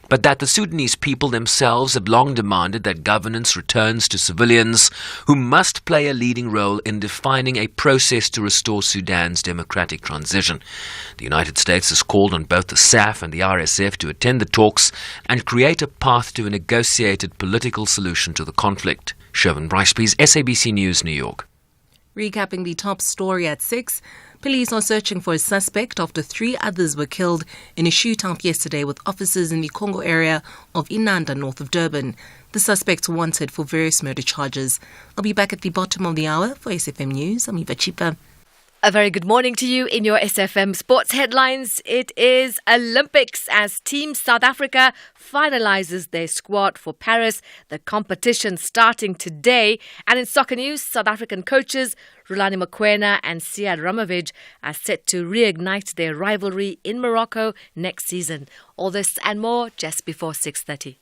but that the Sudanese people themselves have long demanded that governance returns to civilians, who must play a leading role in defining a process to restore Sudan's democratic transition. The United States has called on both the SAF and the RSF to attend the talks and create a path to a negotiated political solution to the conflict. Shervin Brycepease, SABC News, New York. Recapping the top story at 6, police are searching for a suspect after 3 others were killed in a shootout yesterday with officers in the Congo area of Inanda, north of Durban. The suspects were wanted for various murder charges. I'll be back at the bottom of the hour for SFM News. I'm Eva Chipa. A very good morning to you in your SFM Sports headlines. It is Olympics as Team South Africa finalises their squad for Paris. The competition starting today. And in soccer news, South African coaches Rulani Mokoena and Siad Ramovic are set to reignite their rivalry in Morocco next season. All this and more just before 6:30.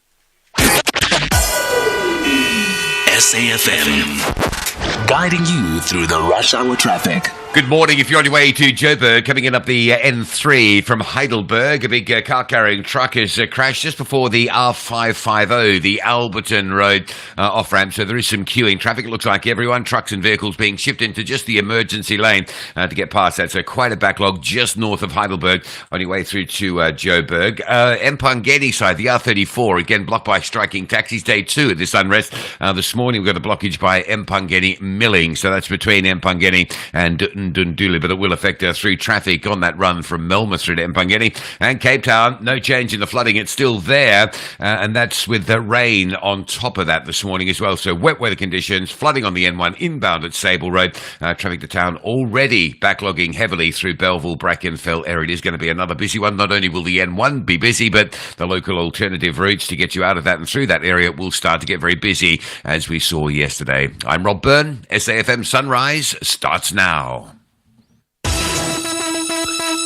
SAFM, guiding you through the rush hour traffic. Good morning. If you're on your way to Joburg, coming in up the N3 from Heidelberg, a big car-carrying truck has crashed just before the R550, the Alberton Road off-ramp. So there is some queuing traffic. It looks like everyone, trucks and vehicles being shipped into just the emergency lane to get past that. So quite a backlog just north of Heidelberg on your way through to Joburg. Mpangeni side, the R34, again blocked by striking taxis. Day 2 of this unrest. This morning we've got a blockage by Mpangeni Milling. So that's between Mpangeni and Dunduli, but it will affect through traffic on that run from Melma through to Mpangeni and Cape Town. No change in the flooding. It's still there, and that's with the rain on top of that this morning as well. So wet weather conditions, flooding on the N1 inbound at Sable Road. Traffic to town already backlogging heavily through Belleville, Brackenfell area. It is going to be another busy one. Not only will the N1 be busy, but the local alternative routes to get you out of that and through that area will start to get very busy, as we saw yesterday. I'm Rob Byrne. SAFM Sunrise starts now.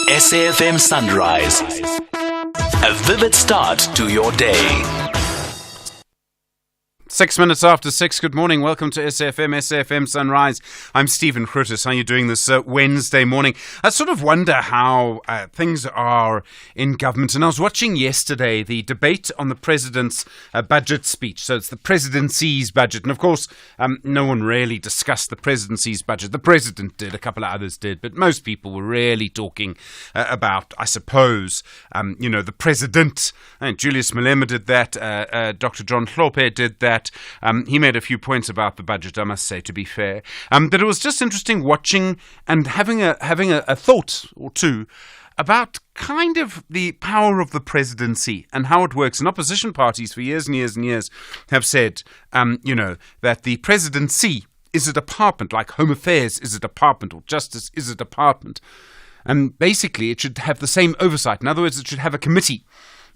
SAFM Sunrise, a vivid start to your day. 6 minutes after 6, good morning. Welcome to SAFM Sunrise. I'm Stephen Grootes. How are you doing this Wednesday morning? I sort of wonder how things are in government. And I was watching yesterday the debate on the president's budget speech. So it's the presidency's budget. And of course, no one really discussed the presidency's budget. The president did, a couple of others did. But most people were really talking about, I suppose, the president. And Julius Malema did that. Dr. John Hlophe did that. He made a few points about the budget, I must say, to be fair. But it was just interesting watching and having a thought or two about kind of the power of the presidency and how it works. And opposition parties for years and years and years have said, that the presidency is a department, like Home Affairs is a department or Justice is a department. And basically it should have the same oversight. In other words, it should have a committee.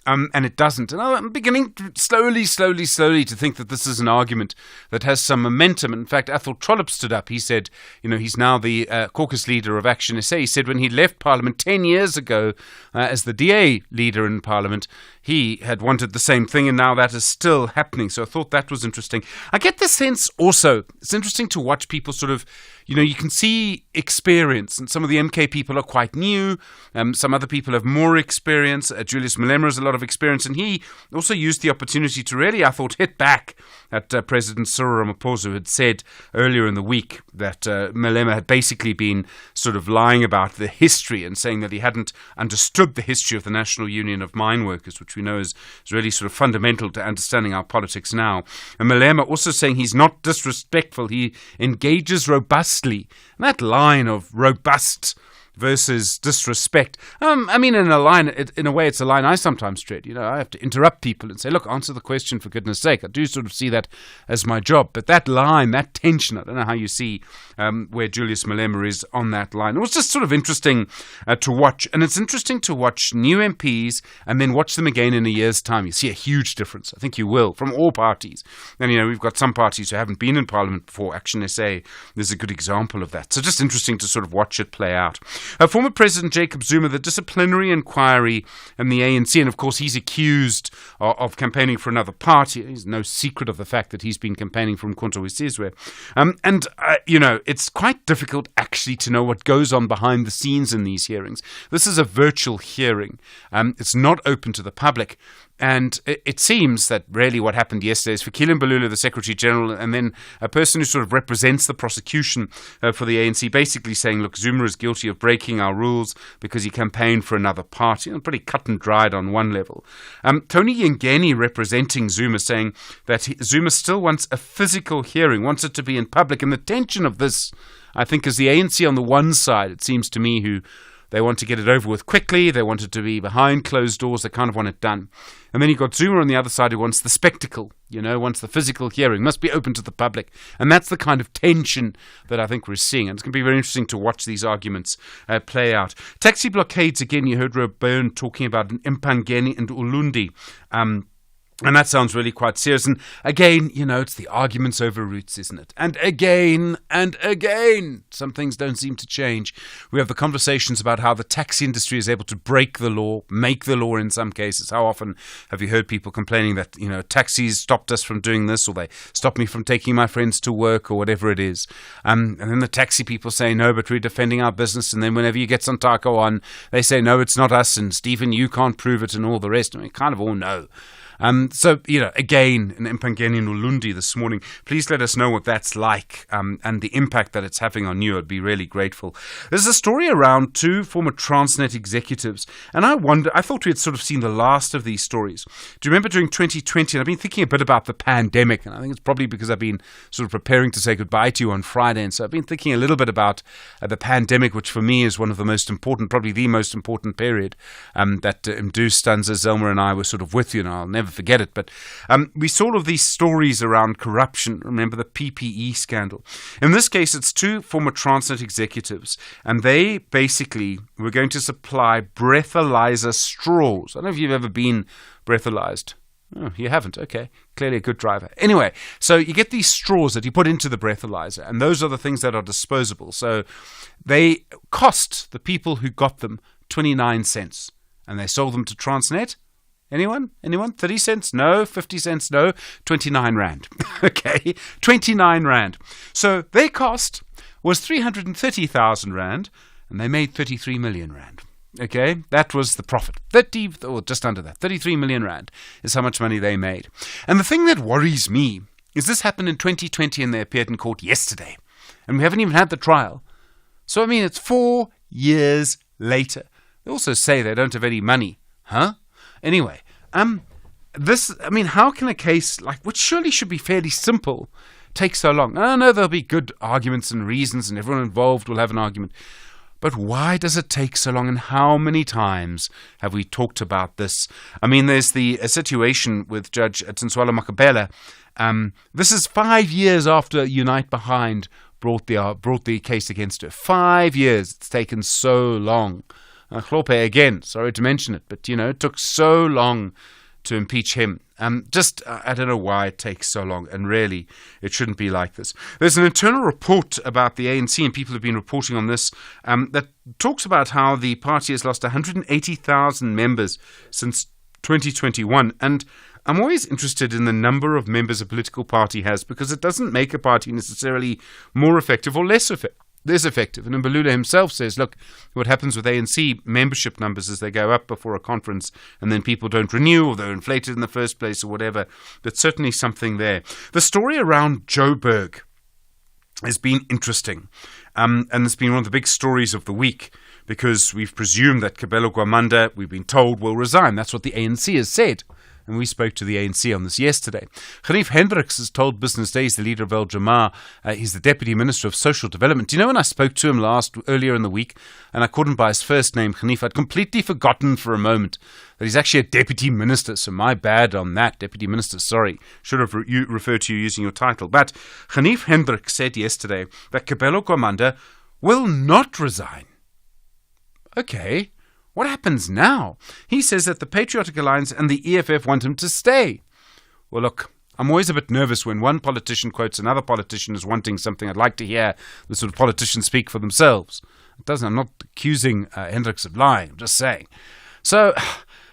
And it doesn't. And I'm beginning slowly to think that this is an argument that has some momentum. In fact, Athol Trollip stood up. He said, he's now the caucus leader of Action SA. He said when he left Parliament 10 years ago as the DA leader in Parliament, he had wanted the same thing, and now that is still happening. So I thought that was interesting. I get the sense also, it's interesting to watch people sort of, you can see experience, and some of the MK people are quite new. Some other people have more experience. Julius Malema has a lot of experience, and he also used the opportunity to really, I thought, hit back at President Cyril Ramaphosa, who had said earlier in the week that Malema had basically been sort of lying about the history and saying that he hadn't understood the history of the National Union of Mine Workers, which we know is really sort of fundamental to understanding our politics now. And Malema also saying he's not disrespectful, he engages robustly. And that line of robust versus disrespect. In a way, it's a line I sometimes tread. I have to interrupt people and say, look, answer the question for goodness sake. I do sort of see that as my job. But that line, that tension, I don't know how you see where Julius Malema is on that line. It was just sort of interesting to watch. And it's interesting to watch new MPs and then watch them again in a year's time. You see a huge difference. I think you will, from all parties. And, we've got some parties who haven't been in Parliament before. Action SA is a good example of that. So just interesting to sort of watch it play out. Former President Jacob Zuma, the disciplinary inquiry in the ANC, and of course he's accused of campaigning for another party. There's no secret of the fact that he's been campaigning for Mkhonto weSizwe. It's quite difficult actually to know what goes on behind the scenes in these hearings. This is a virtual hearing. It's not open to the public. And it seems that really what happened yesterday is Fikile Mbalula, the Secretary General, and then a person who sort of represents the prosecution for the ANC, basically saying, look, Zuma is guilty of breaking our rules because he campaigned for another party. Pretty cut and dried on one level. Tony Yengeni, representing Zuma, saying that Zuma still wants a physical hearing, wants it to be in public. And the tension of this, I think, is the ANC on the one side, it seems to me, who they want to get it over with quickly. They want it to be behind closed doors. They kind of want it done. And then you've got Zuma on the other side who wants the spectacle, wants the physical hearing, must be open to the public. And that's the kind of tension that I think we're seeing. And it's going to be very interesting to watch these arguments play out. Taxi blockades, again, you heard Robern talking about Mpangeni and Ulundi. And that sounds really quite serious. And again, it's the arguments over routes, isn't it? And again, some things don't seem to change. We have the conversations about how the taxi industry is able to break the law, make the law in some cases. How often have you heard people complaining that, taxis stopped us from doing this, or they stopped me from taking my friends to work, or whatever it is. And then the taxi people say, no, but we're defending our business. And then whenever you get Santako on, they say, no, it's not us. And Stephen, you can't prove it, and all the rest. I mean, kind of all know. So, again, in Mpangeni and Ulundi this morning, please let us know what that's like and the impact that it's having on you. I'd be really grateful. There's a story around two former Transnet executives, and I thought we had sort of seen the last of these stories. Do you remember during 2020, and I've been thinking a bit about the pandemic, and I think it's probably because I've been sort of preparing to say goodbye to you on Friday, and so I've been thinking a little bit about the pandemic, which for me is one of the most important, probably the most important period that Mdu, Stanza, Zelma and I were sort of with you, and I'll never forget it. But we saw all of these stories around corruption. Remember the PPE scandal. In this case, it's two former Transnet executives, and they basically were going to supply breathalyzer straws. I don't know if you've ever been breathalyzed. Oh, you haven't. Okay. Clearly a good driver. Anyway, so you get these straws that you put into the breathalyzer, and those are the things that are disposable. So they cost the people who got them 29 cents, and they sold them to Transnet. Anyone? 30 cents? No. 50 cents? No. 29 rand. Okay. 29 rand. So their cost was 330,000 rand, and they made 33 million rand. Okay. That was the profit. 30, or just under that. 33 million rand is how much money they made. And the thing that worries me is this happened in 2020 and they appeared in court yesterday. And we haven't even had the trial. So, I mean, it's 4 years later. They also say they don't have any money. Huh? Anyway, how can a case which surely should be fairly simple, take so long? I know there'll be good arguments and reasons, and everyone involved will have an argument. But why does it take so long, and how many times have we talked about this? I mean, there's the situation with Judge Tinswala Makabela. This is 5 years after Unite Behind brought the case against her. 5 years. It's taken so long. Chlope, again, sorry to mention it, but, it took so long to impeach him. I don't know why it takes so long, and really, it shouldn't be like this. There's an internal report about the ANC, and people have been reporting on this, that talks about how the party has lost 180,000 members since 2021, and I'm always interested in the number of members a political party has, because it doesn't make a party necessarily more effective or less effective. And Mbalula himself says, look, what happens with ANC membership numbers is they go up before a conference and then people don't renew, or they're inflated in the first place, or whatever. There's certainly something there. The story around Joburg has been interesting. And it's been one of the big stories of the week, because we've presumed that Kabelo Gwamanda, we've been told, will resign. That's what the ANC has said. And we spoke to the ANC on this yesterday. Ghanif Hendricks has told Business Day, he's the leader of El Jamaa. He's the Deputy Minister of Social Development. Do you know when I spoke to him earlier in the week, and I called him by his first name, Ghanif, I'd completely forgotten for a moment that he's actually a Deputy Minister. So my bad on that, Deputy Minister, sorry. Should have referred to you using your title. But Ghanif Hendricks said yesterday that Kabelo Gwamanda will not resign. Okay. What happens now? He says that the Patriotic Alliance and the EFF want him to stay. Well, look, I'm always a bit nervous when one politician quotes another politician as wanting something. I'd like to hear the sort of politicians speak for themselves. I'm not accusing Hendricks of lying. I'm just saying. So,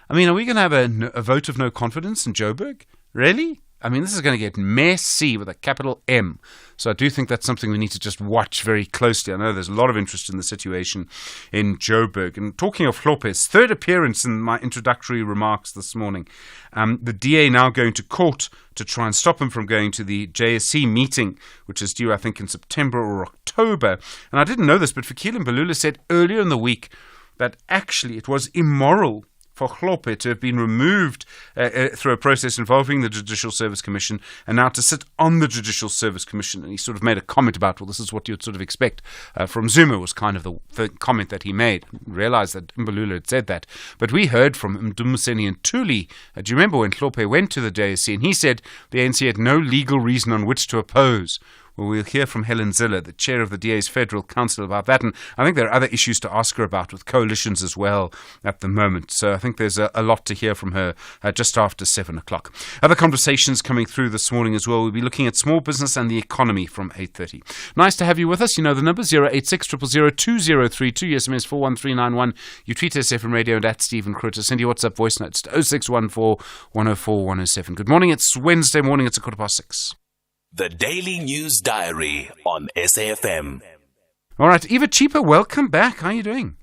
I mean, are we going to have a vote of no confidence in Joburg? Really? I mean, this is going to get messy with a capital M. So I do think that's something we need to just watch very closely. I know there's a lot of interest in the situation in Joburg. And talking of Hlophe's third appearance in my introductory remarks this morning, the DA now going to court to try and stop him from going to the JSC meeting, which is due, I think, in September or October. And I didn't know this, but Fikile Mbalula said earlier in the week that actually it was immoral for Hlophe to have been removed through a process involving the Judicial Service Commission and now to sit on the Judicial Service Commission. And he sort of made a comment about, well, this is what you'd sort of expect from Zuma, was kind of the comment that he made. Realised that Mbalula had said that. But we heard from Mdumiseni and Tuli. Do you remember when Hlophe went to the JSC and he said the ANC had no legal reason on which to oppose? Well, we'll hear from Helen Ziller, the chair of the DA's Federal Council, about that. And I think there are other issues to ask her about with coalitions as well at the moment. So I think there's a lot to hear from her just after 7 o'clock. Other conversations coming through this morning as well. We'll be looking at small business and the economy from 8:30. Nice to have you with us. You know the number, 086 000 2032, SMS 41391. You tweet SFM Radio and at Stephen Grootes. Send your WhatsApp voice notes to 0614 104 107. Good morning. It's Wednesday morning. It's 6:15. The Daily News Diary on SAFM. All right, Eva Cheaper, welcome back. How are you doing?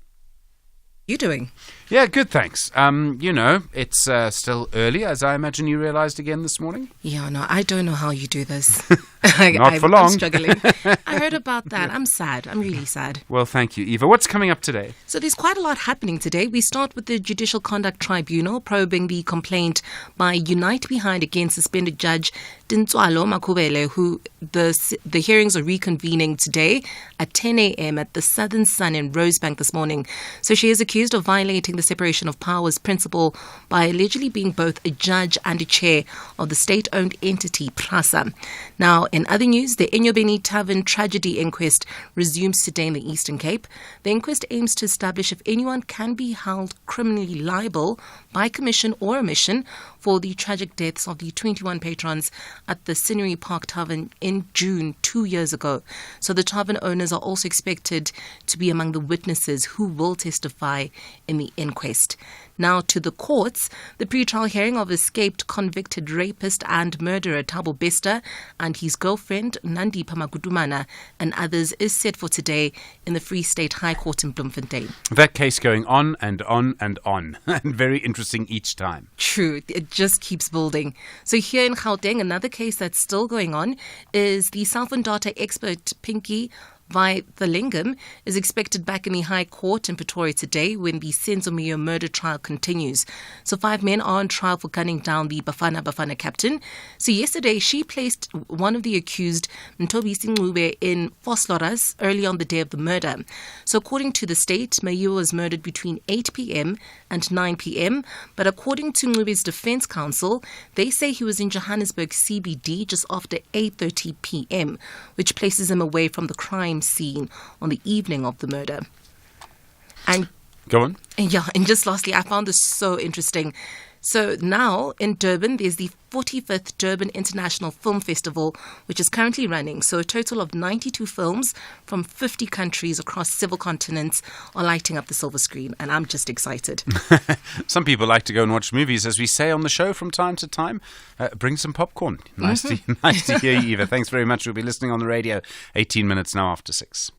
You doing? Yeah, good, thanks. It's still early, as I imagine you realised again this morning. Yeah, no, I don't know how you do this. Not for long. I'm struggling. I heard about that. I'm sad. I'm really sad. Well, thank you, Eva. What's coming up today? So there's quite a lot happening today. We start with the Judicial Conduct Tribunal probing the complaint by Unite Behind against suspended Judge Dintswalo Makubele, who the hearings are reconvening today at 10 a.m. at the Southern Sun in Rosebank this morning. So she is accused of violating the separation of powers principle by allegedly being both a judge and a chair of the state-owned entity PRASA. Now, in other news, the Enyobeni Tavern tragedy inquest resumes today in the Eastern Cape. The inquest aims to establish if anyone can be held criminally liable by commission or omission for the tragic deaths of the 21 patrons at the Scenery Park Tavern in June 2 years ago. So the tavern owners are also expected to be among the witnesses who will testify in the inquest. Now to the courts. The pre-trial hearing of escaped convicted rapist and murderer Thabo Bester and his girlfriend Nandi Pamagudumana and others is set for today in the Free State High Court in Bloemfontein. That case going on and on and on. And very interesting each time. True. It just keeps building. So here in Gauteng, another case that's still going on is the cell phone data expert Pinky Vaithalingam is expected back in the High Court in Pretoria today when the Senzomiyo murder trial continues. So 5 men are on trial for gunning down the Bafana captain. So yesterday she placed one of the accused, Ntobisi Ncube, in Vosloorus early on the day of the murder. So according to the state, Mayo was murdered between 8 p.m. and 9 p.m. But according to Ncube's defense counsel, they say he was in Johannesburg CBD just after 8:30 p.m., which places him away from the crime scene on the evening of the murder. And go on. And just lastly, I found this so interesting. So now in Durban, there's the 45th Durban International Film Festival, which is currently running. So a total of 92 films from 50 countries across several continents are lighting up the silver screen. And I'm just excited. Some people like to go and watch movies, as we say on the show from time to time. Bring some popcorn. Nice to hear you, Eva. Thanks very much. We'll be listening on the radio 18 minutes now after 6.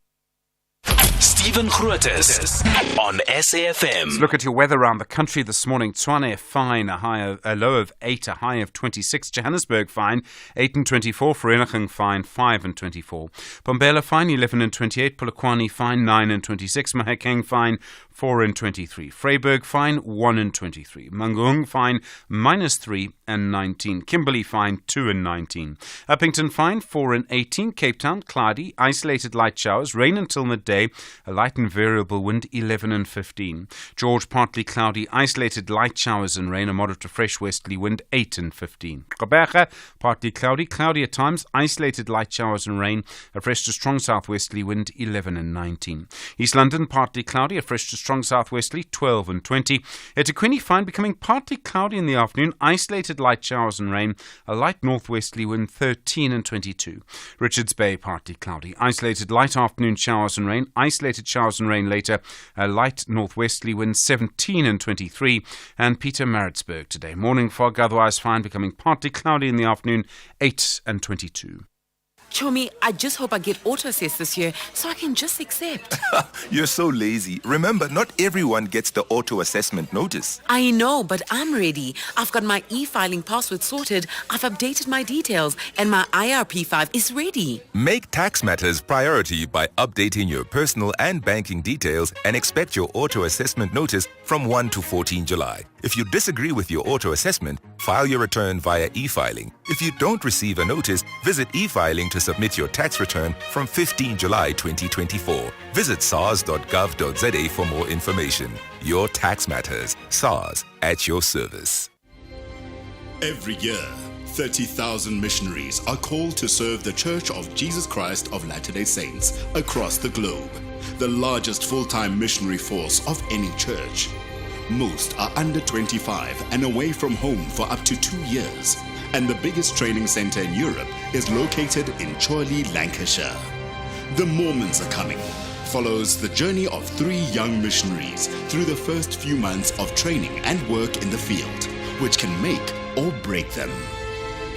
Stephen Grootes on SAFM. Let's look at your weather around the country this morning. Tshwane fine, a low of 8, a high of 26. Johannesburg fine, 8 and 24. Vereeniging fine, 5 and 24. Bombela fine, 11 and 28. Polokwane fine, 9 and 26. Mahakeng fine, 4 and 23. Vryburg fine, 1 and 23. Mangaung fine, -3 and 19. Kimberley fine, 2 and 19. Uppington fine, 4 and 18. Cape Town cloudy, isolated light showers, rain until midday, a light and variable wind, 11 and 15. George partly cloudy, isolated light showers and rain, a moderate to fresh westerly wind, 8 and 15. Gqeberha partly cloudy at times, isolated light showers and rain, a fresh to strong southwesterly wind, 11 and 19. East London partly cloudy, a fresh to strong southwesterly, 12 and 20. eThekwini fine, becoming partly cloudy in the afternoon, isolated light showers and rain, a light northwesterly wind, 13 and 22. Richards Bay partly cloudy, isolated light afternoon showers and rain, isolated Isolated showers and rain later. Light northwesterly winds 17 and 23. And Peter Maritzburg today. Morning fog, otherwise fine, becoming partly cloudy in the afternoon, 8 and 22. Chomi, I just hope I get auto-assess this year so I can just accept. You're so lazy. Remember, not everyone gets the auto-assessment notice. I know, but I'm ready. I've got my e-filing password sorted, I've updated my details, and my IRP5 is ready. Make tax matters priority by updating your personal and banking details and expect your auto-assessment notice from 1 to 14 July. If you disagree with your auto-assessment, file your return via e-filing. If you don't receive a notice, visit e-filing to submit your tax return from 15 July 2024. Visit sars.gov.za for more information. Your tax matters. SARS, at your service. Every year, 30,000 missionaries are called to serve the Church of Jesus Christ of Latter-day Saints across the globe, the largest full-time missionary force of any church. Most are under 25 and away from home for up to 2 years, and the biggest training center in Europe is located in Chorley, Lancashire. The Mormons Are Coming follows the journey of 3 young missionaries through the first few months of training and work in the field, which can make or break them.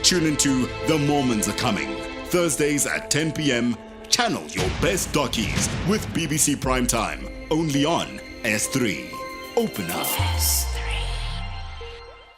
Tune into The Mormons Are Coming, Thursdays at 10 p.m. Channel your best dockies with BBC Primetime, only on S3. Open up.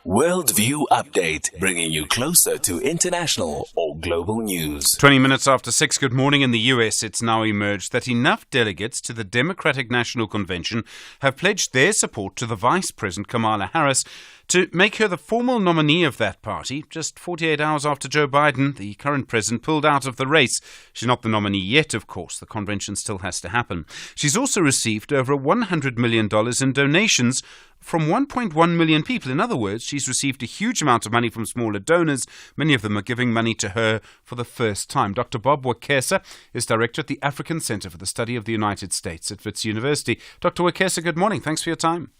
Worldview Update, bringing you closer to international or global news. 20 minutes after 6, good morning. In the US, it's now emerged that enough delegates to the Democratic National Convention have pledged their support to the Vice President Kamala Harris to make her the formal nominee of that party, just 48 hours after Joe Biden, the current president, pulled out of the race. She's not the nominee yet, of course. The convention still has to happen. She's also received over $100 million in donations from 1.1 million people. In other words, she's received a huge amount of money from smaller donors. Many of them are giving money to her for the first time. Dr. Bob Wakesa is director at the African Center for the Study of the United States at Wits University. Dr. Wakesa, good morning. Thanks for your time.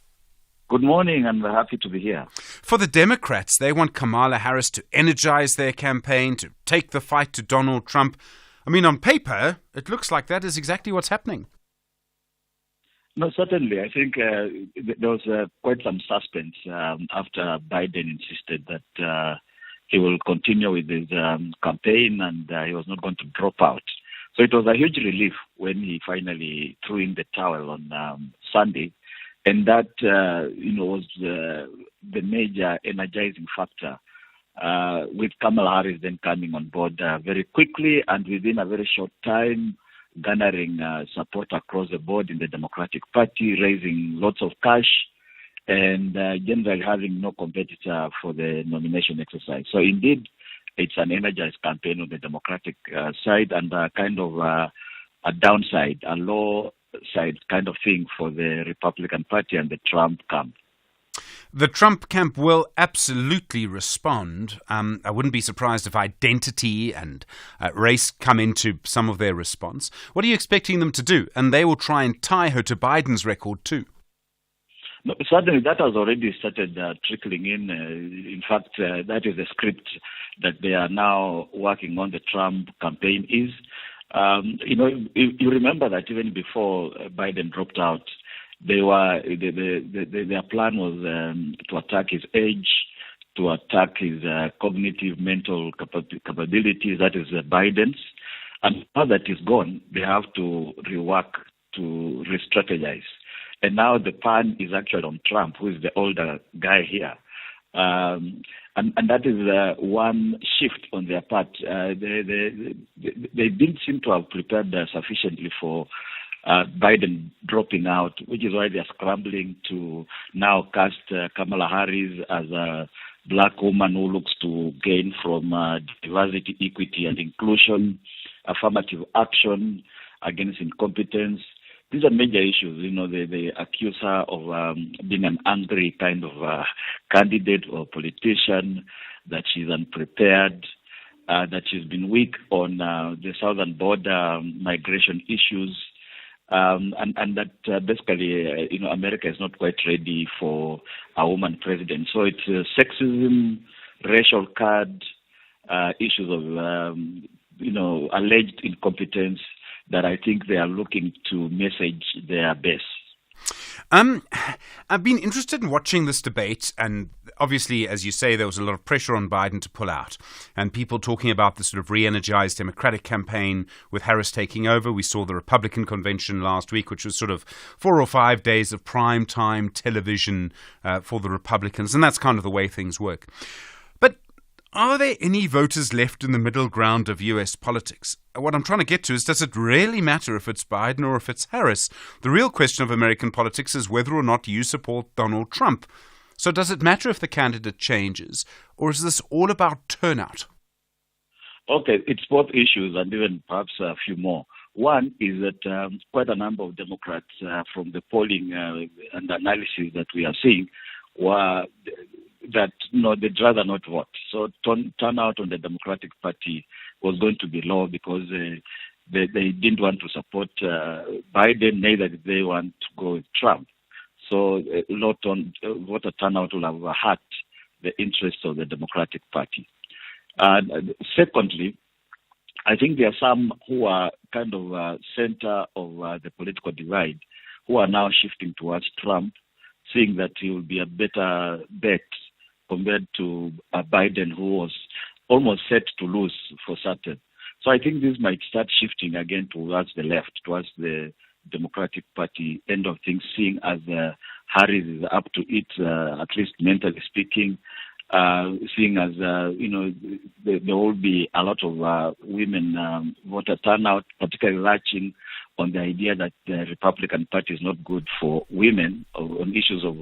Good morning, and we're happy to be here. For the Democrats, they want Kamala Harris to energize their campaign, to take the fight to Donald Trump. I mean, on paper, it looks like that is exactly what's happening. No, certainly. I think there was quite some suspense after Biden insisted that he will continue with his campaign and he was not going to drop out. So it was a huge relief when he finally threw in the towel on Sunday. And that, was the major energizing factor, with Kamala Harris then coming on board very quickly and within a very short time, garnering support across the board in the Democratic Party, raising lots of cash, and generally having no competitor for the nomination exercise. So indeed, it's an energized campaign on the Democratic side and kind of a downside, a low side kind of thing for the Republican Party and the Trump camp. The Trump camp will absolutely respond. I wouldn't be surprised if identity and race come into some of their response. What are you expecting them to do? And they will try and tie her to Biden's record too. No, certainly that has already started trickling in. In fact, that is the script that they are now working on. The Trump campaign is. You remember that even before Biden dropped out, their plan was to attack his age, to attack his cognitive mental capabilities, that is Biden's. And now that he's gone, they have to rework, to re-strategize. And now the pan is actually on Trump, who is the older guy here. And that is one shift on their part. They didn't seem to have prepared sufficiently for Biden dropping out, which is why they're scrambling to now cast Kamala Harris as a black woman who looks to gain from diversity, equity, and inclusion, affirmative action against incompetence. These are major issues. They accuse her of being an angry kind of candidate or politician, that she's unprepared, that she's been weak on the southern border migration issues, and that basically, America is not quite ready for a woman president. So it's sexism, racial card, issues of, alleged incompetence, that I think they are looking to message their base. I've been interested in watching this debate, and obviously, as you say, there was a lot of pressure on Biden to pull out, and people talking about the sort of re-energized Democratic campaign with Harris taking over. We saw the Republican convention last week, which was sort of 4 or 5 days of prime time television for the Republicans, and that's kind of the way things work. But are there any voters left in the middle ground of US politics? What I'm trying to get to is, does it really matter if it's Biden or if it's Harris? The real question of American politics is whether or not you support Donald Trump. So does it matter if the candidate changes, or is this all about turnout? Okay, it's both issues and even perhaps a few more. One is that quite a number of Democrats from the polling and analysis that we are seeing were that they'd rather not vote. So turnout on the Democratic Party was going to be low because they didn't want to support Biden, neither did they want to go with Trump. So a lot on voter turnout will have hurt the interests of the Democratic Party. Secondly, I think there are some who are kind of center of the political divide who are now shifting towards Trump, seeing that he will be a better bet compared to Biden, who was almost set to lose for certain. So I think this might start shifting again towards the left, towards the Democratic Party end of things, seeing as Harris is up to it, at least mentally speaking, seeing as, there will be a lot of women voter turnout, particularly latching on the idea that the Republican Party is not good for women on issues of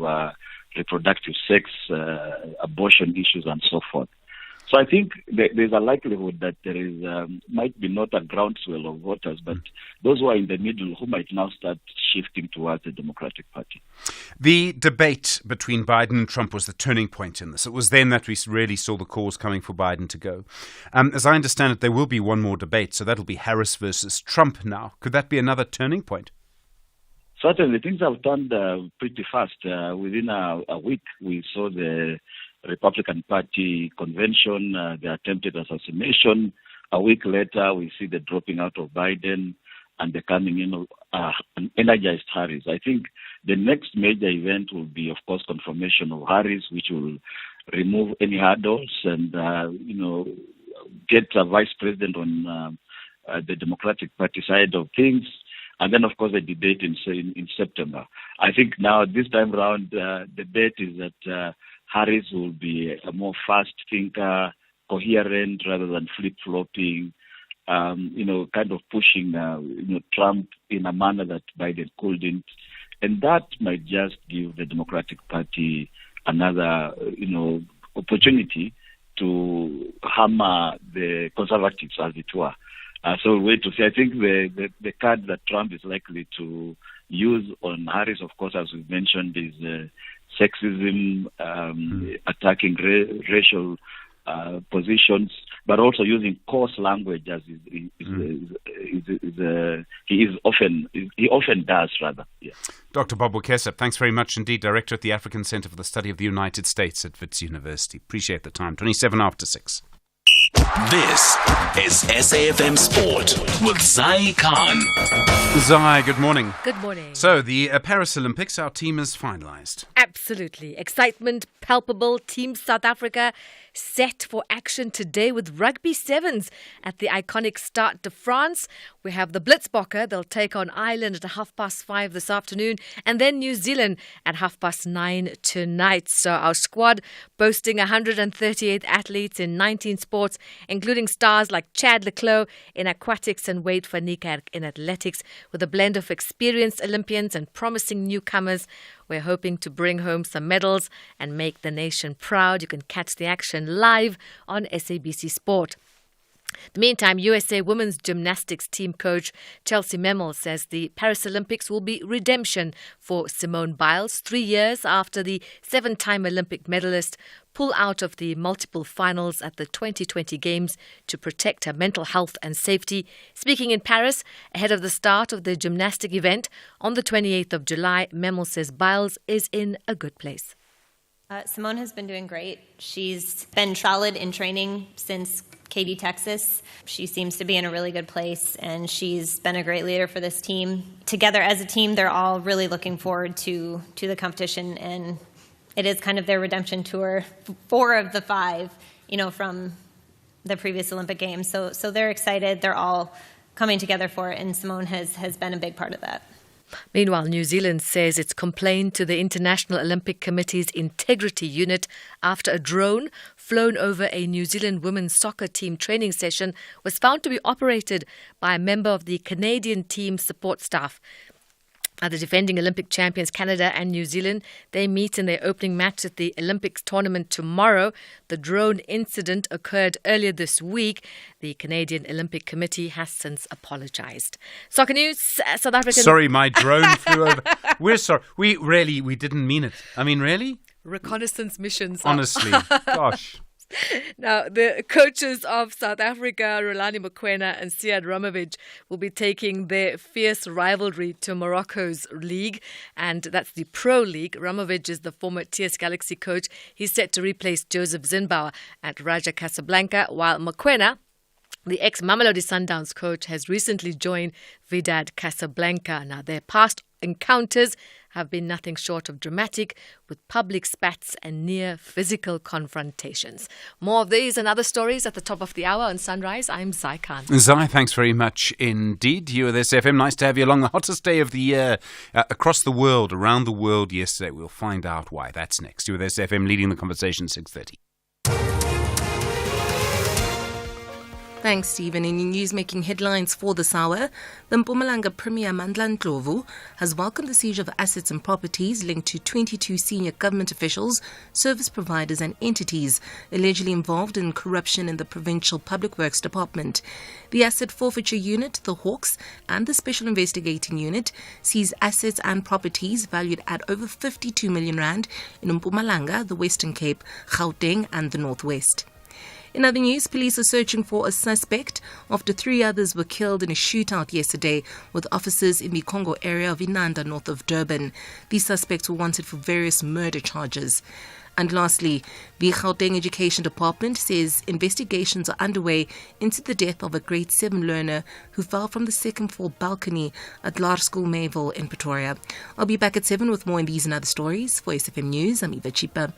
reproductive sex, abortion issues, and so forth. So I think there's a likelihood that there is might be not a groundswell of voters, but those who are in the middle who might now start shifting towards the Democratic Party. The debate between Biden and Trump was the turning point in this. It was then that we really saw the cause coming for Biden to go. As I understand it, there will be one more debate, so that'll be Harris versus Trump now. Could that be another turning point? Certainly, things have turned pretty fast. Within a week, we saw the Republican Party convention, the attempted assassination. A week later, we see the dropping out of Biden and the coming in of an energized Harris. I think the next major event will be, of course, confirmation of Harris, which will remove any hurdles and, get a vice president on the Democratic Party side of things. And then, of course, the debate in September. I think now, this time around, the bet is that Harris will be a more fast thinker, coherent rather than flip-flopping, kind of pushing, Trump in a manner that Biden couldn't. And that might just give the Democratic Party another, opportunity to hammer the conservatives, as it were. So we'll wait to see. I think the card that Trump is likely to use on Harris, of course, as we mentioned, is sexism, attacking racial positions, but also using coarse language, as he often does, rather. Yeah. Dr. Bob Wekesa, thanks very much indeed, Director at the African Centre for the Study of the United States at Wits University. Appreciate the time. 27 after 6. This is SAFM Sport with Zai Khan. Zai, good morning. Good morning. So, the Paris Olympics, our team is finalised. Absolutely. Excitement palpable. Team South Africa set for action today with rugby sevens at the iconic Stade de France. We have the Blitzbokke. They'll take on Ireland at 5:30 this afternoon, and then New Zealand at 9:30 tonight. So our squad boasting 138 athletes in 19 sports, including stars like Chad Leclos in aquatics and Wade van Niekerk in athletics, with a blend of experienced Olympians and promising newcomers. We're hoping to bring home some medals and make the nation proud. You can catch the action live on SABC Sport. In the meantime, USA women's gymnastics team coach Chelsea Memel says the Paris Olympics will be redemption for Simone Biles 3 years after the 7-time Olympic medalist pulled out of the multiple finals at the 2020 Games to protect her mental health and safety. Speaking in Paris ahead of the start of the gymnastic event on the 28th of July, Memel says Biles is in a good place. Simone has been doing great. She's been solid in training since Katie, Texas. She seems to be in a really good place, and she's been a great leader for this team. Together as a team, they're all really looking forward to the competition, and it is kind of their redemption tour, 4 of the 5, from the previous Olympic Games. So they're excited. They're all coming together for it, and Simone has been a big part of that. Meanwhile, New Zealand says it's complained to the International Olympic Committee's Integrity Unit after a drone flown over a New Zealand women's soccer team training session was found to be operated by a member of the Canadian team support staff. The defending Olympic champions Canada and New Zealand, they meet in their opening match at the Olympics tournament tomorrow. The drone incident occurred earlier this week. The Canadian Olympic Committee has since apologised. Soccer news, South African... Sorry, my drone flew over. We're sorry. We didn't mean it. I mean, really? Reconnaissance missions. Honestly, gosh. Now, the coaches of South Africa, Rolani Mokoena and Siad Ramovic, will be taking their fierce rivalry to Morocco's league, and that's the Pro League. Ramovic is the former TS Galaxy coach. He's set to replace Joseph Zinbauer at Raja Casablanca, while Mokoena, the ex-Mamelodi Sundowns coach, has recently joined Wydad Casablanca. Now, their past encounters have been nothing short of dramatic, with public spats and near physical confrontations. More of these and other stories at the top of the hour on Sunrise. I'm Zai Khan. Zai, thanks very much indeed. You with SFM. Nice to have you along. The hottest day of the year across the world, around the world yesterday. We'll find out why. That's next. You with SFM leading the conversation 6:30. Thanks, Stephen. In news making headlines for this hour, the Mpumalanga Premier Mandla Ndlovu has welcomed the seizure of assets and properties linked to 22 senior government officials, service providers and entities allegedly involved in corruption in the Provincial Public Works Department. The Asset Forfeiture Unit, the Hawks, and the Special Investigating Unit seized assets and properties valued at over 52 million rand in Mpumalanga, the Western Cape, Gauteng and the Northwest. In other news, police are searching for a suspect after 3 others were killed in a shootout yesterday with officers in the Congo area of Inanda, north of Durban. These suspects were wanted for various murder charges. And lastly, the Gauteng Education Department says investigations are underway into the death of a grade 7 learner who fell from the second floor balcony at Laerskool Mayville in Pretoria. I'll be back at 7 with more on these and other stories. For SFM News, I'm Eva Chipa.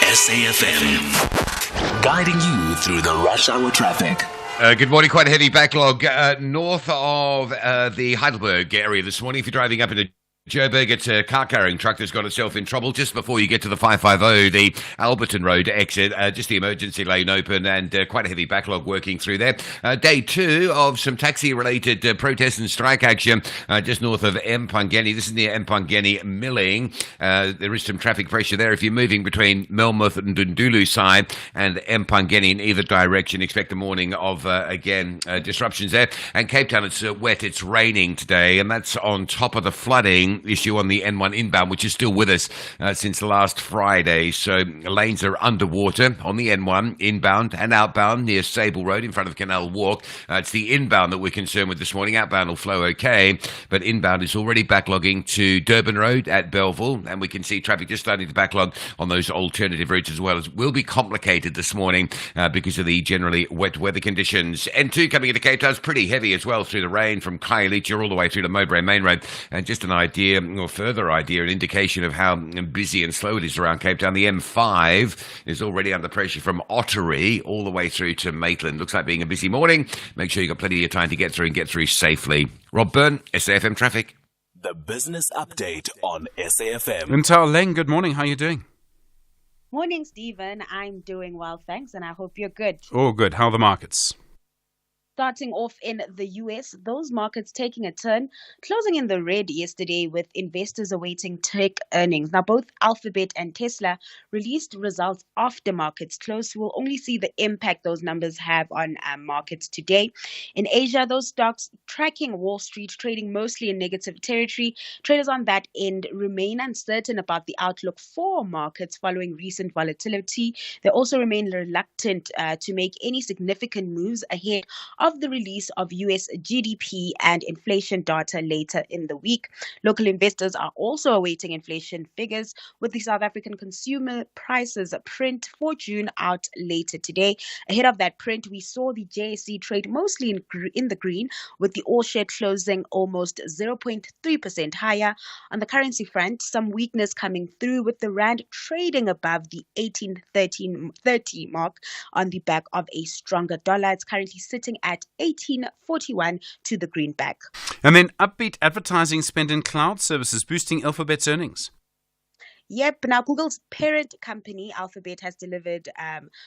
SAFM, guiding you through the rush hour traffic. Good morning. Quite a heavy backlog north of the Heidelberg area this morning. If you're driving up into Joburg, it's a car-carrying truck that's got itself in trouble just before you get to the 550, the Alberton Road exit. Just the emergency lane open and quite a heavy backlog working through there. Day 2 of some taxi-related protest and strike action just north of Mpangeni. This is near Mpangeni Milling. There is some traffic pressure there. If you're moving between Melmoth and Dundulu side and Mpangeni in either direction, expect a morning of, disruptions there. And Cape Town, it's wet. It's raining today, and that's on top of the flooding issue on the N1 inbound, which is still with us since last Friday. So lanes are underwater on the N1 inbound and outbound near Sable Road in front of Canal Walk. It's the inbound that we're concerned with this morning. Outbound will flow okay, but inbound is already backlogging to Durban Road at Belleville, and we can see traffic just starting to backlog on those alternative routes as well. As will be complicated this morning because of the generally wet weather conditions. N2 coming into Cape Town is pretty heavy as well through the rain from Khayelitsha all the way through to Mowbray Main Road. And just an idea, or further idea, an indication of how busy and slow it is around Cape Town. The M5 is already under pressure from Ottery all the way through to Maitland. Looks like being a busy morning. Make sure you've got plenty of time to get through and get through safely. Rob Byrne, SAFM Traffic. The business update on SAFM. Ntao Leng, good morning. How are you doing? Morning, Stephen. I'm doing well, thanks, and I hope you're good. Oh, good. How are the markets? Starting off in the US, those markets taking a turn, closing in the red yesterday with investors awaiting tech earnings. Now, both Alphabet and Tesla released results after markets closed. We'll only see the impact those numbers have on markets today. In Asia, those stocks tracking Wall Street, trading mostly in negative territory. Traders on that end remain uncertain about the outlook for markets following recent volatility. They also remain reluctant to make any significant moves ahead of of the release of US GDP and inflation data later in the week. Local investors are also awaiting inflation figures, with the South African consumer prices print for June out later today. Ahead of that print, we saw the JSE trade mostly in the green, with the all-share closing almost 0.3% higher. On the currency front, some weakness coming through, with the rand trading above the 18.30 mark on the back of a stronger dollar. It's currently sitting at 18.41 to the greenback. And then upbeat advertising spend in cloud services boosting Alphabet's earnings. Yep. Now, Google's parent company, Alphabet, has delivered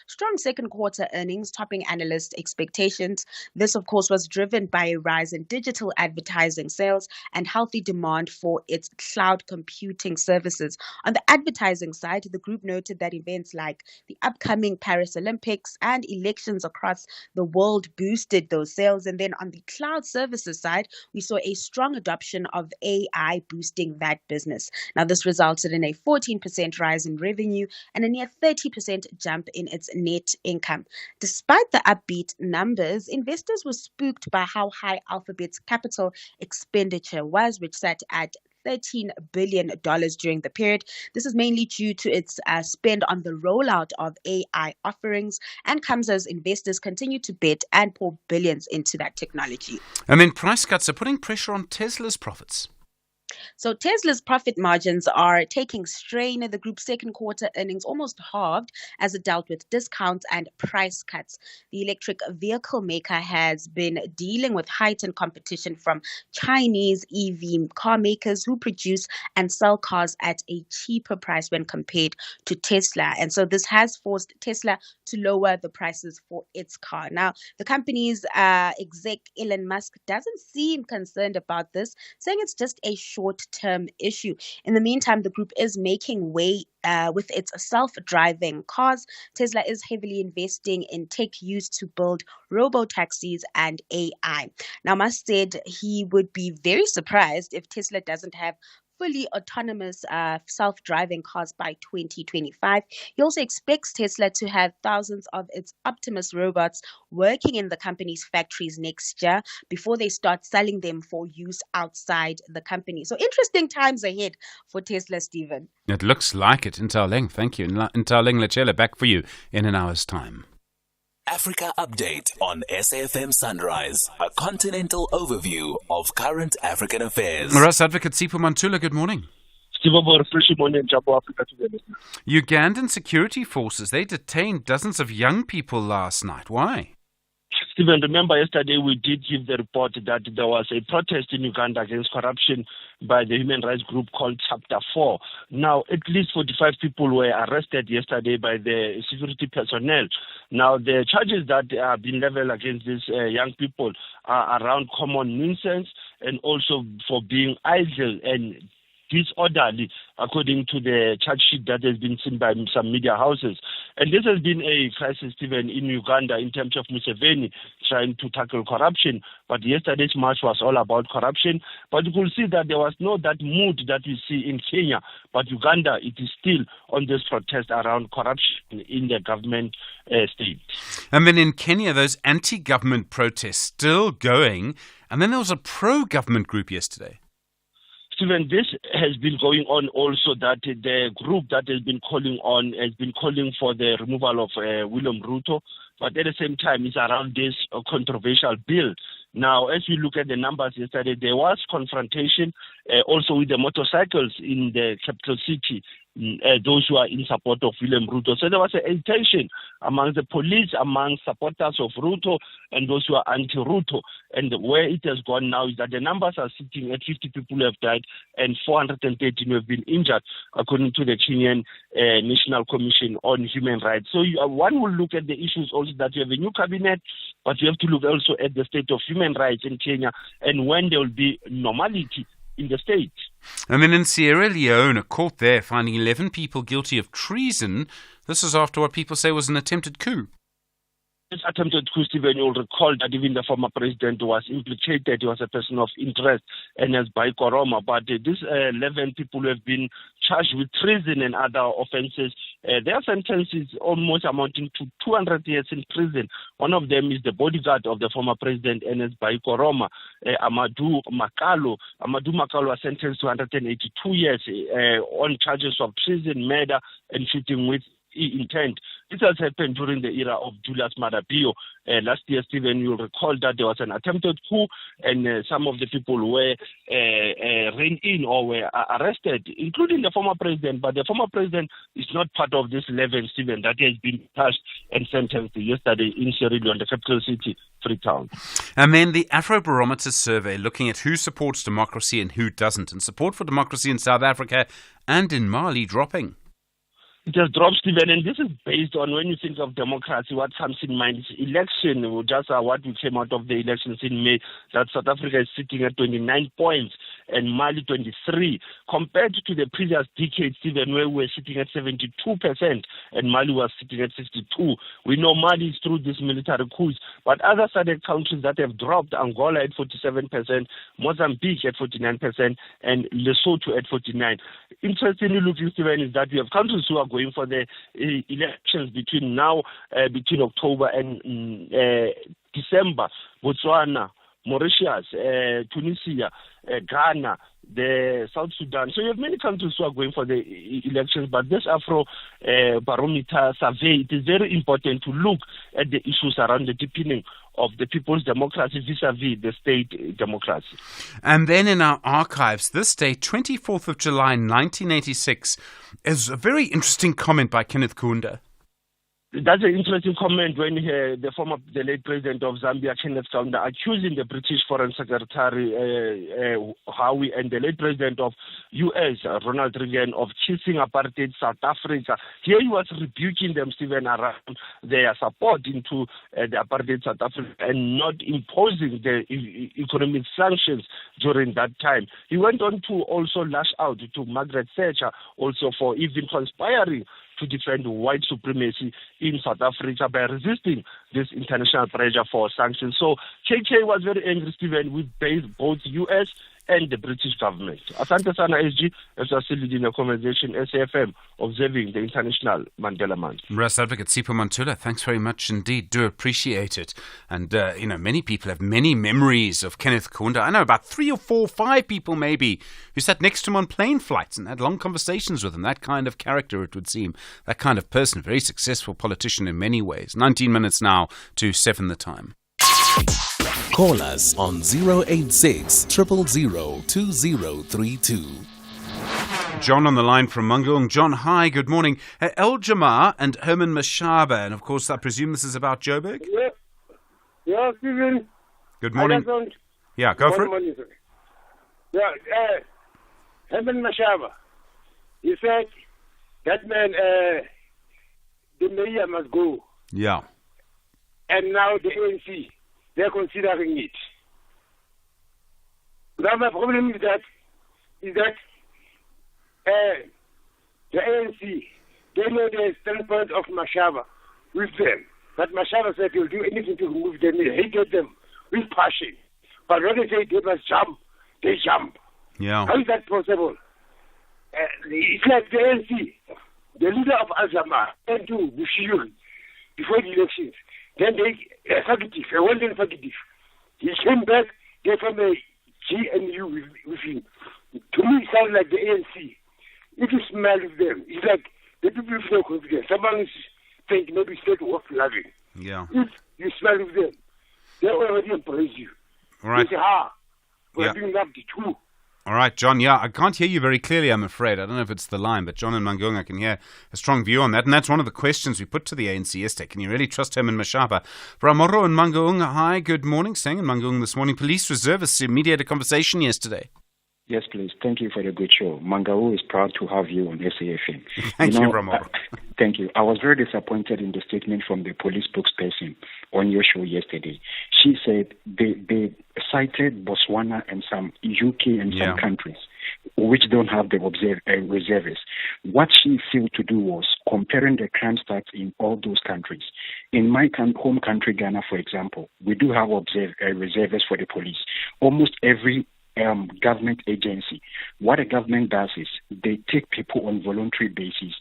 strong second quarter earnings, topping analyst expectations. This, of course, was driven by a rise in digital advertising sales and healthy demand for its cloud computing services. On the advertising side, the group noted that events like the upcoming Paris Olympics and elections across the world boosted those sales. And then on the cloud services side, we saw a strong adoption of AI boosting that business. Now, this resulted in a 14% rise in revenue and a near 30% jump in its net income. Despite the upbeat numbers, investors were spooked by how high Alphabet's capital expenditure was, which sat at $13 billion during the period. This is mainly due to its spend on the rollout of AI offerings and comes as investors continue to bet and pour billions into that technology. And then price cuts are putting pressure on Tesla's profits. So Tesla's profit margins are taking strain. The group's second quarter earnings almost halved as it dealt with discounts and price cuts. The electric vehicle maker has been dealing with heightened competition from Chinese EV car makers who produce and sell cars at a cheaper price when compared to Tesla. And so this has forced Tesla to lower the prices for its car. Now, the company's exec, Elon Musk, doesn't seem concerned about this, saying it's just a short-term issue. In the meantime, the group is making way with its self-driving cars. Tesla is heavily investing in tech used to build robo-taxis and AI. Now, Musk said he would be very surprised if Tesla doesn't have fully autonomous self-driving cars by 2025. He also expects Tesla to have thousands of its Optimus robots working in the company's factories next year before they start selling them for use outside the company. So interesting times ahead for Tesla, Stephen. It looks like it. Intaleng, thank you. Intaleng Lachela, back for you in an hour's time. Africa Update on SAFM Sunrise, a continental overview of current African affairs. Russ Advocate Sipho Mantula, good morning. Ugandan security forces, they detained dozens of young people last night. Why? Stephen, remember yesterday we did give the report that there was a protest in Uganda against corruption by the human rights group called Chapter 4. Now, at least 45 people were arrested yesterday by the security personnel. Now, the charges that have been leveled against these young people are around common nuisance and also for being idle and disorderly, according to the charge sheet that has been seen by some media houses. And this has been a crisis, Stephen, in Uganda in terms of Museveni trying to tackle corruption. But yesterday's march was all about corruption. But you could see that there was no that mood that we see in Kenya. But Uganda, it is still on this protest around corruption in the government state. And then in Kenya, those anti-government protests still going. And then there was a pro-government group yesterday. Stephen, this has been going on also, that the group that has been calling for the removal of William Ruto, but at the same time it's around this controversial bill. Now, as we look at the numbers yesterday, there was confrontation also with the motorcycles in the capital city, those who are in support of William Ruto. So there was a tension among the police, among supporters of Ruto and those who are anti-Ruto. And where it has gone now is that the numbers are sitting at 50 people who have died and 413 who have been injured, according to the Kenyan National Commission on Human Rights. So one will look at the issues also that you have a new cabinet, but you have to look also at the state of human rights in Kenya and when there will be normality in the state. And then in Sierra Leone, a court there finding 11 people guilty of treason. This is after what people say was an attempted coup. This attempted coup, Stephen, you'll recall that even the former president was implicated. He was a person of interest, Ernest Bai Koroma. But these 11 people who have been charged with treason and other offences Their sentence is almost amounting to 200 years in prison. One of them is the bodyguard of the former president, Ernest Bai Koroma, Amadou Makalo. Amadou Makalo was sentenced to 182 years on charges of treason, murder, and shooting with intent. This has happened during the era of Julius Maada Bio. Last year, Stephen, you'll recall that there was an attempted coup and some of the people were reined in or were arrested, including the former president. But the former president is not part of this 11, Stephen, that has been charged and sentenced yesterday in Sierra Leone, the capital city, Freetown. And then the Afrobarometer survey looking at who supports democracy and who doesn't. And support for democracy in South Africa and in Mali dropping. It has dropped, Stephen, and this is based on when you think of democracy, what comes in mind is election, just what we came out of the elections in May, that South Africa is sitting at 29 points and Mali 23, compared to the previous decade, Stephen, where we were sitting at 72% and Mali was sitting at 62. We know Mali is through this military coups, but other SADC countries that have dropped, Angola at 47%, Mozambique at 49%, and Lesotho at 49%. Interestingly looking, Stephen, is that we have countries who are going for the elections between now, between October and December. Botswana, Mauritius, Tunisia, Ghana, the South Sudan. So you have many countries who are going for the elections, but this Afrobarometer survey, it is very important to look at the issues around the deepening of the people's democracy vis-a-vis the state democracy. And then in our archives, this day, 24th of July, 1986, is a very interesting comment by Kenneth Kaunda. That's an interesting comment when the late president of Zambia, Kenneth Kaunda, accusing the British Foreign Secretary Howie and the late president of US, Ronald Reagan, of kissing apartheid South Africa. Here he was rebuking them, Stephen, around their support into the apartheid South Africa and not imposing the economic sanctions during that time. He went on to also lash out to Margaret Thatcher also for even conspiring to defend white supremacy in South Africa by resisting this international pressure for sanctions. So KK was very angry, Stephen, with both US and the British government. Asante Sana SG, as we are still leading a conversation, SAFM, observing the International Mandela Month. Rest Advocate Sipho Mantula, thanks very much indeed. Do appreciate it. And, many people have many memories of Kenneth Kaunda. I know about 3 or 4, 5 people maybe who sat next to him on plane flights and had long conversations with him. That kind of character, it would seem. That kind of person, very successful politician in many ways. 19 minutes now to 7 the time. Call us on 086 000 2032. John on the line from Mangaung. John, hi, good morning. El Jamar and Herman Mashaba, and of course I presume this is about Joburg? Yeah, Stephen. Good morning. Yeah, go for it. Morning, yeah, Herman Mashaba, he said that man, the mayor must go. Yeah. And now the ANC, they're considering it. Now my problem is that the ANC, they know the standpoint of Mashaba with them. But Mashaba said he'll do anything to remove them. He hated them with passion. But when they say they must jump, they jump. Yeah. How is that possible? It's like the ANC, the leader of Al-Jamar, and to Bushiri before the elections. Then they, a well-known fugitive. He came back, they formed a GNU with him. To me, it sounds like the ANC. If you smell with them, it's like the people feel confident. Someone is thinking maybe state worth loving. Yeah. If you smell with them, they already embrace you. All right. They say, we're doing that too. All right, John. Yeah, I can't hear you very clearly, I'm afraid. I don't know if it's the line, but John in Mangaung, I can hear a strong view on that. And that's one of the questions we put to the ANC yesterday. Can you really trust Herman Mashaba? Bramoro in Mangaung, hi, good morning. Staying in Mangaung this morning. Police reservists mediated a conversation yesterday. Yes, please. Thank you for the good show. Mangaung is proud to have you on SAFM. Thank you, Bramoro. Thank you. I was very disappointed in the statement from the police spokesperson on your show yesterday. She said they cited Botswana and some UK and some countries which don't have the reservists. What she failed to do was comparing the crime stats in all those countries. In my home country, Ghana, for example, we do have reservists for the police. Almost every government agency, what a government does is they take people on voluntary basis,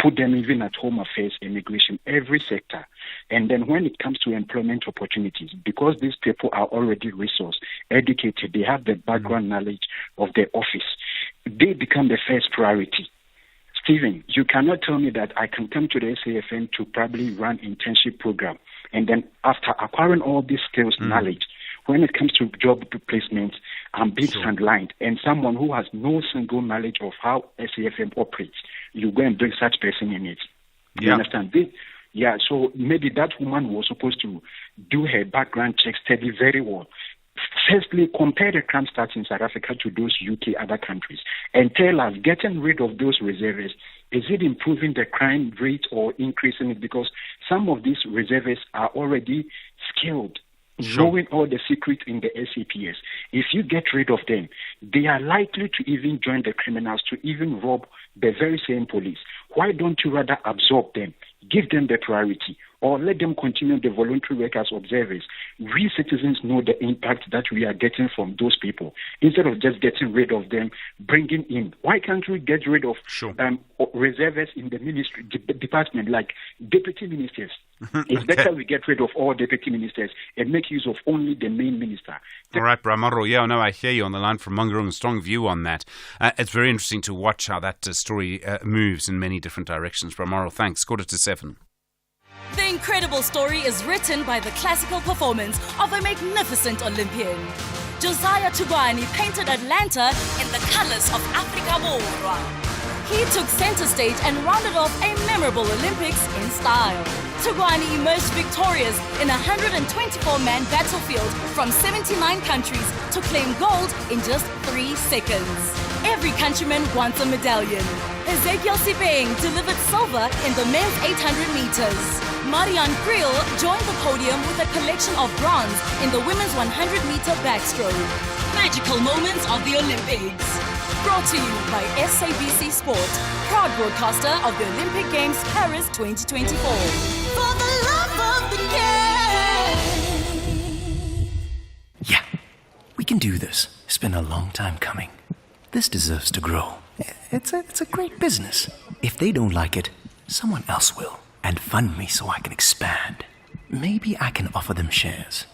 put them even at Home Affairs, immigration, every sector. And then when it comes to employment opportunities, because these people are already resource educated, they have the background knowledge of the office, they become the first priority. Stephen, you cannot tell me that I can come to the SAFM to probably run internship program, and then after acquiring all these skills, knowledge, when it comes to job placements, I'm being sidelined. And someone who has no single knowledge of how SAFM operates, you go and bring such person in it. You understand? Yeah, so maybe that woman was supposed to do her background check, study very well. Firstly, compare the crime stats in South Africa to those UK other countries and tell us, getting rid of those reservists, is it improving the crime rate or increasing it? Because some of these reservists are already skilled, knowing all the secrets in the SAPS. If you get rid of them, they are likely to even join the criminals, to even rob the very same police. Why don't you rather absorb them, give them the priority, or let them continue the voluntary work as observers? We citizens know the impact that we are getting from those people. Instead of just getting rid of them, bringing in. Why can't we get rid of reservists in the ministry department, like deputy ministers? It's better we get rid of all deputy ministers and make use of only the main minister. All right, Bramaro. Yeah, no, I hear you on the line from Mungarung. A strong view on that. It's very interesting to watch how that story moves in many different directions. Bramaro, thanks. 6:45. The incredible story is written by the classical performance of a magnificent Olympian. Josiah Tugwani painted Atlanta in the colors of Africa Borwa. He took center stage and rounded off a memorable Olympics in style. Tugwani emerged victorious in a 124-man battlefield from 79 countries to claim gold in just 3 seconds. Every countryman wants a medallion. Ezekiel Sibeng delivered silver in the men's 800 meters. Marianne Kriel joined the podium with a collection of bronze in the women's 100-meter backstroke. Magical moments of the Olympics. Brought to you by SABC Sport, proud broadcaster of the Olympic Games Paris 2024. For the love of the game. Yeah, we can do this. It's been a long time coming. This deserves to grow. It's a great business. If they don't like it, someone else will. And fund me so I can expand. Maybe I can offer them shares.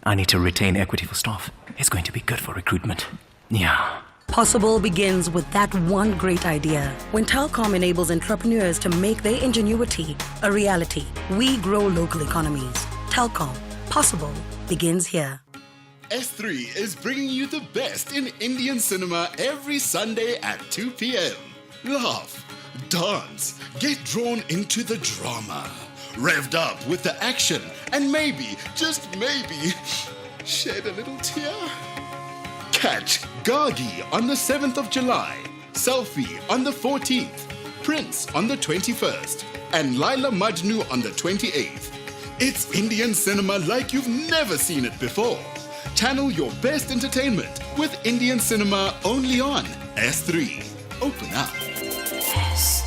I need to retain equity for staff. It's going to be good for recruitment. Yeah. Possible begins with that one great idea. When Telkom enables entrepreneurs to make their ingenuity a reality, we grow local economies. Telkom. Possible begins here. S3 is bringing you the best in Indian cinema every Sunday at 2 p.m. Laugh, dance, get drawn into the drama, revved up with the action, and maybe, just maybe, shed a little tear. Catch Gagi on the 7th of July, Selfie on the 14th, Prince on the 21st, and Laila Majnu on the 28th. It's Indian cinema like you've never seen it before. Channel your best entertainment with Indian cinema only on S3. Open up. S3.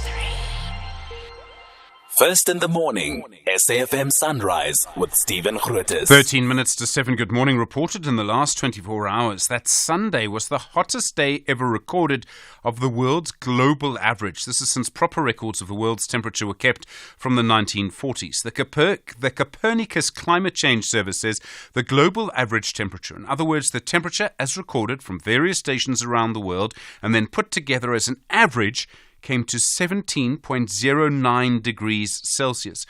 First in the morning, SAFM Sunrise with Stephen Grootes. 13 minutes to 7. Good morning. Reported in the last 24 hours that Sunday was the hottest day ever recorded of the world's global average. This is since proper records of the world's temperature were kept from the 1940s. The Copernicus Climate Change Service says the global average temperature, in other words, the temperature as recorded from various stations around the world and then put together as an average, came to 17.09 degrees Celsius.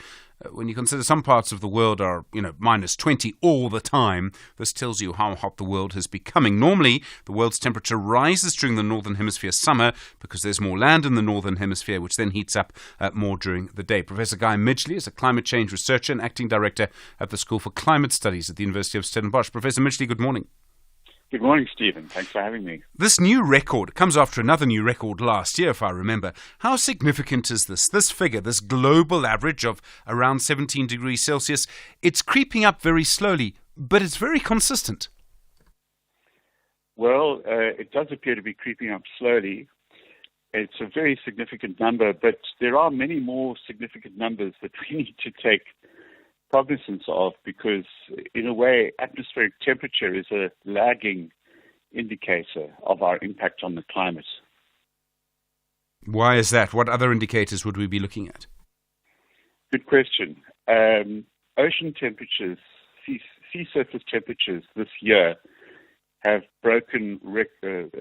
When you consider some parts of the world are, minus 20 all the time, this tells you how hot the world is becoming. Normally, the world's temperature rises during the Northern Hemisphere summer because there's more land in the Northern Hemisphere, which then heats up more during the day. Professor Guy Midgley is a climate change researcher and acting director at the School for Climate Studies at the University of Stellenbosch. Professor Midgley, good morning. Good morning, Stephen. Thanks for having me. This new record comes after another new record last year, if I remember. How significant is this? This figure, this global average of around 17 degrees Celsius, it's creeping up very slowly, but it's very consistent. Well, it does appear to be creeping up slowly. It's a very significant number, but there are many more significant numbers that we need to take cognizance of, because in a way atmospheric temperature is a lagging indicator of our impact on the climate. Why is that? What other indicators would we be looking at? Good question. Ocean temperatures, sea surface temperatures this year have broken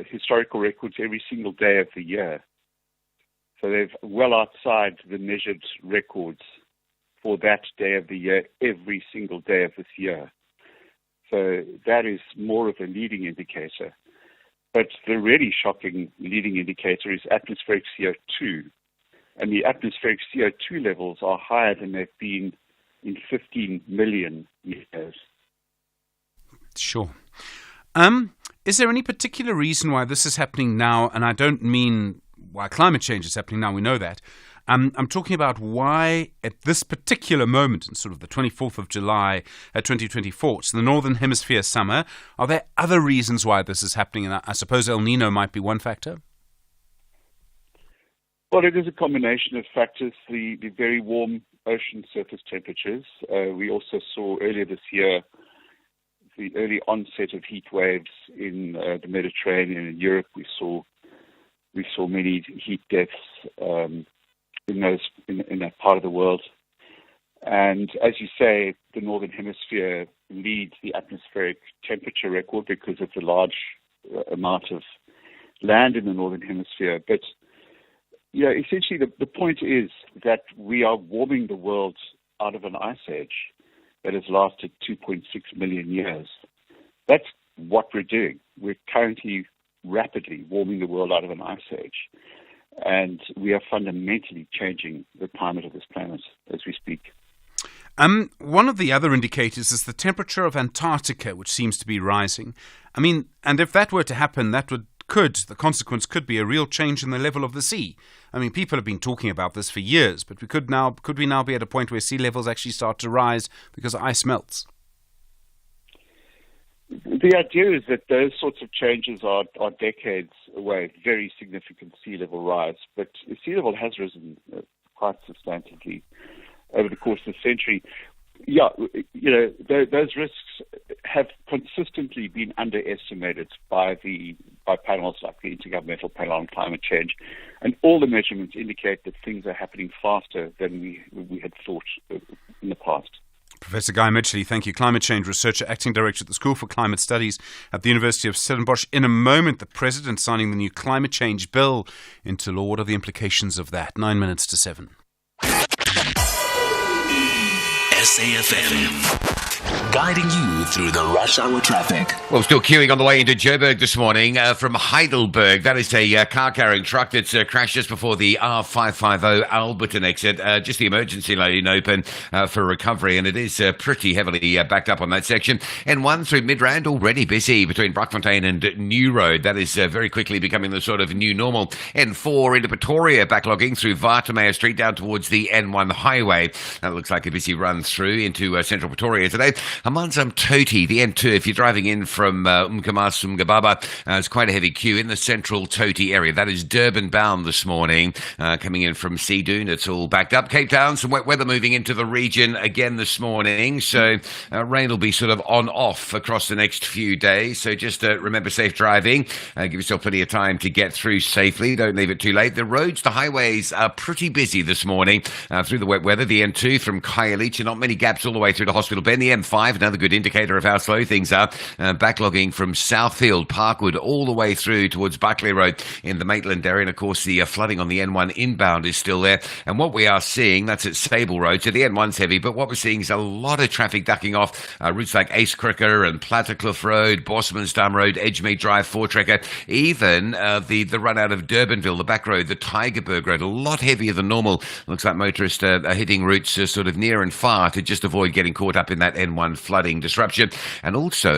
historical records every single day of the year. So they're well outside the measured records for that day of the year every single day of this year. So that is more of a leading indicator. But the really shocking leading indicator is atmospheric CO2. And the atmospheric CO2 levels are higher than they've been in 15 million years. Sure. Is there any particular reason why this is happening now? And I don't mean why climate change is happening now, we know that. I'm talking about why at this particular moment, in sort of the 24th of July 2024, it's the Northern Hemisphere summer, are there other reasons why this is happening? And I suppose El Nino might be one factor. Well, it is a combination of factors, the very warm ocean surface temperatures. We also saw earlier this year the early onset of heat waves in the Mediterranean and Europe. We saw many heat deaths in that part of the world. And as you say, the Northern Hemisphere leads the atmospheric temperature record because of the large amount of land in the Northern Hemisphere. But yeah, essentially the point is that we are warming the world out of an ice age that has lasted 2.6 million years. That's what we're doing. We're currently rapidly warming the world out of an ice age. And we are fundamentally changing the climate of this planet as we speak. One of the other indicators is the temperature of Antarctica, which seems to be rising. I mean, and if that were to happen, the consequence could be a real change in the level of the sea. I mean, people have been talking about this for years, but could we now be at a point where sea levels actually start to rise because ice melts? The idea is that those sorts of changes are decades away, very significant sea level rise. But the sea level has risen quite substantively over the course of the century. Yeah, those risks have consistently been underestimated by panels like the Intergovernmental Panel on Climate Change, and all the measurements indicate that things are happening faster than we had thought in the past. Professor Guy Midgley, thank you. Climate change researcher, acting director at the School for Climate Studies at the University of Stellenbosch. In a moment, the President signing the new climate change bill into law. What are the implications of that? 9 minutes to 7. SAFM, guiding you through the rush hour traffic. Well, still queuing on the way into Joburg this morning from Heidelberg. That is a car-carrying truck that's crashed just before the R550 Alberton exit. Just the emergency lane open for recovery, and it is pretty heavily backed up on that section. N1 through Midrand, already busy between Brockfontein and New Road. That is very quickly becoming the sort of new normal. N4 into Pretoria, backlogging through Watermeyer Street down towards the N1 highway. That looks like a busy run through into central Pretoria today. Amanzam Toti, the N2, if you're driving in from Umkamas, Umgababa, it's quite a heavy queue in the central Toti area. That is Durban bound this morning, coming in from Seadoon. It's all backed up. Cape Town, some wet weather moving into the region again this morning. So rain will be sort of on-off across the next few days. So just remember safe driving. Give yourself plenty of time to get through safely. Don't leave it too late. The roads, the highways are pretty busy this morning through the wet weather. The N2 from Khayelitsha, not many gaps all the way through to Hospital Bend. The M5, another good indicator of how slow things are. Backlogging from Southfield, Parkwood, all the way through towards Buckley Road in the Maitland area. And of course, the flooding on the N1 inbound is still there. And what we are seeing, that's at Sable Road. So the N1's heavy, but what we're seeing is a lot of traffic ducking off routes like Ace Cricker and Plattercliff Road, Bosmansdam Road, Edgemead Drive, Voortrekker, even the run out of Durbanville, the back road, the Tygerberg Road, a lot heavier than normal. Looks like motorists are hitting routes sort of near and far to just avoid getting caught up in that N1 flooding disruption. And also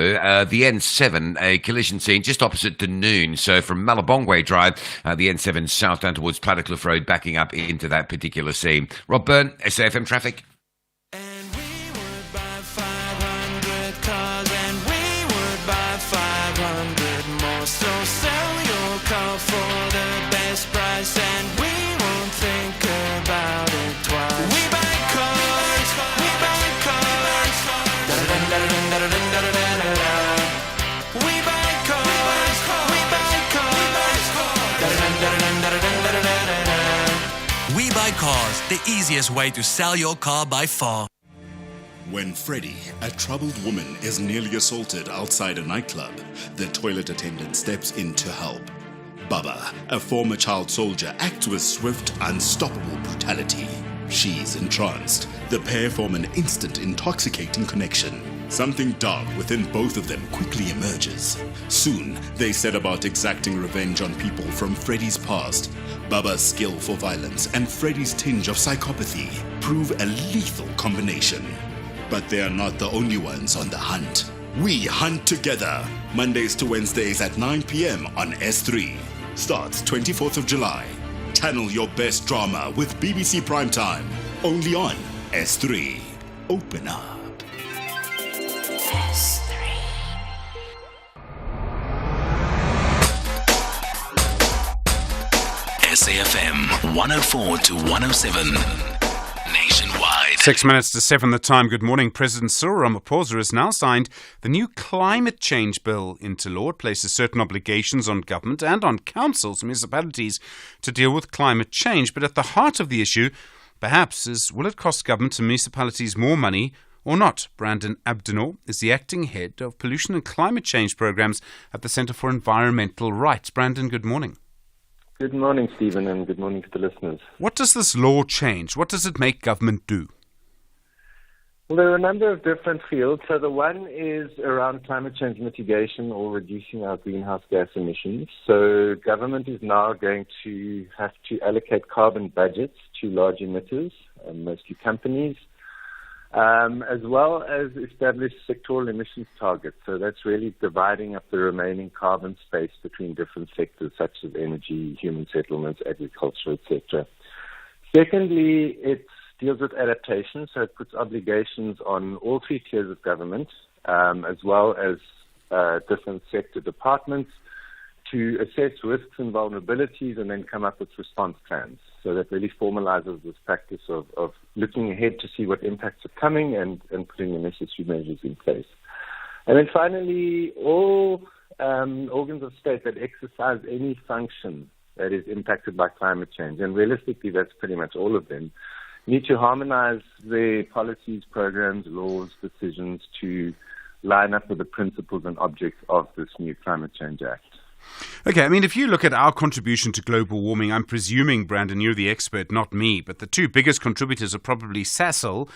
the N7, a collision scene just opposite Dunoon. So from Malabongwe Drive, the N7 south down towards Plattercliff Road, backing up into that particular scene. Rob Byrne, SAFM Traffic. easiest way to sell your car by far. When Freddie, a troubled woman, is nearly assaulted outside a nightclub, the toilet attendant steps in to help. Baba, a former child soldier, acts with swift, unstoppable brutality. She's entranced. The pair form an instant, intoxicating connection. Something dark within both of them quickly emerges. Soon, they set about exacting revenge on people from Freddie's past. Baba's skill for violence and Freddie's tinge of psychopathy prove a lethal combination. But they are not the only ones on the hunt. We hunt together, Mondays to Wednesdays at 9 p.m. on S3. Starts 24th of July. Channel your best drama with BBC Primetime. Only on S3. Open up. SAFM 104 to 107. Nationwide. 6 minutes to 7 the time. Good morning. President Cyril Ramaphosa has now signed the new climate change bill into law. It places certain obligations on government and on councils and municipalities to deal with climate change. But at the heart of the issue, perhaps, is will it cost government and municipalities more money or not? Brandon Abdenor is the acting head of pollution and climate change programs at the Centre for Environmental Rights. Brandon, good morning. Good morning, Stephen, and good morning to the listeners. What does this law change? What does it make government do? Well, there are a number of different fields. So the one is around climate change mitigation or reducing our greenhouse gas emissions. So government is now going to have to allocate carbon budgets to large emitters, mostly companies, as well as establish sectoral emissions targets. So that's really dividing up the remaining carbon space between different sectors such as energy, human settlements, agriculture, etc. Secondly, it deals with adaptation, so it puts obligations on all three tiers of government, as well as different sector departments to assess risks and vulnerabilities and then come up with response plans. So that really formalizes this practice of looking ahead to see what impacts are coming and putting the necessary measures in place. And then finally, all organs of state that exercise any function that is impacted by climate change, and realistically that's pretty much all of them, need to harmonize their policies, programs, laws, decisions to line up with the principles and objects of this new Climate Change Act. Okay, I mean, if you look at our contribution to global warming, I'm presuming, Brandon, you're the expert, not me, but the two biggest contributors are probably Sasol,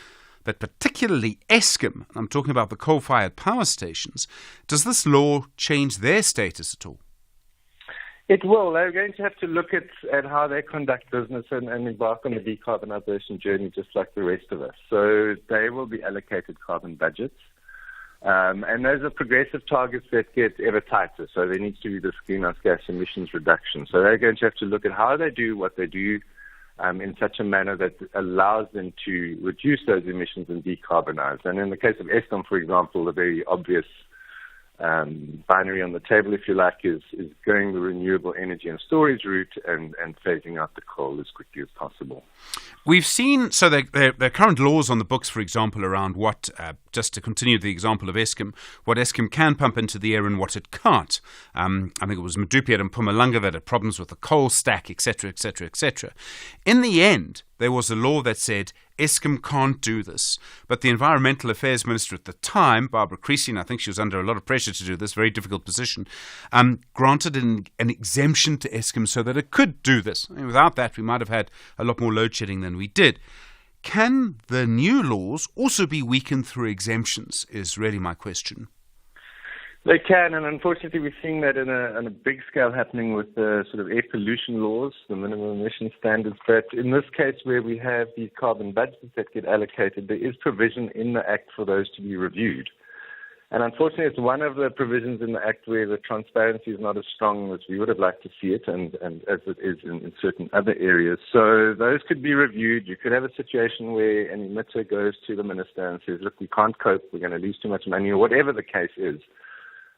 but particularly Eskom. I'm talking about the coal-fired power stations. Does this law change their status at all? It will. They're going to have to look at how they conduct business and embark on the decarbonisation journey just like the rest of us. So they will be allocated carbon budgets. And those are progressive targets that get ever tighter. So there needs to be this greenhouse gas emissions reduction. So they're going to have to look at how they do what they do in such a manner that allows them to reduce those emissions and decarbonize. And in the case of Eskom, for example, the very obvious binary on the table, if you like, is going the renewable energy and storage route and phasing out the coal as quickly as possible. We've seen, so there are current laws on the books, for example, around what, just to continue the example of Eskom, what Eskom can pump into the air and what it can't. I think it was Medupi and Mpumalanga that had problems with the coal stack, etc., etc., etc. In the end, there was a law that said Eskom can't do this. But the Environmental Affairs Minister at the time, Barbara Creasy, and I think she was under a lot of pressure to do this, very difficult position, granted an exemption to Eskom so that it could do this. I mean, without that, we might have had a lot more load shedding than we did. Can the new laws also be weakened through exemptions, is really my question. They can, and unfortunately we're seeing that on a big scale happening with the sort of air pollution laws, the minimum emission standards. But in this case where we have these carbon budgets that get allocated, there is provision in the Act for those to be reviewed. And unfortunately it's one of the provisions in the Act where the transparency is not as strong as we would have liked to see it and as it is in certain other areas. So those could be reviewed. You could have a situation where an emitter goes to the minister and says, look, we can't cope, we're going to lose too much money, or whatever the case is.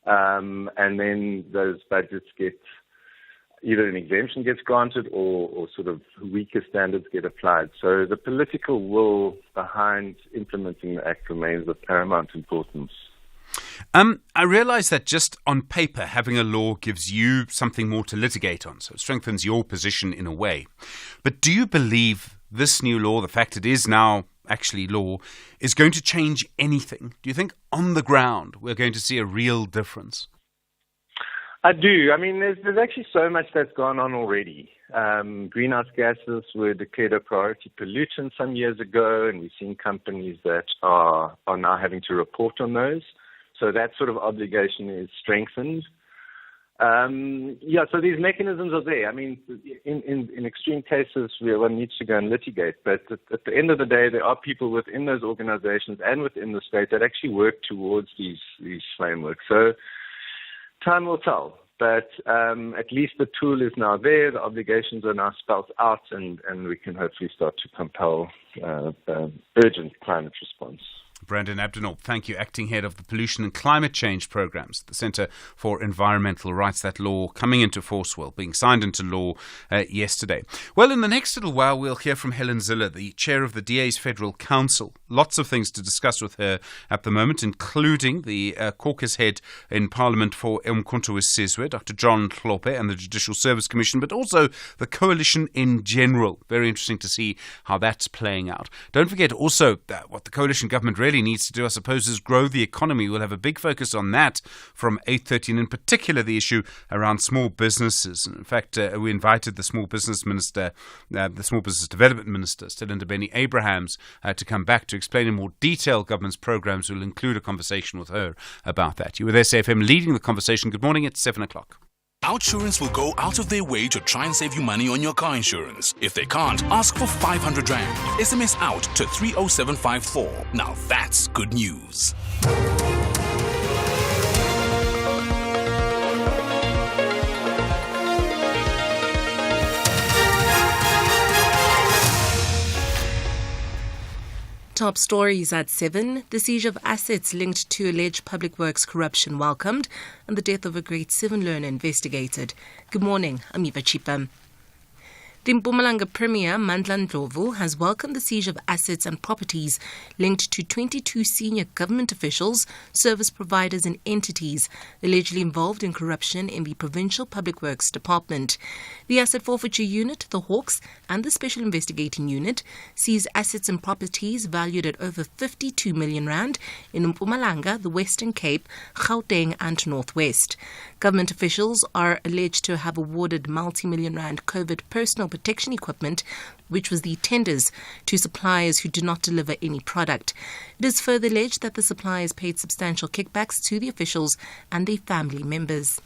And then those budgets get either an exemption gets granted or sort of weaker standards get applied. So the political will behind implementing the Act remains of paramount importance. I realise that just on paper, having a law gives you something more to litigate on, so it strengthens your position in a way. But do you believe this new law, the fact it is now actually law, is going to change anything? Do you think on the ground we're going to see a real difference? I do. I mean, there's actually so much that's gone on already. Greenhouse gases were declared a priority pollutant some years ago, and we've seen companies that are now having to report on those. So that sort of obligation is strengthened. So these mechanisms are there. I mean, in extreme cases where one needs to go and litigate, but at the end of the day, there are people within those organizations and within the state that actually work towards these frameworks. So time will tell, but at least the tool is now there, the obligations are now spelled out, and we can hopefully start to compel urgent climate response. Brandon Abdenal, thank you, Acting Head of the Pollution and Climate Change Programs, the Centre for Environmental Rights. That law coming into force, being signed into law yesterday. Well, in the next little while, we'll hear from Helen Ziller, the chair of the DA's Federal Council. Lots of things to discuss with her at the moment, including the caucus head in Parliament for Umkhonto weSizwe, Dr. John Hlophe, and the Judicial Service Commission, but also the coalition in general. Very interesting to see how that's playing out. Don't forget also that what the coalition government really needs to do, I suppose, is grow the economy. We'll have a big focus on that from 8:30, and in particular the issue around small businesses. And in fact, we invited the Small Business Minister, the Small Business Development Minister, Stelinda Benny-Abrahams, to come back to explain in more detail government's programs. We'll include a conversation with her about that. You were there, SAFM, leading the conversation. Good morning, it's 7 o'clock. Outsurance will go out of their way to try and save you money on your car insurance. If they can't, ask for 500 Rand. SMS out to 30754. Now that's good news. Top stories at 7. The siege of assets linked to alleged public works corruption welcomed, and the death of a grade 7 learner investigated. Good morning, I'm Eva Chipa. The Mpumalanga Premier, Mandla Ndlovu, has welcomed the siege of assets and properties linked to 22 senior government officials, service providers and entities allegedly involved in corruption in the Provincial Public Works Department. The Asset Forfeiture Unit, the Hawks, and the Special Investigating Unit seized assets and properties valued at over 52 million rand in Mpumalanga, the Western Cape, Gauteng and Northwest. Government officials are alleged to have awarded multi-million rand COVID personal protection equipment, which was the tenders, to suppliers who do not deliver any product. It is further alleged that the suppliers paid substantial kickbacks to the officials and their family members.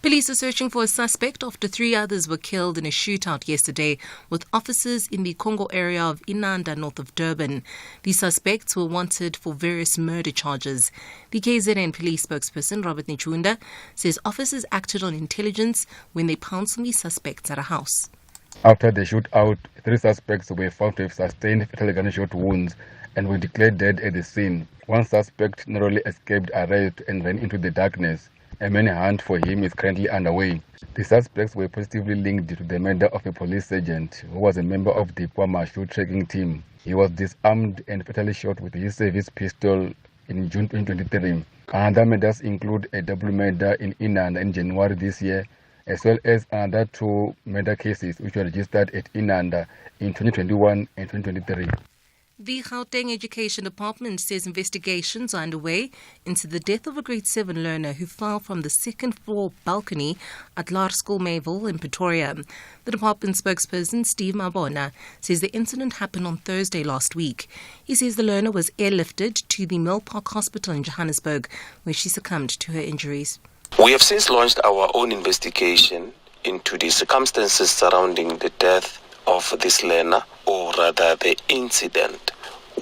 Police are searching for a suspect after 3 others were killed in a shootout yesterday with officers in the Congo area of Inanda, north of Durban. The suspects were wanted for various murder charges. The KZN police spokesperson, Robert Nichunda, says officers acted on intelligence when they pounced on the suspects at a house. After the shootout, 3 suspects were found to have sustained fatal gunshot wounds and were declared dead at the scene. One suspect narrowly escaped arrest and ran into the darkness. A manhunt for him is currently underway. The suspects were positively linked to the murder of a police sergeant who was a member of the Kwamashu tracking team. He was disarmed and fatally shot with his service pistol in June 2023. Other murders include a double murder in Inanda in January this year, as well as another 2 murder cases which were registered at Inanda in 2021 and 2023. The Gauteng Education Department says investigations are underway into the death of a grade 7 learner who fell from the 2nd floor balcony at Laerskool Mayville in Pretoria. The department spokesperson, Steve Mabona, says the incident happened on Thursday last week. He says the learner was airlifted to the Mill Park Hospital in Johannesburg, where she succumbed to her injuries. We have since launched our own investigation into the circumstances surrounding the death of this learner, or rather the incident.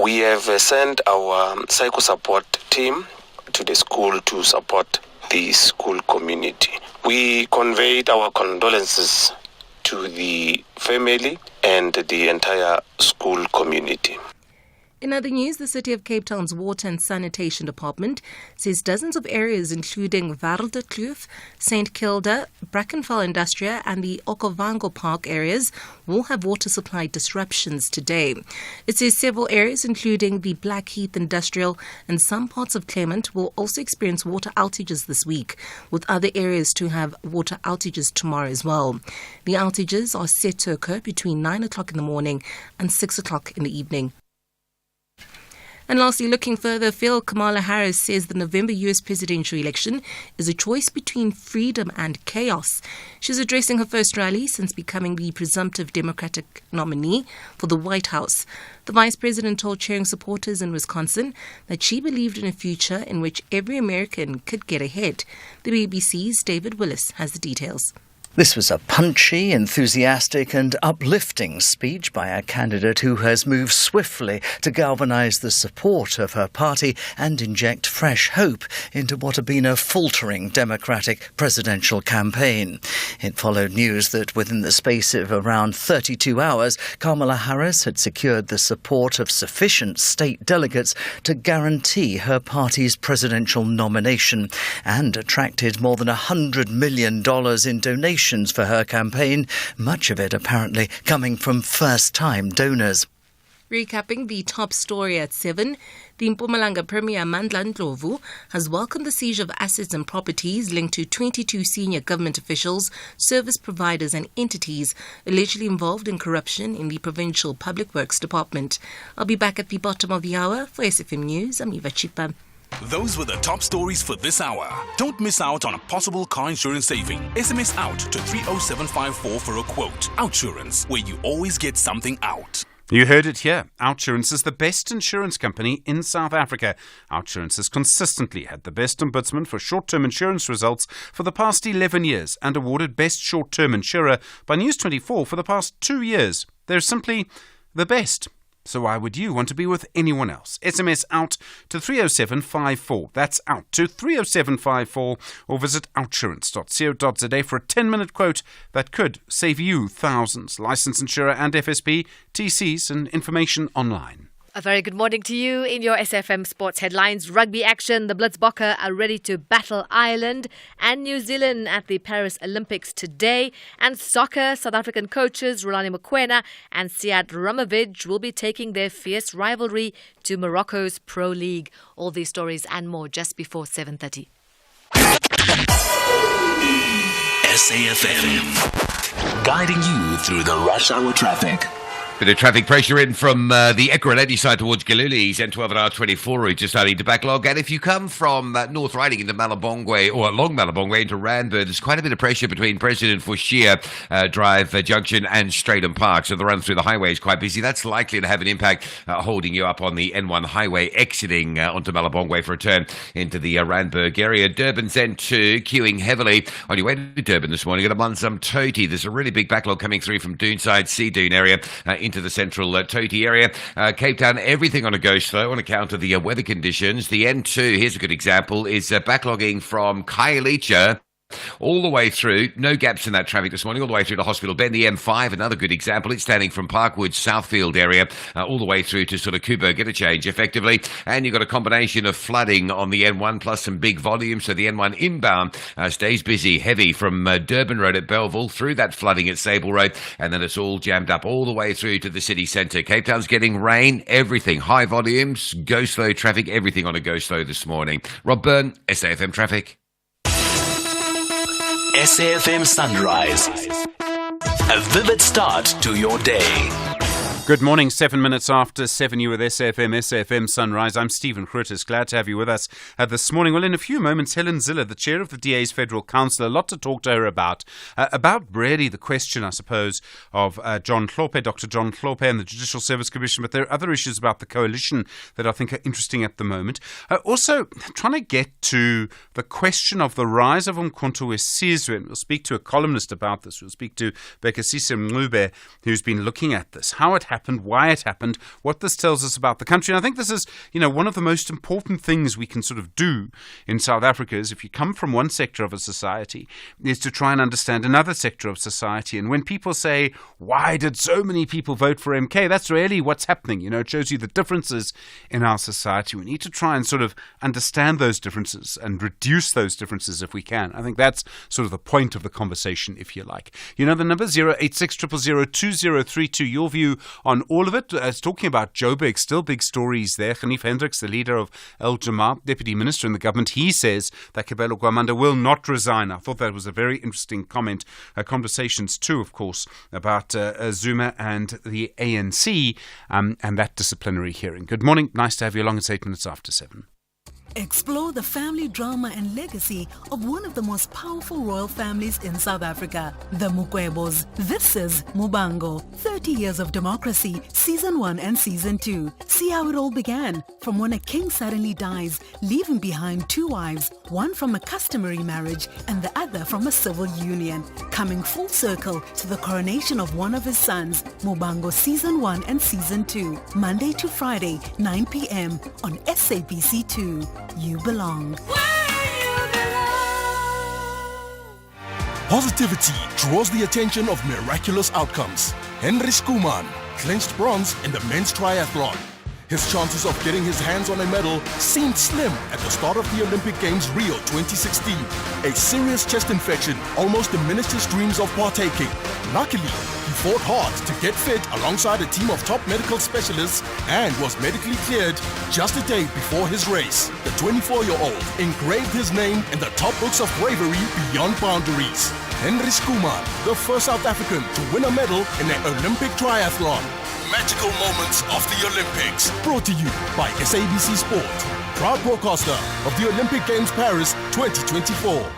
We have sent our psycho support team to the school to support the school community. We conveyed our condolences to the family and the entire school community. In other news, the City of Cape Town's Water and Sanitation Department says dozens of areas including Waterkloof, St. Kilda, Brackenfell Industria and the Okovango Park areas will have water supply disruptions today. It says several areas including the Blackheath Industrial and some parts of Clement will also experience water outages this week, with other areas to have water outages tomorrow as well. The outages are set to occur between 9 o'clock in the morning and 6 o'clock in the evening. And lastly, looking further afield, Kamala Harris says the November U.S. presidential election is a choice between freedom and chaos. She's addressing her first rally since becoming the presumptive Democratic nominee for the White House. The vice president told cheering supporters in Wisconsin that she believed in a future in which every American could get ahead. The BBC's David Willis has the details. This was a punchy, enthusiastic and uplifting speech by a candidate who has moved swiftly to galvanise the support of her party and inject fresh hope into what had been a faltering Democratic presidential campaign. It followed news that within the space of around 32 hours, Kamala Harris had secured the support of sufficient state delegates to guarantee her party's presidential nomination and attracted more than $100 million in donations for her campaign, much of it apparently coming from first-time donors. Recapping the top story at 7, the Mpumalanga Premier Mandla Ndlovu has welcomed the seizure of assets and properties linked to 22 senior government officials, service providers and entities allegedly involved in corruption in the Provincial Public Works Department. I'll be back at the bottom of the hour. For SFM News, I'm Eva Chipa. Those were the top stories for this hour. Don't miss out on a possible car insurance saving. SMS out to 30754 for a quote. Outsurance, where you always get something out. You heard it here. Outsurance is the best insurance company in South Africa. Outsurance has consistently had the best ombudsman for short-term insurance results for the past 11 years and awarded Best Short-Term Insurer by News24 for the past 2 years. They're simply the best. So why would you want to be with anyone else? SMS out to 30754. That's out to 30754 or visit outsurance.co.za for a 10-minute quote that could save you thousands. License insurer and FSP, TCs and information online. A very good morning to you. In your SFM Sports headlines, rugby action. The Blitzbokke are ready to battle Ireland and New Zealand at the Paris Olympics today. And soccer, South African coaches Rulani Mokoena and Siad Ramovic will be taking their fierce rivalry to Morocco's Pro League. All these stories and more just before 7:30. SAFM, guiding you through the rush hour traffic. Bit of traffic pressure in from the Ekurhuleni side towards Galile's N12 and R24 route just starting to backlog. And if you come from North Riding into Malabongwe or along Malabongwe into Randburg, there's quite a bit of pressure between President Fushia Drive Junction and Stratham Park. So the run through the highway is quite busy. That's likely to have an impact holding you up on the N1 highway exiting onto Malabongwe for a turn into the Randburg area. Durban's N2 queuing heavily on your way to Durban this morning at Amansam Toti. There's a really big backlog coming through from Doonside, Sea Dune area into the central Toti area. Cape Town, everything on a go slow on account of the weather conditions. The N2, here's a good example, is backlogging from Khayelitsha all the way through, no gaps in that traffic this morning, all the way through to Hospital Bend. The M5, another good example, it's standing from Parkwood, Southfield area, all the way through to sort of Coburg interchange effectively. And you've got a combination of flooding on the N1 plus some big volume. So the N1 inbound stays busy, heavy from Durban Road at Belleville through that flooding at Sable Road. And then it's all jammed up all the way through to the city centre. Cape Town's getting rain, everything, high volumes, go slow traffic, everything on a go slow this morning. Rob Byrne, SAFM Traffic. SAFM Sunrise. A vivid start to your day. Good morning, 7 minutes after 7, you with SAFM Sunrise. I'm Stephen Grootes. Glad to have you with us this morning. Well, in a few moments, Helen Ziller, the chair of the DA's Federal Council, a lot to talk to her about really the question, I suppose, of Dr. John Hlophe and the Judicial Service Commission, but there are other issues about the coalition that I think are interesting at the moment. Also, trying to get to the question of the rise of Umkhonto weSizwe, and we'll speak to a columnist about this. We'll speak to Bekasisa Mncube, who's been looking at this, how it happened happened, why it happened, what this tells us about the country. And I think this is, one of the most important things we can sort of do in South Africa is, if you come from one sector of a society, is to try and understand another sector of society. And when people say, why did so many people vote for MK? That's really what's happening. It shows you the differences in our society. We need to try and sort of understand those differences and reduce those differences if we can. I think that's sort of the point of the conversation, if you like. The number 086 000 2032. Your view on all of it. It's talking about Joburg, still big stories there. Ghanif Hendricks, the leader of El Jama, Deputy Minister in the government, he says that Kabelo Gwamanda will not resign. I thought that was a very interesting comment. Conversations too, of course, about Zuma and the ANC and that disciplinary hearing. Good morning. Nice to have you along. It's 8 minutes after 7. Explore the family drama and legacy of one of the most powerful royal families in South Africa, the Mukwebos. This is Mubango, 30 Years of Democracy, Season 1 and Season 2. See how it all began, from when a king suddenly dies, leaving behind 2 wives, one from a customary marriage and the other from a civil union, coming full circle to the coronation of one of his sons. Mubango Season 1 and Season 2, Monday to Friday, 9 p.m. on SABC2. You belong. Positivity draws the attention of miraculous outcomes. Henry Schoeman clinched bronze in the men's triathlon. His chances of getting his hands on a medal seemed slim at the start of the Olympic Games Rio 2016. A serious chest infection almost diminished his dreams of partaking. Luckily, he fought hard to get fit alongside a team of top medical specialists and was medically cleared just a day before his race. The 24-year-old engraved his name in the top books of bravery beyond boundaries. Henry Schoeman, the first South African to win a medal in an Olympic triathlon. Magical moments of the Olympics. Brought to you by SABC Sport, proud broadcaster of the Olympic Games Paris 2024.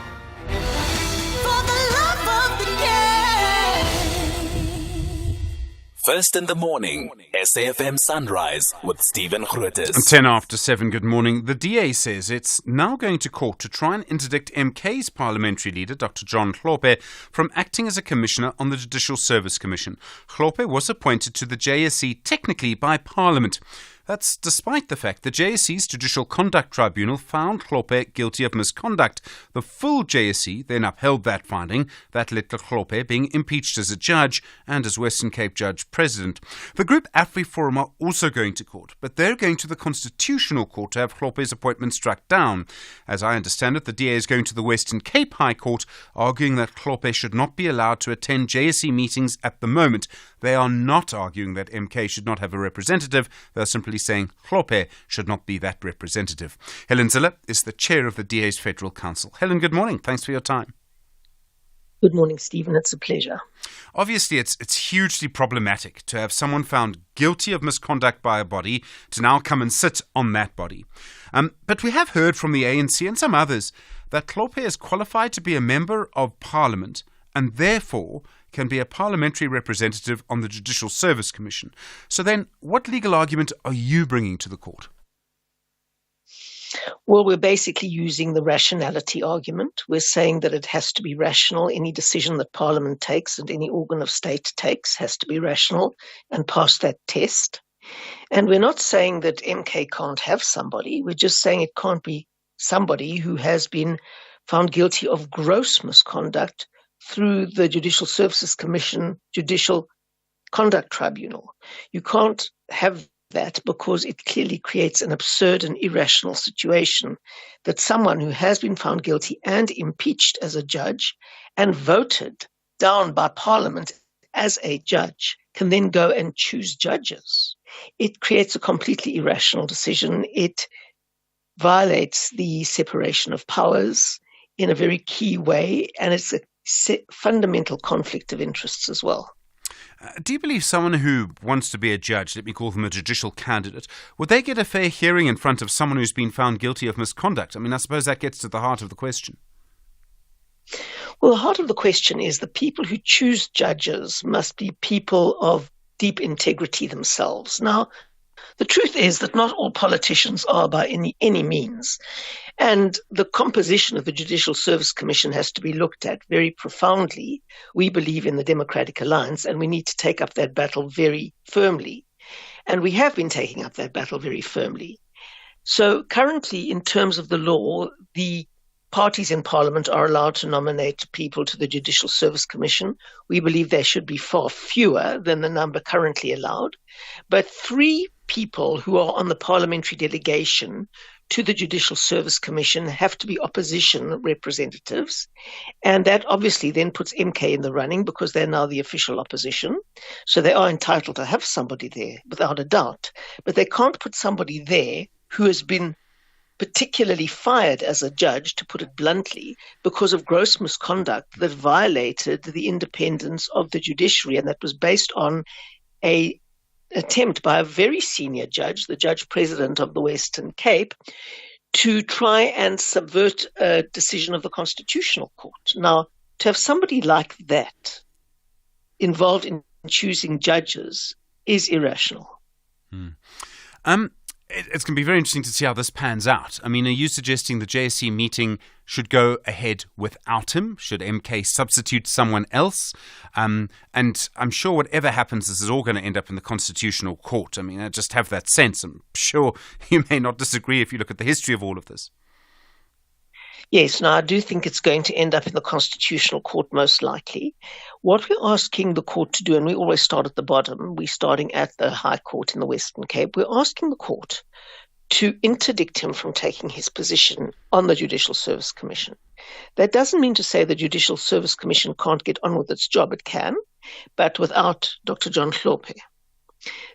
First in the morning, SAFM Sunrise with Stephen Grootes. 10 after 7, good morning. The DA says it's now going to court to try and interdict MK's parliamentary leader, Dr. John Hlophe, from acting as a commissioner on the Judicial Service Commission. Hlophe was appointed to the JSC technically by Parliament. That's despite the fact the JSC's Judicial Conduct Tribunal found Hlophe guilty of misconduct. The full JSC then upheld that finding. That led to Hlophe being impeached as a judge and as Western Cape Judge President. The group AfriForum are also going to court, but they're going to the Constitutional Court to have Hlophe's appointment struck down. As I understand it, the DA is going to the Western Cape High Court, arguing that Hlophe should not be allowed to attend JSC meetings at the moment. They are not arguing that MK should not have a representative. They're simply saying Hlophe should not be that representative. Helen Ziller is the chair of the DA's Federal Council. Helen, good morning. Thanks for your time. Good morning, Stephen. It's a pleasure. Obviously, it's hugely problematic to have someone found guilty of misconduct by a body to now come and sit on that body. But we have heard from the ANC and some others that Hlophe is qualified to be a member of Parliament and therefore can be a parliamentary representative on the Judicial Service Commission. So then, what legal argument are you bringing to the court? Well, we're basically using the rationality argument. We're saying that it has to be rational. Any decision that Parliament takes and any organ of state takes has to be rational and pass that test. And we're not saying that MK can't have somebody. We're just saying it can't be somebody who has been found guilty of gross misconduct through the Judicial Services Commission, Judicial Conduct Tribunal. You can't have that because it clearly creates an absurd and irrational situation that someone who has been found guilty and impeached as a judge and voted down by Parliament as a judge can then go and choose judges. It creates a completely irrational decision. It violates the separation of powers in a very key way, and it's a fundamental conflict of interests as well. Do you believe someone who wants to be a judge, let me call them a judicial candidate, would they get a fair hearing in front of someone who's been found guilty of misconduct? I mean, I suppose that gets to the heart of the question. Well, the heart of the question is the people who choose judges must be people of deep integrity themselves. Now, The truth is that not all politicians are by any means. And the composition of the Judicial Service Commission has to be looked at very profoundly. We believe in the Democratic Alliance, and we need to take up that battle very firmly. And we have been taking up that battle very firmly. So currently, in terms of the law, the parties in Parliament are allowed to nominate people to the Judicial Service Commission. We believe there should be far fewer than the number currently allowed. But 3 people who are on the parliamentary delegation to the Judicial Service Commission have to be opposition representatives. And that obviously then puts MK in the running because they're now the official opposition. So they are entitled to have somebody there without a doubt. But they can't put somebody there who has been particularly fired as a judge, to put it bluntly, because of gross misconduct that violated the independence of the judiciary, and that was based on an attempt by a very senior judge, the judge president of the Western Cape, to try and subvert a decision of the Constitutional Court. Now, to have somebody like that involved in choosing judges is irrational. It's going to be very interesting to see how this pans out. I mean, are you suggesting the JSC meeting should go ahead without him? Should MK substitute someone else? And I'm sure whatever happens, this is all going to end up in the Constitutional Court. I mean, I just have that sense. I'm sure you may not disagree if you look at the history of all of this. Yes, now I do think it's going to end up in the Constitutional Court most likely. What we're asking the court to do, and we always start at the bottom, we're starting at the High Court in the Western Cape, we're asking the court to interdict him from taking his position on the Judicial Service Commission. That doesn't mean to say the Judicial Service Commission can't get on with its job. It can, but without Dr. John Hlophe.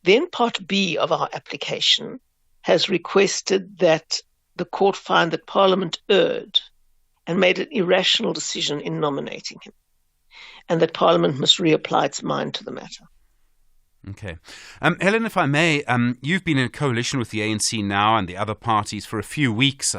Then Part B of our application has requested that the court find that Parliament erred and made an irrational decision in nominating him, and that Parliament must reapply its mind to the matter. Okay. Helen, if I may, you've been in a coalition with the ANC now and the other parties for a few weeks.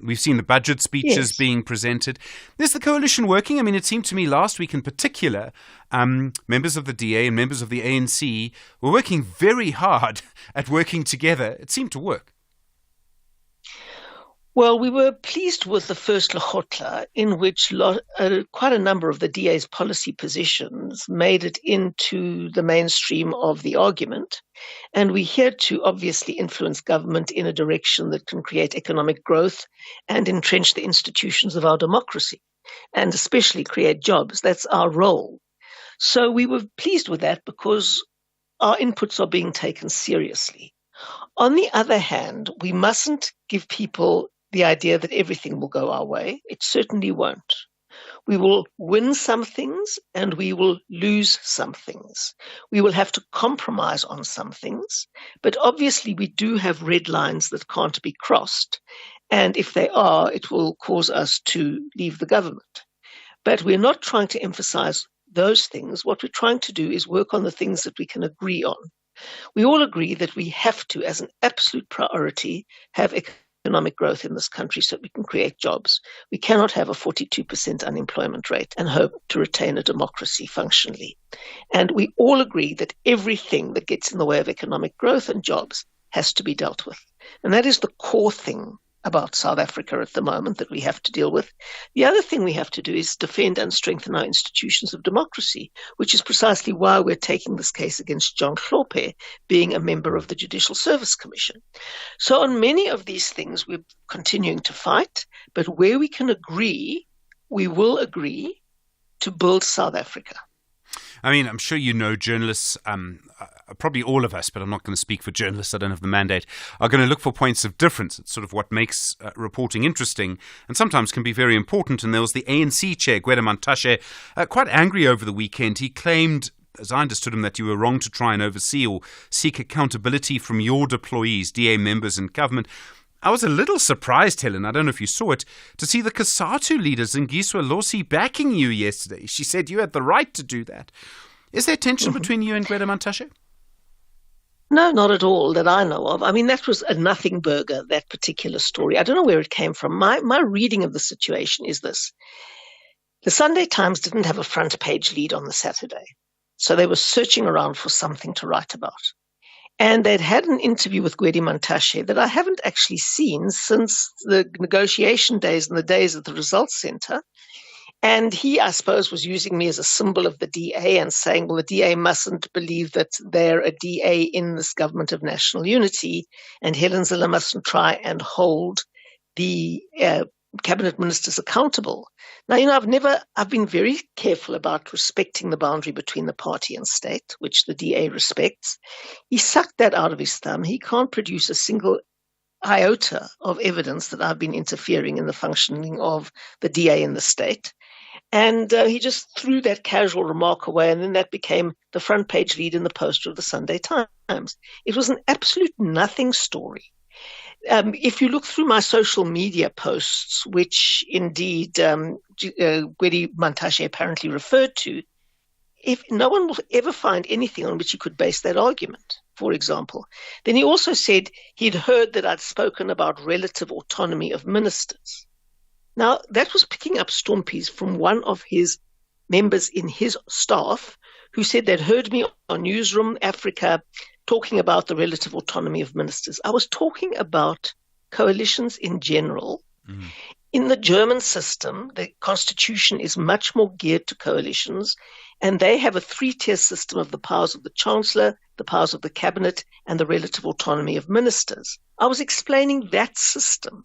We've seen the budget speeches being presented. Is the coalition working? I mean, it seemed to me last week in particular, members of the DA and members of the ANC were working very hard at working together. It seemed to work. Well, we were pleased with the first Lekgotla, in which quite a number of the DA's policy positions made it into the mainstream of the argument. And we're here to obviously influence government in a direction that can create economic growth and entrench the institutions of our democracy, and especially create jobs. That's our role. So we were pleased with that because our inputs are being taken seriously. On the other hand, we mustn't give people the idea that everything will go our way. It certainly won't. We will win some things and we will lose some things. We will have to compromise on some things, but obviously we do have red lines that can't be crossed. And if they are, it will cause us to leave the government. But we're not trying to emphasize those things. What we're trying to do is work on the things that we can agree on. We all agree that we have to, as an absolute priority, have economic growth in this country so we can create jobs. We cannot have a 42% unemployment rate and hope to retain a democracy functionally. And we all agree that everything that gets in the way of economic growth and jobs has to be dealt with. And that is the core thing about South Africa at the moment that we have to deal with. The other thing we have to do is defend and strengthen our institutions of democracy, which is precisely why we're taking this case against John Hlophe, being a member of the Judicial Service Commission. So on many of these things, we're continuing to fight, but where we can agree, we will agree to build South Africa. I mean, I'm sure you know journalists, probably all of us, but I'm not going to speak for journalists, I don't have the mandate, are going to look for points of difference. It's sort of what makes reporting interesting and sometimes can be very important. And there was the ANC chair, Gwede Mantashe, quite angry over the weekend. He claimed, as I understood him, that you were wrong to try and oversee or seek accountability from your deployees, DA members and government. I was a little surprised, Helen, I don't know if you saw it, to see the COSATU leader, Zingiswa Losi, backing you yesterday. She said you had the right to do that. Is there tension between you and Gwede Mantashe? No, not at all that I know of. I mean, that was a nothing burger, that particular story. I don't know where it came from. My reading of the situation is this. The Sunday Times didn't have a front page lead on the Saturday, so they were searching around for something to write about. And they'd had an interview with Gwedi Mantashe that I haven't actually seen since the negotiation days and the days at the results center. And he, I suppose, was using me as a symbol of the DA and saying, well, the DA mustn't believe that they're a DA in this government of national unity, and Helen Zille mustn't try and hold the cabinet ministers accountable. Now, I've been very careful about respecting the boundary between the party and state, which the DA respects. He sucked that out of his thumb. He can't produce a single iota of evidence that I've been interfering in the functioning of the DA in the state. And he just threw that casual remark away, and then that became the front page lead in the poster of the Sunday Times. It was an absolute nothing story. If you look through my social media posts, which indeed Gwedi Mantashe apparently referred to, if no one will ever find anything on which he could base that argument, for example. Then he also said he'd heard that I'd spoken about relative autonomy of ministers. Now, that was picking up stompies from one of his members in his staff who said they'd heard me on Newsroom Africa talking about the relative autonomy of ministers. I was talking about coalitions in general. Mm. In the German system, the constitution is much more geared to coalitions, and they have a three-tier system of the powers of the chancellor, the powers of the cabinet, and the relative autonomy of ministers. I was explaining that system.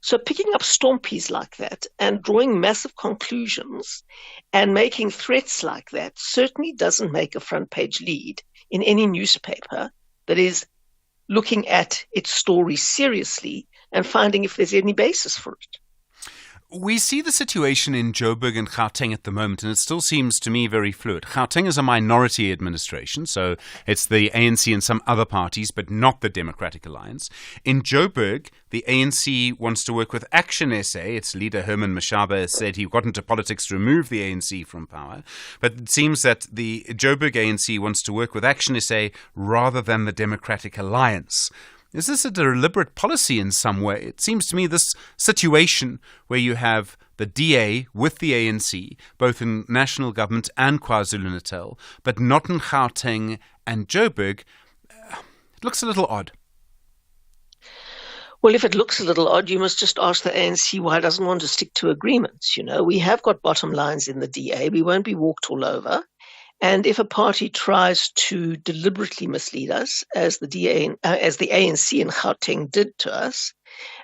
So picking up stompies like that and drawing massive conclusions and making threats like that certainly doesn't make a front page lead in any newspaper that is looking at its story seriously and finding if there's any basis for it. We see the situation in Joburg and Gauteng at the moment, and it still seems to me very fluid. Gauteng is a minority administration, so it's the ANC and some other parties, but not the Democratic Alliance. In Joburg, the ANC wants to work with Action SA. Its leader, Herman Mashaba, said he got into politics to remove the ANC from power. But it seems that the Joburg ANC wants to work with Action SA rather than the Democratic Alliance. Is this a deliberate policy in some way? It seems to me this situation where you have the DA with the ANC, both in national government and KwaZulu-Natal, but not in Gauteng and Joburg, it looks a little odd. Well, if it looks a little odd, you must just ask the ANC why it doesn't want to stick to agreements. You know, we have got bottom lines in the DA. We won't be walked all over. And if a party tries to deliberately mislead us, as the ANC in Gauteng did to us,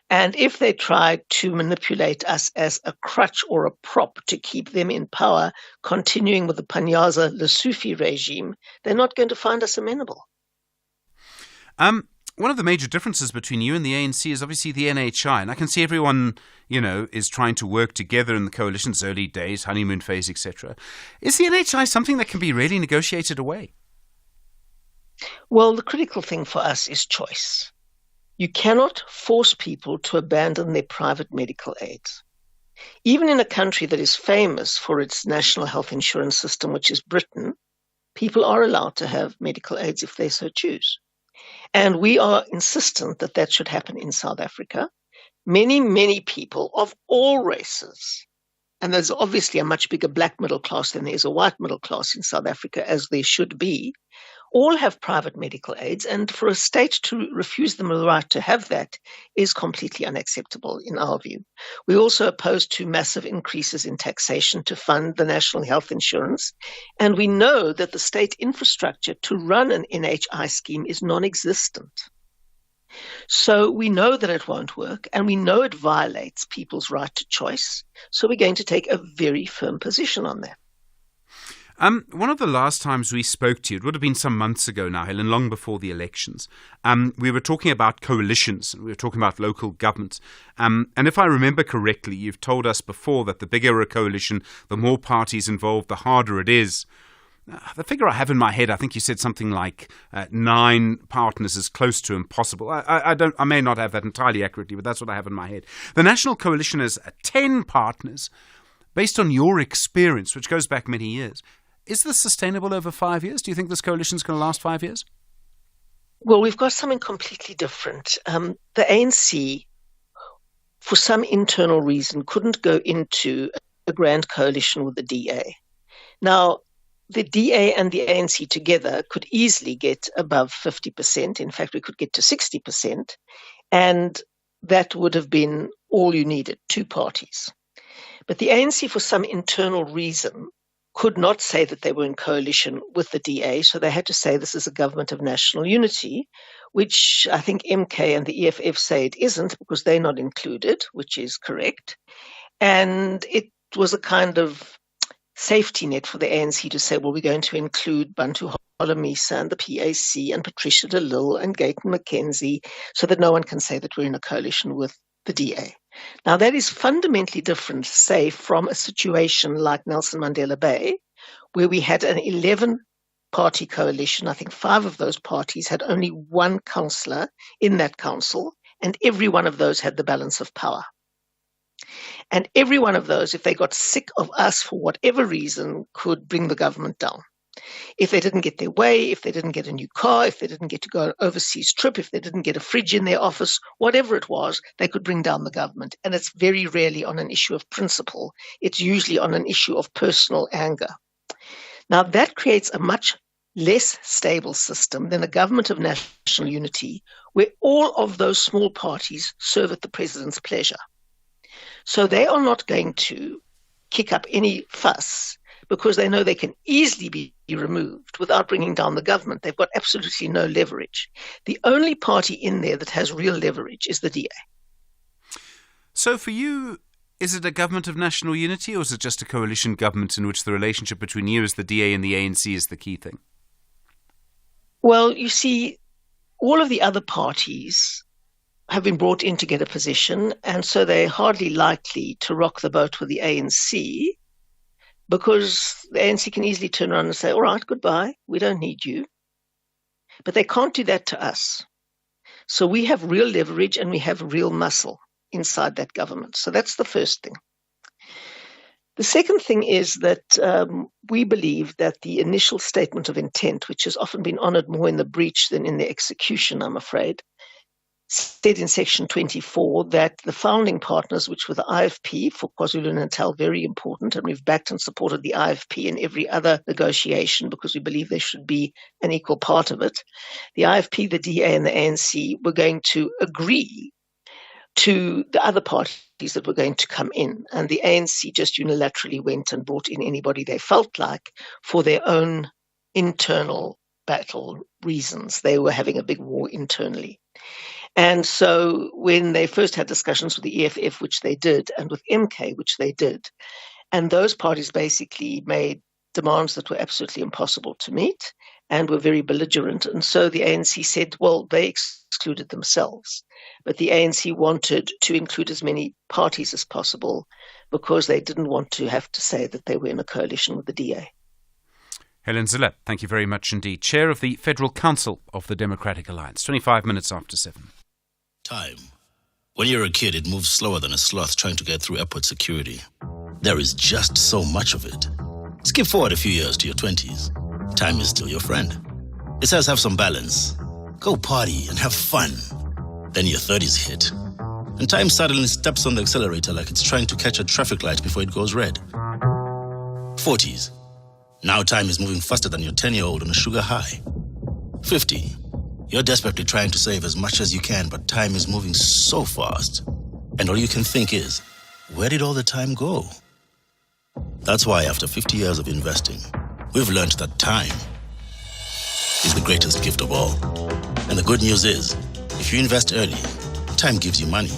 and if they try to manipulate us as a crutch or a prop to keep them in power, continuing with the Panyaza Lessufi regime, they're not going to find us amenable. One of the major differences between you and the ANC is obviously the NHI, and I can see everyone, is trying to work together in the coalition's early days, honeymoon phase, etc. Is the NHI something that can be really negotiated away? Well, the critical thing for us is choice. You cannot force people to abandon their private medical aids. Even in a country that is famous for its national health insurance system, which is Britain, people are allowed to have medical aids if they so choose. And we are insistent that that should happen in South Africa. Many, many people of all races, and there's obviously a much bigger black middle class than there is a white middle class in South Africa, as there should be, all have private medical aids, and for a state to refuse them the right to have that is completely unacceptable in our view. We're also opposed to massive increases in taxation to fund the national health insurance, and we know that the state infrastructure to run an NHI scheme is non-existent. So we know that it won't work, and we know it violates people's right to choice, so we're going to take a very firm position on that. One of the last times we spoke to you, it would have been some months ago now, Helen, long before the elections, we were talking about coalitions, and we were talking about local government. And if I remember correctly, you've told us before that the bigger a coalition, the more parties involved, the harder it is. The figure I have in my head, I think you said something like 9 partners is close to impossible. I may not have that entirely accurately, but that's what I have in my head. The National Coalition has 10 partners. Based on your experience, which goes back many years, is this sustainable over 5 years? Do you think this coalition is going to last 5 years? Well, we've got something completely different. The ANC, for some internal reason, couldn't go into a grand coalition with the DA. Now, the DA and the ANC together could easily get above 50%. In fact, we could get to 60%. And that would have been all you needed, two parties. But the ANC, for some internal reason, could not say that they were in coalition with the DA, so they had to say this is a government of national unity, which I think MK and the EFF say it isn't because they're not included, which is correct. And it was a kind of safety net for the ANC to say, well, we're going to include Bantu Holomisa and the PAC and Patricia de Lille and Gayton McKenzie so that no one can say that we're in a coalition with the DA. Now, that is fundamentally different, say, from a situation like Nelson Mandela Bay, where we had an 11-party coalition. I think 5 of those parties had only one councillor in that council, and every one of those had the balance of power. And every one of those, if they got sick of us for whatever reason, could bring the government down. If they didn't get their way, if they didn't get a new car, if they didn't get to go on an overseas trip, if they didn't get a fridge in their office, whatever it was, they could bring down the government. And it's very rarely on an issue of principle. It's usually on an issue of personal anger. Now, that creates a much less stable system than a government of national unity, where all of those small parties serve at the president's pleasure. So they are not going to kick up any fuss because they know they can easily be removed without bringing down the government. They've got absolutely no leverage. The only party in there that has real leverage is the DA. So for you, is it a government of national unity, or is it just a coalition government in which the relationship between you as the DA and the ANC is the key thing? Well, you see, all of the other parties have been brought in to get a position, and so they're hardly likely to rock the boat with the ANC, because the ANC can easily turn around and say, all right, goodbye, we don't need you. But they can't do that to us. So we have real leverage and we have real muscle inside that government. So that's the first thing. The second thing is that we believe that the initial statement of intent, which has often been honoured more in the breach than in the execution, I'm afraid, said in section 24 that the founding partners, which were the IFP for KwaZulu-Natal, very important, and we've backed and supported the IFP in every other negotiation because we believe they should be an equal part of it. The IFP, the DA and the ANC were going to agree to the other parties that were going to come in, and the ANC just unilaterally went and brought in anybody they felt like for their own internal battle reasons. They were having a big war internally. And so when they first had discussions with the EFF, which they did, and with MK, which they did, and those parties basically made demands that were absolutely impossible to meet and were very belligerent. And so the ANC said, well, they excluded themselves. But the ANC wanted to include as many parties as possible because they didn't want to have to say that they were in a coalition with the DA. Helen Zille, thank you very much indeed. Chair of the Federal Council of the Democratic Alliance. 25 minutes after 7. Time. When you're a kid, it moves slower than a sloth trying to get through airport security. There is just so much of it. Skip forward a few years to your 20s. Time is still your friend. It says have some balance. Go party and have fun. Then your 30s hit. And time suddenly steps on the accelerator like it's trying to catch a traffic light before it goes red. 40s. Now time is moving faster than your 10-year-old on a sugar high. 50. You're desperately trying to save as much as you can, but time is moving so fast. And all you can think is, where did all the time go? That's why after 50 years of investing, we've learned that time is the greatest gift of all. And the good news is, if you invest early, time gives you money.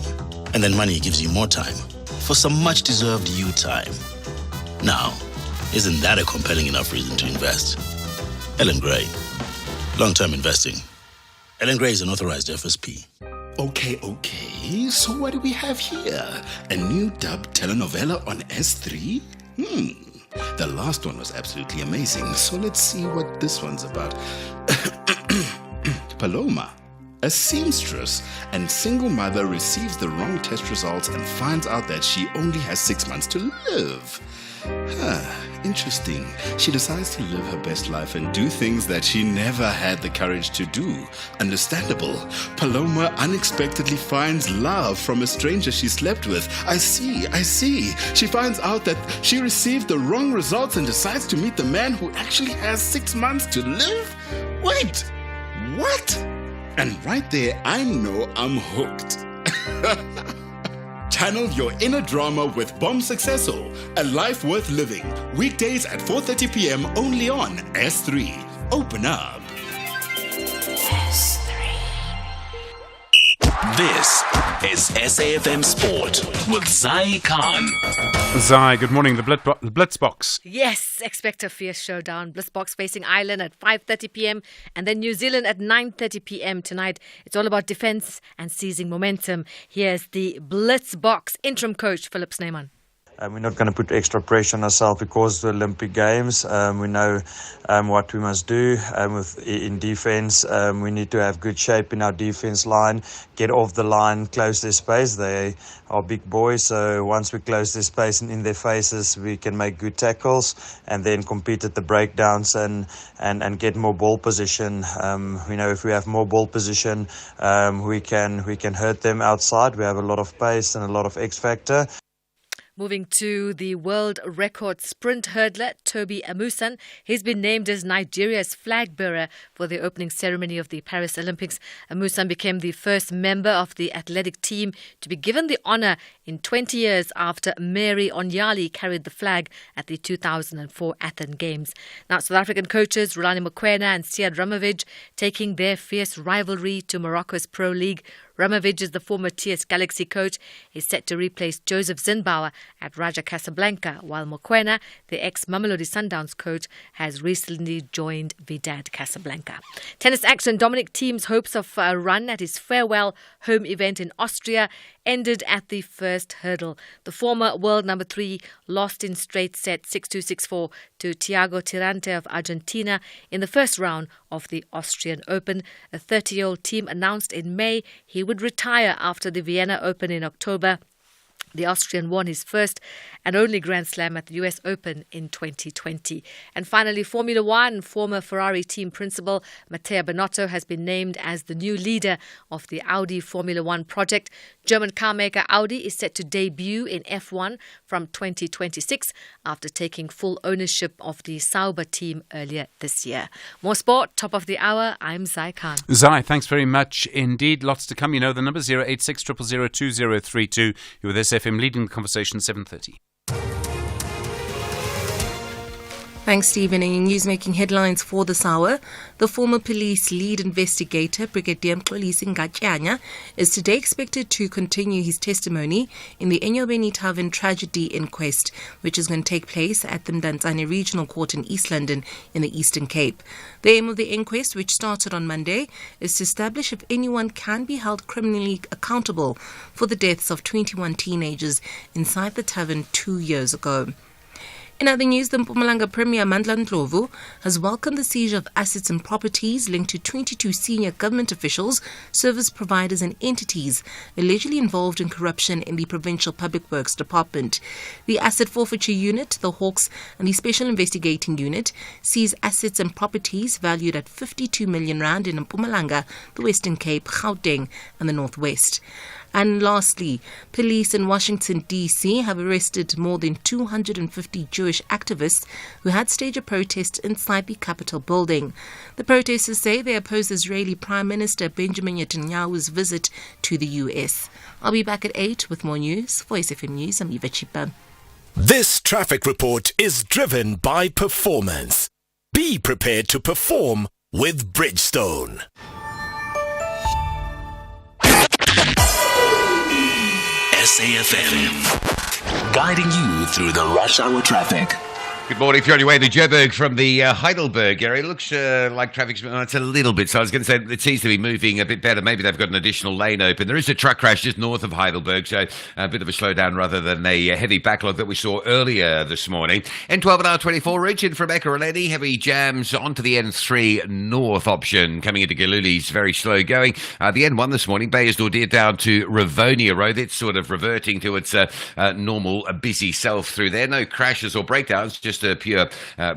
And then money gives you more time for some much-deserved you time. Now, isn't that a compelling enough reason to invest? Ellen Gray, long-term investing. Ellen Gray is an authorized FSP. Okay, so what do we have here? A new dub telenovela on S3? The last one was absolutely amazing, so let's see what this one's about. Paloma, A seamstress and single mother receives the wrong test results and finds out that she only has 6 months to live. Interesting. She decides to live her best life and do things that she never had the courage to do. Understandable. Paloma unexpectedly finds love from a stranger she slept with. I see. She finds out that she received the wrong results and decides to meet the man who actually has 6 months to live? Wait, what? And right there, I know I'm hooked. Channel your inner drama with Bomb Successful, a life worth living. Weekdays at 4:30 p.m. only on S3. Open up. S3. This is SAFM Sport with Zai Khan. Zai, good morning. The Blitzbox. Yes, expect a fierce showdown. Blitzbox facing Ireland at 5:30 p.m. and then New Zealand at 9:30 p.m. tonight. It's all about defence and seizing momentum. Here's the Blitzbox interim coach, Philip Snyman. We're not going to put extra pressure on ourselves because of the Olympic Games. We know what we must do in defence. We need to have good shape in our defence line, get off the line, close their space. They are big boys, so once we close their space and in their faces, we can make good tackles and then compete at the breakdowns and get more ball position. We know if we have more ball position, we can hurt them outside. We have a lot of pace and a lot of X factor. Moving to the world record sprint hurdler, Toby Amusan. He's been named as Nigeria's flag bearer for the opening ceremony of the Paris Olympics. Amusan became the first member of the athletic team to be given the honour in 20 years after Mary Onyali carried the flag at the 2004 Athens Games. Now, South African coaches Rulani Mokoena and Siad Ramovich taking their fierce rivalry to Morocco's Pro League. Ramovich is the former TS Galaxy coach. He's set to replace Joseph Zinbauer at Raja Casablanca, while Mokoena, the ex-Mamelodi Sundowns coach, has recently joined Wydad Casablanca. Tennis action. Dominic Thiem's hopes of a run at his farewell home event in Austria ended at the first hurdle. The former world number 3 lost in straight set 6-2, 6-4 to Thiago Tirante of Argentina in the first round of the Austrian Open. A 30-year-old Thiem announced in May he would retire after the Vienna Open in October. The Austrian won his first and only Grand Slam at the US Open in 2020. And finally, Formula One, former Ferrari team principal Matteo Binotto has been named as the new leader of the Audi Formula One project. German car maker Audi is set to debut in F1 from 2026 after taking full ownership of the Sauber team earlier this year. More sport, top of the hour. I'm Zai Khan. Zai, thanks very much indeed. Lots to come. You know the number 086 000 2032. You're with SFM leading the conversation 7:30. Thanks, Stephen. In news making headlines for this hour, the former police lead investigator, Brigadier Mxolisi Ngatyanya, is today expected to continue his testimony in the Enyobeni Tavern tragedy inquest, which is going to take place at the Mdantsane Regional Court in East London in the Eastern Cape. The aim of the inquest, which started on Monday, is to establish if anyone can be held criminally accountable for the deaths of 21 teenagers inside the tavern 2 years ago. In other news, the Mpumalanga Premier Mandla Ndlovu has welcomed the seizure of assets and properties linked to 22 senior government officials, service providers and entities allegedly involved in corruption in the Provincial Public Works Department. The Asset Forfeiture Unit, the Hawks and the Special Investigating Unit seized assets and properties valued at 52 million rand in Mpumalanga, the Western Cape, Gauteng and the Northwest. And lastly, police in Washington, D.C. have arrested more than 250 Jewish activists who had staged a protest inside the Capitol building. The protesters say they oppose Israeli Prime Minister Benjamin Netanyahu's visit to the U.S. I'll be back at 8 with more news. For SFM News, I'm Eva Chipa. This traffic report is driven by performance. Be prepared to perform with Bridgestone. SAFM, guiding you through the rush hour traffic. Good morning. If you're on your way to Joburg from the Heidelberg area, it looks like traffic's it's a little bit. So I was going to say it seems to be moving a bit better. Maybe they've got an additional lane open. There is a truck crash just north of Heidelberg, so a bit of a slowdown rather than a heavy backlog that we saw earlier this morning. N12 and R24, Richard from Ekurhuleni, heavy jams onto the N3 north option coming into Galuli's very slow going. The N1 this morning, Bayersdorp down to Rivonia Road. It's sort of reverting to its normal busy self through there. No crashes or breakdowns, just a pure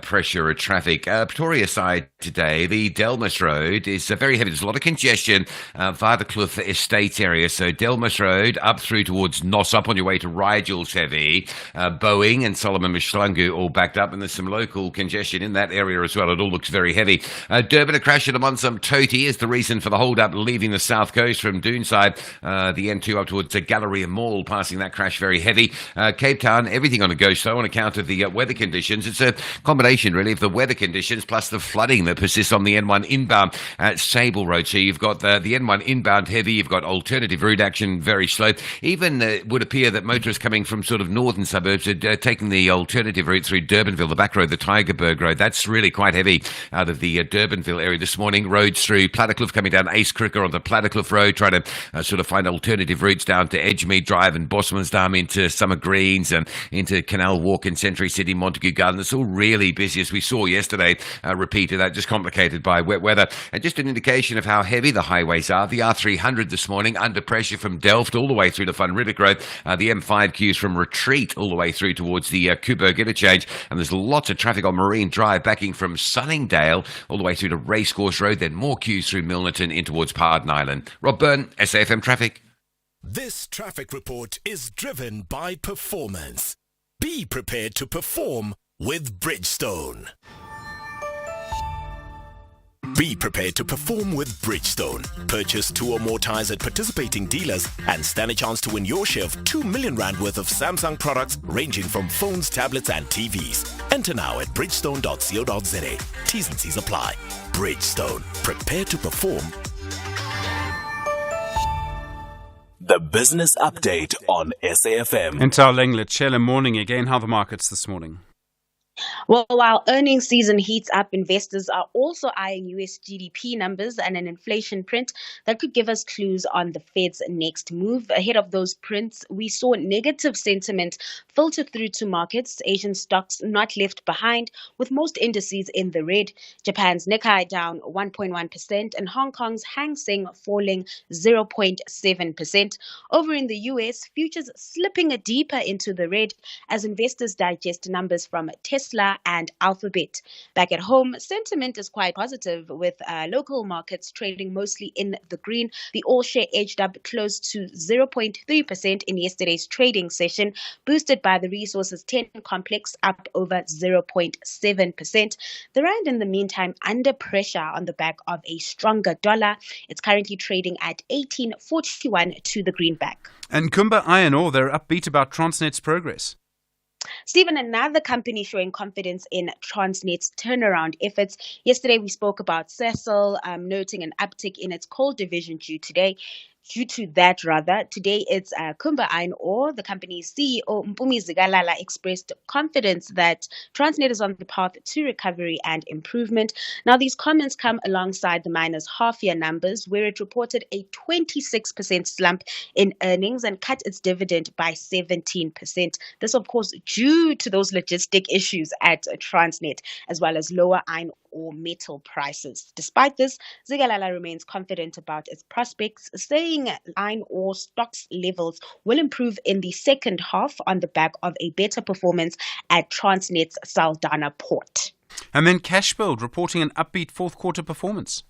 pressure of traffic. Pretoria side today, the Delmas Road is very heavy. There's a lot of congestion via the Cliff Estates area. So Delmas Road up through towards Nossop on your way to Rigel's heavy. Boeing and Solomon Mishlangu all backed up, and there's some local congestion in that area as well. It all looks very heavy. Durban, a crash at Amonsum Toti is the reason for the hold-up leaving the south coast from Doonside. The N2 up towards the Galleria Mall, passing that crash very heavy. Cape Town, everything on a go slow on account of the weather conditions. It's a combination, really, of the weather conditions plus the flooding that persists on the N1 inbound at Sable Road. So you've got the N1 inbound heavy, you've got alternative route action very slow. Even it would appear that motorists coming from sort of northern suburbs are taking the alternative route through Durbanville, the back road, the Tygerberg Road. That's really quite heavy out of the Durbanville area this morning. Roads through Plattercliff coming down Ace Cricker on the Plattercliff Road, trying to sort of find alternative routes down to Edgemead Drive and Bosmansdam into Summer Greens and into Canal Walk in Century City, Montague Garden. It's all really busy, as we saw yesterday, repeated that, just complicated by wet weather. And just an indication of how heavy the highways are. The R300 this morning under pressure from Delft all the way through to Van Riebeeck Road. The M5 queues from Retreat all the way through towards the Coburg interchange. And there's lots of traffic on Marine Drive backing from Sunningdale all the way through to Racecourse Road. Then more queues through Milnerton in towards Pardon Island. Rob Byrne, SAFM Traffic. This traffic report is driven by performance. Be prepared to perform with Bridgestone. Be prepared to perform with Bridgestone. Purchase 2 or more tyres at participating dealers and stand a chance to win your share of 2 million rand worth of Samsung products ranging from phones, tablets and TVs. Enter now at bridgestone.co.za. T's and C's apply. Bridgestone. Prepare to perform. The Business Update on SAFM. And Tao Lenglet, morning again. How are the markets this morning? Well, while earnings season heats up, investors are also eyeing US GDP numbers and an inflation print that could give us clues on the Fed's next move. Ahead of those prints, we saw negative sentiment filter through to markets, Asian stocks not left behind, with most indices in the red. Japan's Nikkei down 1.1% and Hong Kong's Hang Seng falling 0.7%. Over in the US, futures slipping deeper into the red as investors digest numbers from Tesla and Alphabet. Back at home, sentiment is quite positive, with local markets trading mostly in the green. The all-share edged up close to 0.3% in yesterday's trading session, boosted by the Resources 10 complex up over 0.7%. The rand, in the meantime, under pressure on the back of a stronger dollar. It's currently trading at 18.41 to the greenback. And Kumba Iron Ore, they're upbeat about Transnet's progress. Stephen, another company showing confidence in Transnet's turnaround efforts. Yesterday, we spoke about Cecil noting an uptick in its coal division due to that, today it's Kumba Iron Ore. The company's CEO, Mpumi Zigalala, expressed confidence that Transnet is on the path to recovery and improvement. Now, these comments come alongside the miner's half-year numbers, where it reported a 26% slump in earnings and cut its dividend by 17%. This, of course, due to those logistic issues at Transnet, as well as lower iron ore metal prices. Despite this, Zigalala remains confident about its prospects, saying iron ore stocks levels will improve in the second half on the back of a better performance at Transnet's Saldanha port. And then Cashbuild reporting an upbeat fourth quarter performance.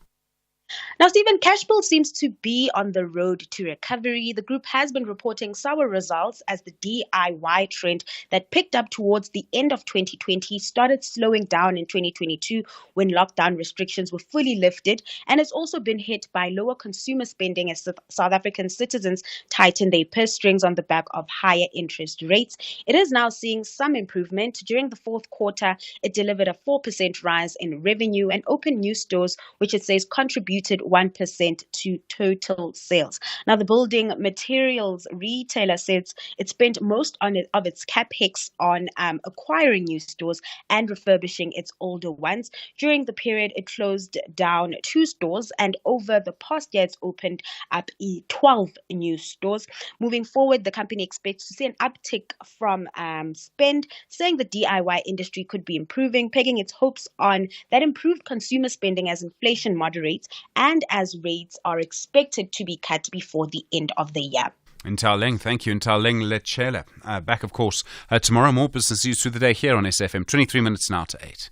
Now, Stephen, Cashbuild seems to be on the road to recovery. The group has been reporting sour results as the DIY trend that picked up towards the end of 2020 started slowing down in 2022 when lockdown restrictions were fully lifted, and has also been hit by lower consumer spending as South African citizens tighten their purse strings on the back of higher interest rates. It is now seeing some improvement. During the fourth quarter, it delivered a 4% rise in revenue and opened new stores, which it says contributed contributed 1% to total sales. Now, the building materials retailer says it spent most of its capex on acquiring new stores and refurbishing its older ones. During the period, it closed down 2 stores, and over the past year, it's opened up 12 new stores. Moving forward, the company expects to see an uptick from spend, saying the DIY industry could be improving, pegging its hopes on that improved consumer spending as inflation moderates and as rates are expected to be cut before the end of the year. Ntaleng, thank you. Ntaleng Lechela. Back, of course, tomorrow. More business news through the day here on SFM. 23 minutes now to 8.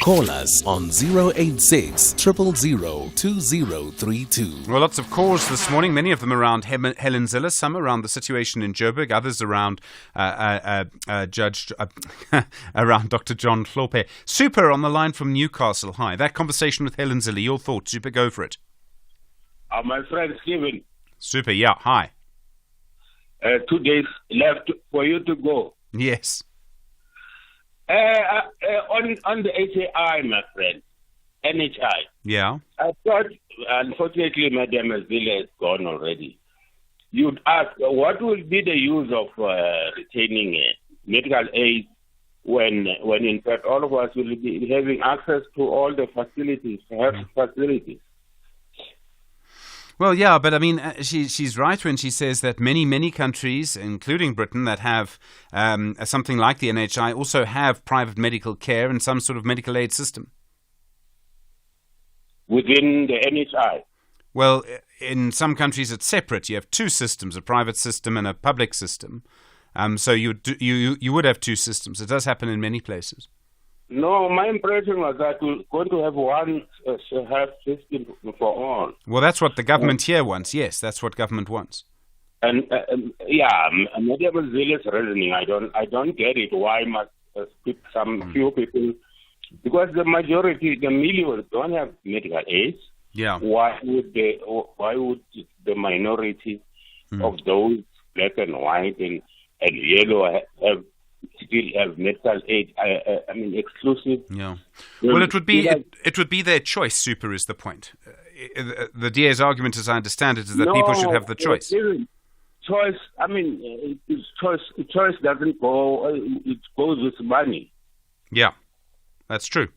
Call us on 086 000 2032. Well, lots of calls this morning, many of them around Helen Zille, some around the situation in Joburg, others around around Dr. John Hlophe. Super on the line from Newcastle. Hi. That conversation with Helen Zille, your thoughts? Super, go for it. My friend Stephen. Super, yeah. Hi. 2 days left for you to go. Yes. On the HAI, my friend, NHI. Yeah. I thought, unfortunately, Madam Zille is gone already. You'd ask, what will be the use of retaining medical aid when in fact all of us will be having access to all the facilities, health facilities? Well, yeah, but I mean, she's right when she says that many countries, including Britain, that have something like the NHI also have private medical care and some sort of medical aid system. Within the NHI? Well, in some countries it's separate. You have 2 systems, a private system and a public system. So you would have 2 systems. It does happen in many places. No, my impression was that we're going to have one health system for all. Well, that's what the government here wants. Yes, that's what government wants. And yeah, Madam Zille's reasoning, I don't get it. Why must few people? Because the majority, the millions, don't have medical aid. Yeah. Why would the minority of those black and white and yellow still have medical aid? I mean, exclusive. Yeah. Well, it would be their choice. Super is the point. The DA's argument, as I understand it, is that people should have the choice. Choice. I mean, choice. Choice doesn't go. It goes with money. Yeah, that's true.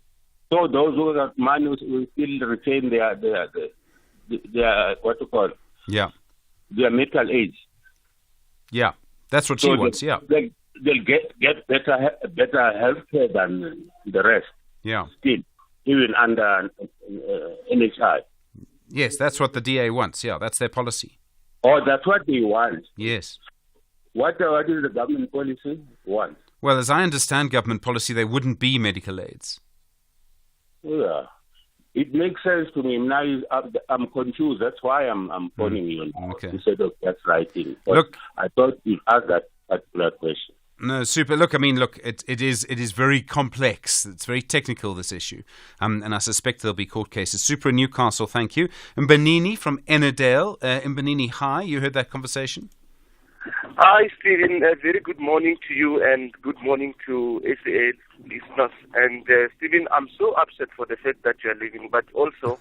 So those who have money will still retain their what you call? Yeah. Their medical aid. Yeah, that's what she wants. Yeah. They'll get better health care than the rest. Yeah. Still, even under NHI. Yes, that's what the DA wants. Yeah, that's their policy. Oh, that's what they want. Yes. What is the government policy want? Well, as I understand government policy, there wouldn't be medical aids. Yeah. It makes sense to me. Now I'm confused. That's why I'm phoning you instead of just writing. But look, I thought you'd ask that particular question. No, super. Look, I mean, it is very complex. It's very technical, this issue. And I suspect there'll be court cases. Super in Newcastle, thank you. Mbanini from Ennerdale. Mbanini, hi. You heard that conversation? Hi, Stephen. Very good morning to you and good morning to SA listeners. And Stephen, I'm so upset for the fact that you're leaving, but also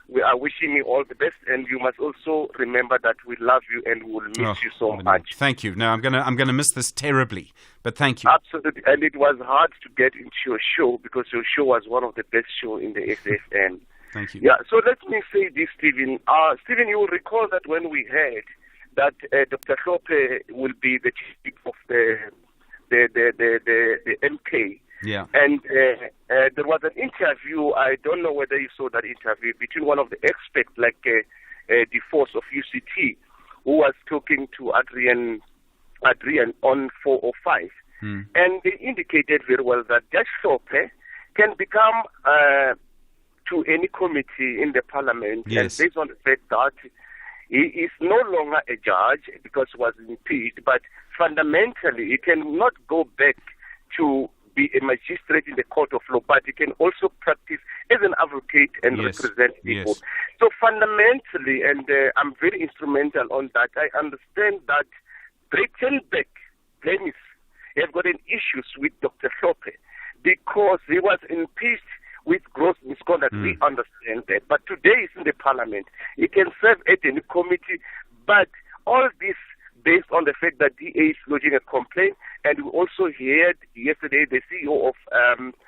we are wishing you all the best. And you must also remember that we love you and we will miss you so much. Thank you. No, I'm gonna miss this terribly, but thank you. Absolutely. And it was hard to get into your show because your show was one of the best shows in the SFM. Thank you. Yeah. So let me say this, Stephen. Stephen, you will recall that when we heard that Dr. Hlophe will be the chief of the MK. Yeah. And there was an interview, I don't know whether you saw that interview, between one of the experts like DeForce of UCT, who was talking to Adrian on 405. And they indicated very well that Judge Hlophe can become to any committee in the parliament, yes, and based on the fact that he is no longer a judge because he was impeached, but fundamentally he cannot go back to be a magistrate in the court of law, but he can also practice as an advocate and represent people. Yes. So fundamentally, and I'm very instrumental on that, I understand that Breitenberg have got an issues with Dr. Hlophe because he was impeached with gross misconduct. We understand that. But today is in the parliament. He can serve at any committee. But all this based on the fact that DA is lodging a complaint. And we also heard yesterday the CEO of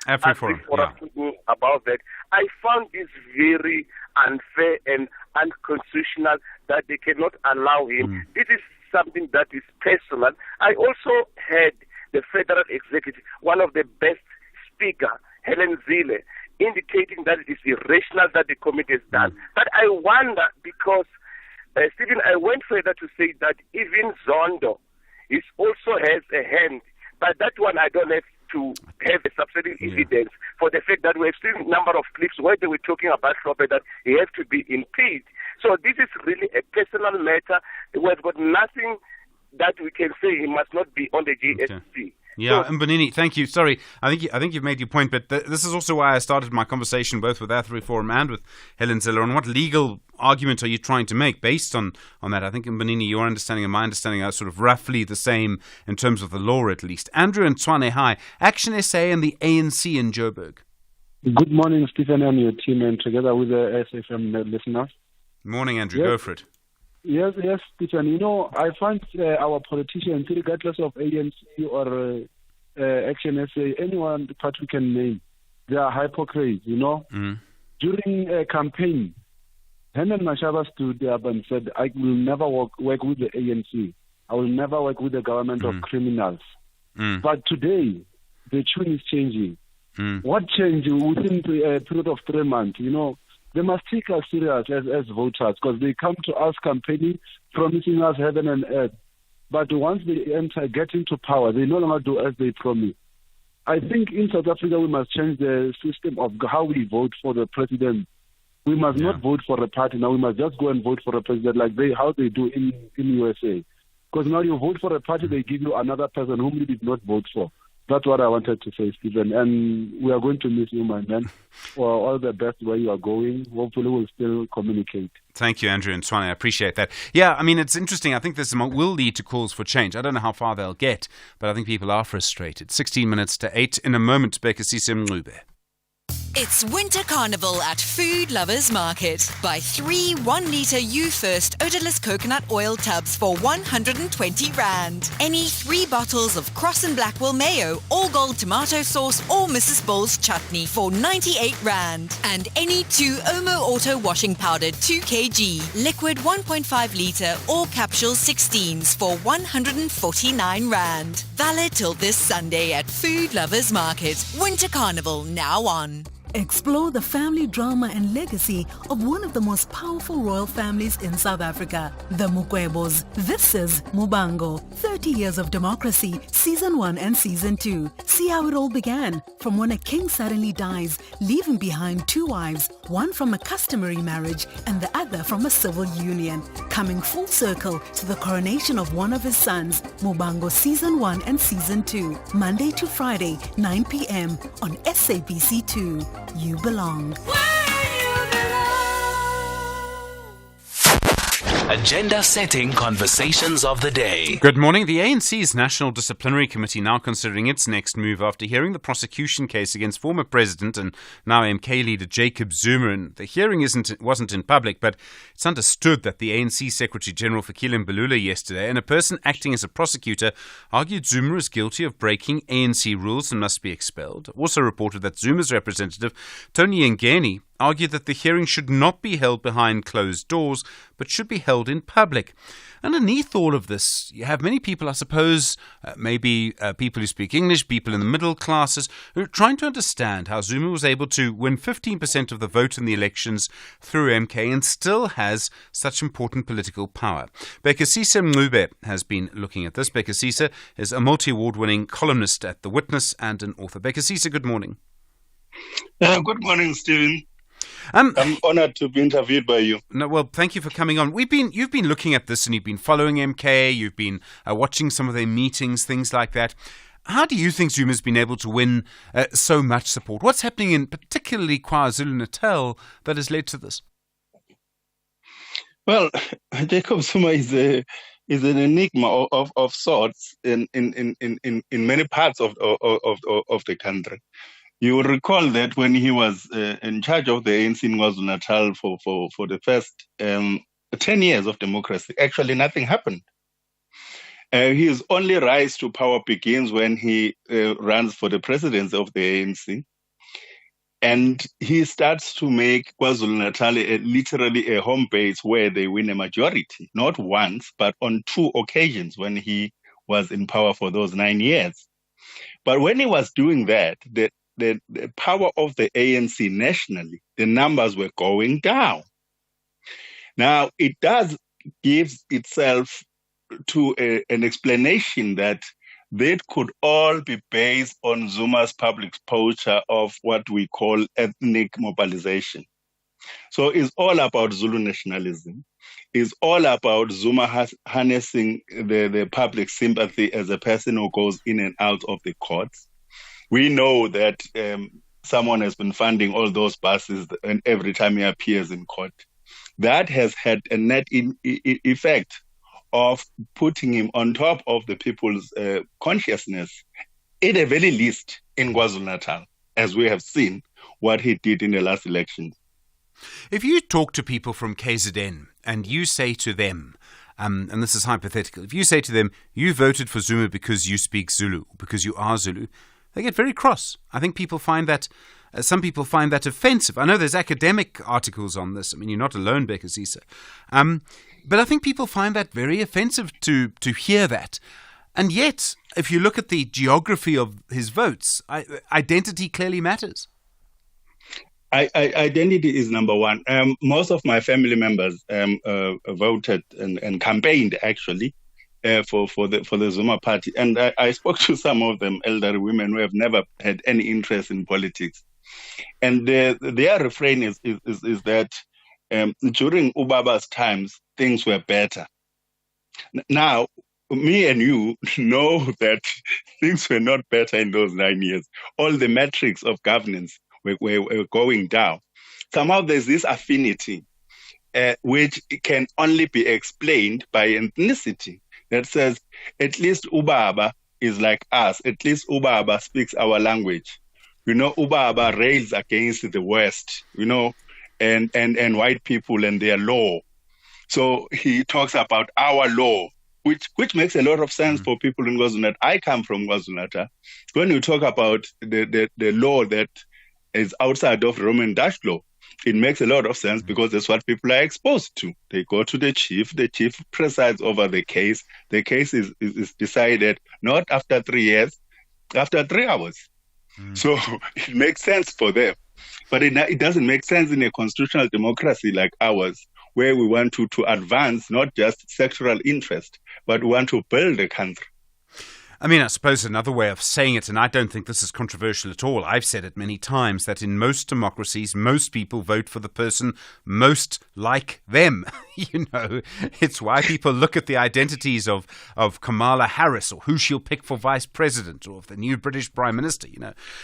AfriForum talking about that. I found this very unfair and unconstitutional that they cannot allow him. This is something that is personal. I also heard the Federal Executive, one of the best speaker, Helen Zille, indicating that it is irrational that the committee has done. But I wonder because, Stephen, I went further to say that even Zondo also has a hand. But that one I don't have to have a substantive evidence for the fact that we have seen a number of clips where they were talking about Robert that he has to be impeached. So this is really a personal matter. We've got nothing that we can say he must not be on the GSC. Okay. Yeah, Mbanini, thank you. Sorry, I think you've made your point, but this is also why I started my conversation both with AfriForum and with Helen Zille on what legal argument are you trying to make based on that. I think, Mbanini, your understanding and my understanding are sort of roughly the same in terms of the law, at least. Andrew and Tshwane, hi. Action SA and the ANC in Joburg. Good morning, Stephen and your team, and together with the SFM listeners. Morning, Andrew. Go for it. Yes, Stephen. You know, I find our politicians, regardless of ANC or Action SA, anyone that we can name, they are hypocrites, you know. During a campaign, Herman Mashaba stood up and said, I will never work with the ANC. I will never work with the government of criminals. But today, the tune is changing. What changed within a period of 3 months, you know? They must take us serious as voters because they come to us campaigning, promising us heaven and earth. But once they get into power, they no longer do as they promise. I think in South Africa we must change the system of how we vote for the president. We must not vote for a party now. We must just go and vote for a president like how they do in USA. Because now you vote for a party, they give you another person whom you did not vote for. That's what I wanted to say, Stephen. And we are going to miss you, my man. For all the best where you are going. Hopefully we'll still communicate. Thank you, Andrew and Tshwane. I appreciate that. Yeah, I mean, it's interesting. I think this will lead to calls for change. I don't know how far they'll get, but I think people are frustrated. 16 minutes to 8. In a moment, Bekasisi Mncube. It's Winter Carnival at Food Lovers Market. Buy 3 1-litre You First odourless coconut oil tubs for 120 Rand. Any 3 bottles of Cross and Blackwell mayo, All Gold tomato sauce or Mrs. Bowles chutney for 98 Rand. And any 2 Omo Auto washing powder 2 kg, liquid 1.5 litre or capsule 16s for 149 Rand. Valid till this Sunday at Food Lovers Market. Winter Carnival now on. Explore the family drama and legacy of one of the most powerful royal families in South Africa, the Mukwebos. This is Mubango, 30 Years of Democracy, Season 1 and Season 2. See how it all began, from when a king suddenly dies, leaving behind 2 wives, one from a customary marriage and the other from a civil union, coming full circle to the coronation of one of his sons. Mubango Season 1 and Season 2, Monday to Friday, 9 p.m. on SABC 2. You belong. Agenda-setting conversations of the day. Good morning. The ANC's National Disciplinary Committee now considering its next move after hearing the prosecution case against former President and now MK leader Jacob Zuma. And the hearing wasn't in public, but it's understood that the ANC Secretary-General Fikile Mbalula yesterday and a person acting as a prosecutor argued Zuma is guilty of breaking ANC rules and must be expelled. Also reported that Zuma's representative, Tony Ngeni, argued that the hearing should not be held behind closed doors, but should be held in public. Underneath all of this, you have many people, I suppose, maybe people who speak English, people in the middle classes, who are trying to understand how Zuma was able to win 15% of the vote in the elections through MK and still has such important political power. Bekasisi Mncube has been looking at this. Bekasisi is a multi-award-winning columnist at The Witness and an author. Bekasisi, good morning. Good morning, Stephen. I'm honored to be interviewed by you. No, well, thank you for coming on. You've been looking at this and you've been following MK, you've been watching some of their meetings, things like that. How do you think Zuma's been able to win so much support? What's happening in particularly KwaZulu-Natal that has led to this? Well, Jacob Zuma is an enigma of sorts in many parts of the country. You will recall that when he was in charge of the ANC in KwaZulu-Natal for the first 10 years of democracy, actually nothing happened. His only rise to power begins when he runs for the presidency of the ANC. And he starts to make KwaZulu-Natal literally a home base where they win a majority, not once, but on 2 occasions when he was in power for those 9 years. But when he was doing that, the power of the ANC nationally, the numbers were going down. Now, it does give itself to an explanation that that could all be based on Zuma's public exposure of what we call ethnic mobilization. So it's all about Zulu nationalism. It's all about Zuma harnessing the public sympathy as a person who goes in and out of the courts. We know that someone has been funding all those buses and every time he appears in court. That has had a net effect of putting him on top of the people's consciousness, at the very least in KwaZulu-Natal, as we have seen what he did in the last election. If you talk to people from KZN and you say to them, and this is hypothetical, if you say to them, you voted for Zuma because you speak Zulu, because you are Zulu, they get very cross. I think people find that, some people find that offensive. I know there's academic articles on this. I mean, you're not alone, Bekasisa. But I think people find that very offensive to hear that. And yet, if you look at the geography of his votes, identity clearly matters. Identity is number one. Most of my family members voted and campaigned, actually, for the Zuma party. And I spoke to some of them, elderly women who have never had any interest in politics. And their refrain is that during Ubaba's times, things were better. Now, me and you know that things were not better in those 9 years. All the metrics of governance were going down. Somehow there's this affinity which can only be explained by ethnicity that says, at least Ubaba is like us. At least Ubaba speaks our language. Ubaba rails against the West, and white people and their law. So he talks about our law, which makes a lot of sense for people in KwaZulu-Natal. I come from KwaZulu-Natal. When you talk about the law that is outside of Roman Dutch law, it makes a lot of sense because that's what people are exposed to. They go to the chief presides over the case. The case is decided not after 3 years, after 3 hours. So it makes sense for them. But it doesn't make sense in a constitutional democracy like ours, where we want to advance not just sectoral interest, but we want to build a country. I mean, I suppose another way of saying it, and I don't think this is controversial at all, I've said it many times, that in most democracies, most people vote for the person most like them. It's why people look at the identities of Kamala Harris or who she'll pick for vice president or of the new British Prime Minister.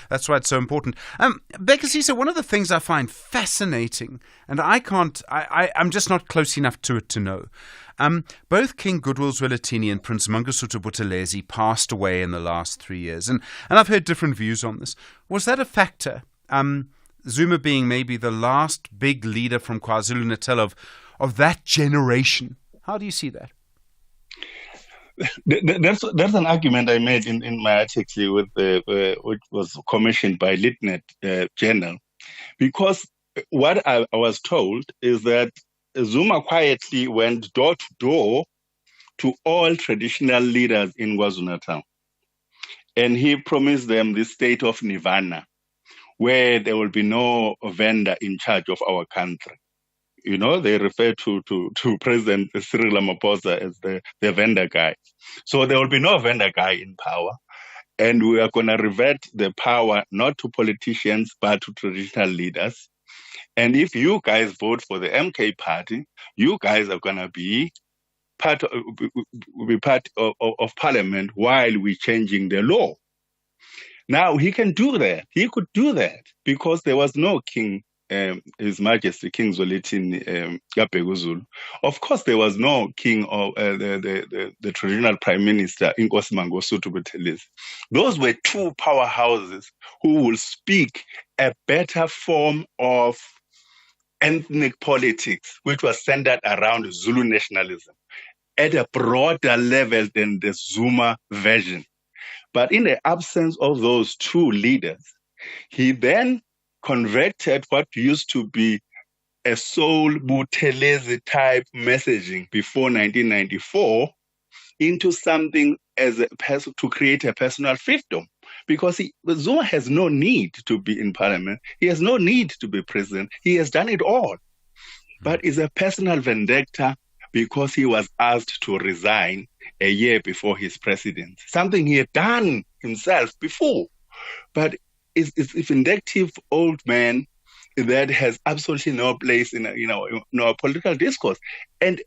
That's why it's so important. Bekasisa, one of the things I find fascinating, and I'm just not close enough to it to know, both King Goodwill Zwelithini and Prince Mangosuthu Buthelezi passed away in the last 3 years. And I've heard different views on this. Was that a factor? Zuma being maybe the last big leader from KwaZulu-Natal of that generation. How do you see that? That's an argument I made in my article which was commissioned by Litnet Journal. Because what I was told is that Zuma quietly went door to door to all traditional leaders in KwaZulu-Natal. And he promised them this state of nirvana, where there will be no vendor in charge of our country. They refer to President Cyril Ramaphosa as the vendor guy. So there will be no vendor guy in power. And we are going to revert the power not to politicians, but to traditional leaders. And if you guys vote for the MK party, you guys are going to be part of parliament while we're changing the law. Now, he can do that. He could do that because there was no king His Majesty King Zwelithini Kabhekuzulu. Of course, there was no king or the traditional prime minister, Inkosi Mangosuthu Buthelezi. Those were two powerhouses who will speak a better form of ethnic politics, which was centered around Zulu nationalism at a broader level than the Zuma version. But in the absence of those two leaders, he then converted what used to be a soul Buthelezi type messaging before 1994 into something as a person to create a personal fiefdom. Because Zuma has no need to be in parliament. He has no need to be president. He has done it all. But it's a personal vendetta because he was asked to resign a year before his presidency, something he had done himself before. But it's a vindictive old man that has absolutely no place in our political discourse. And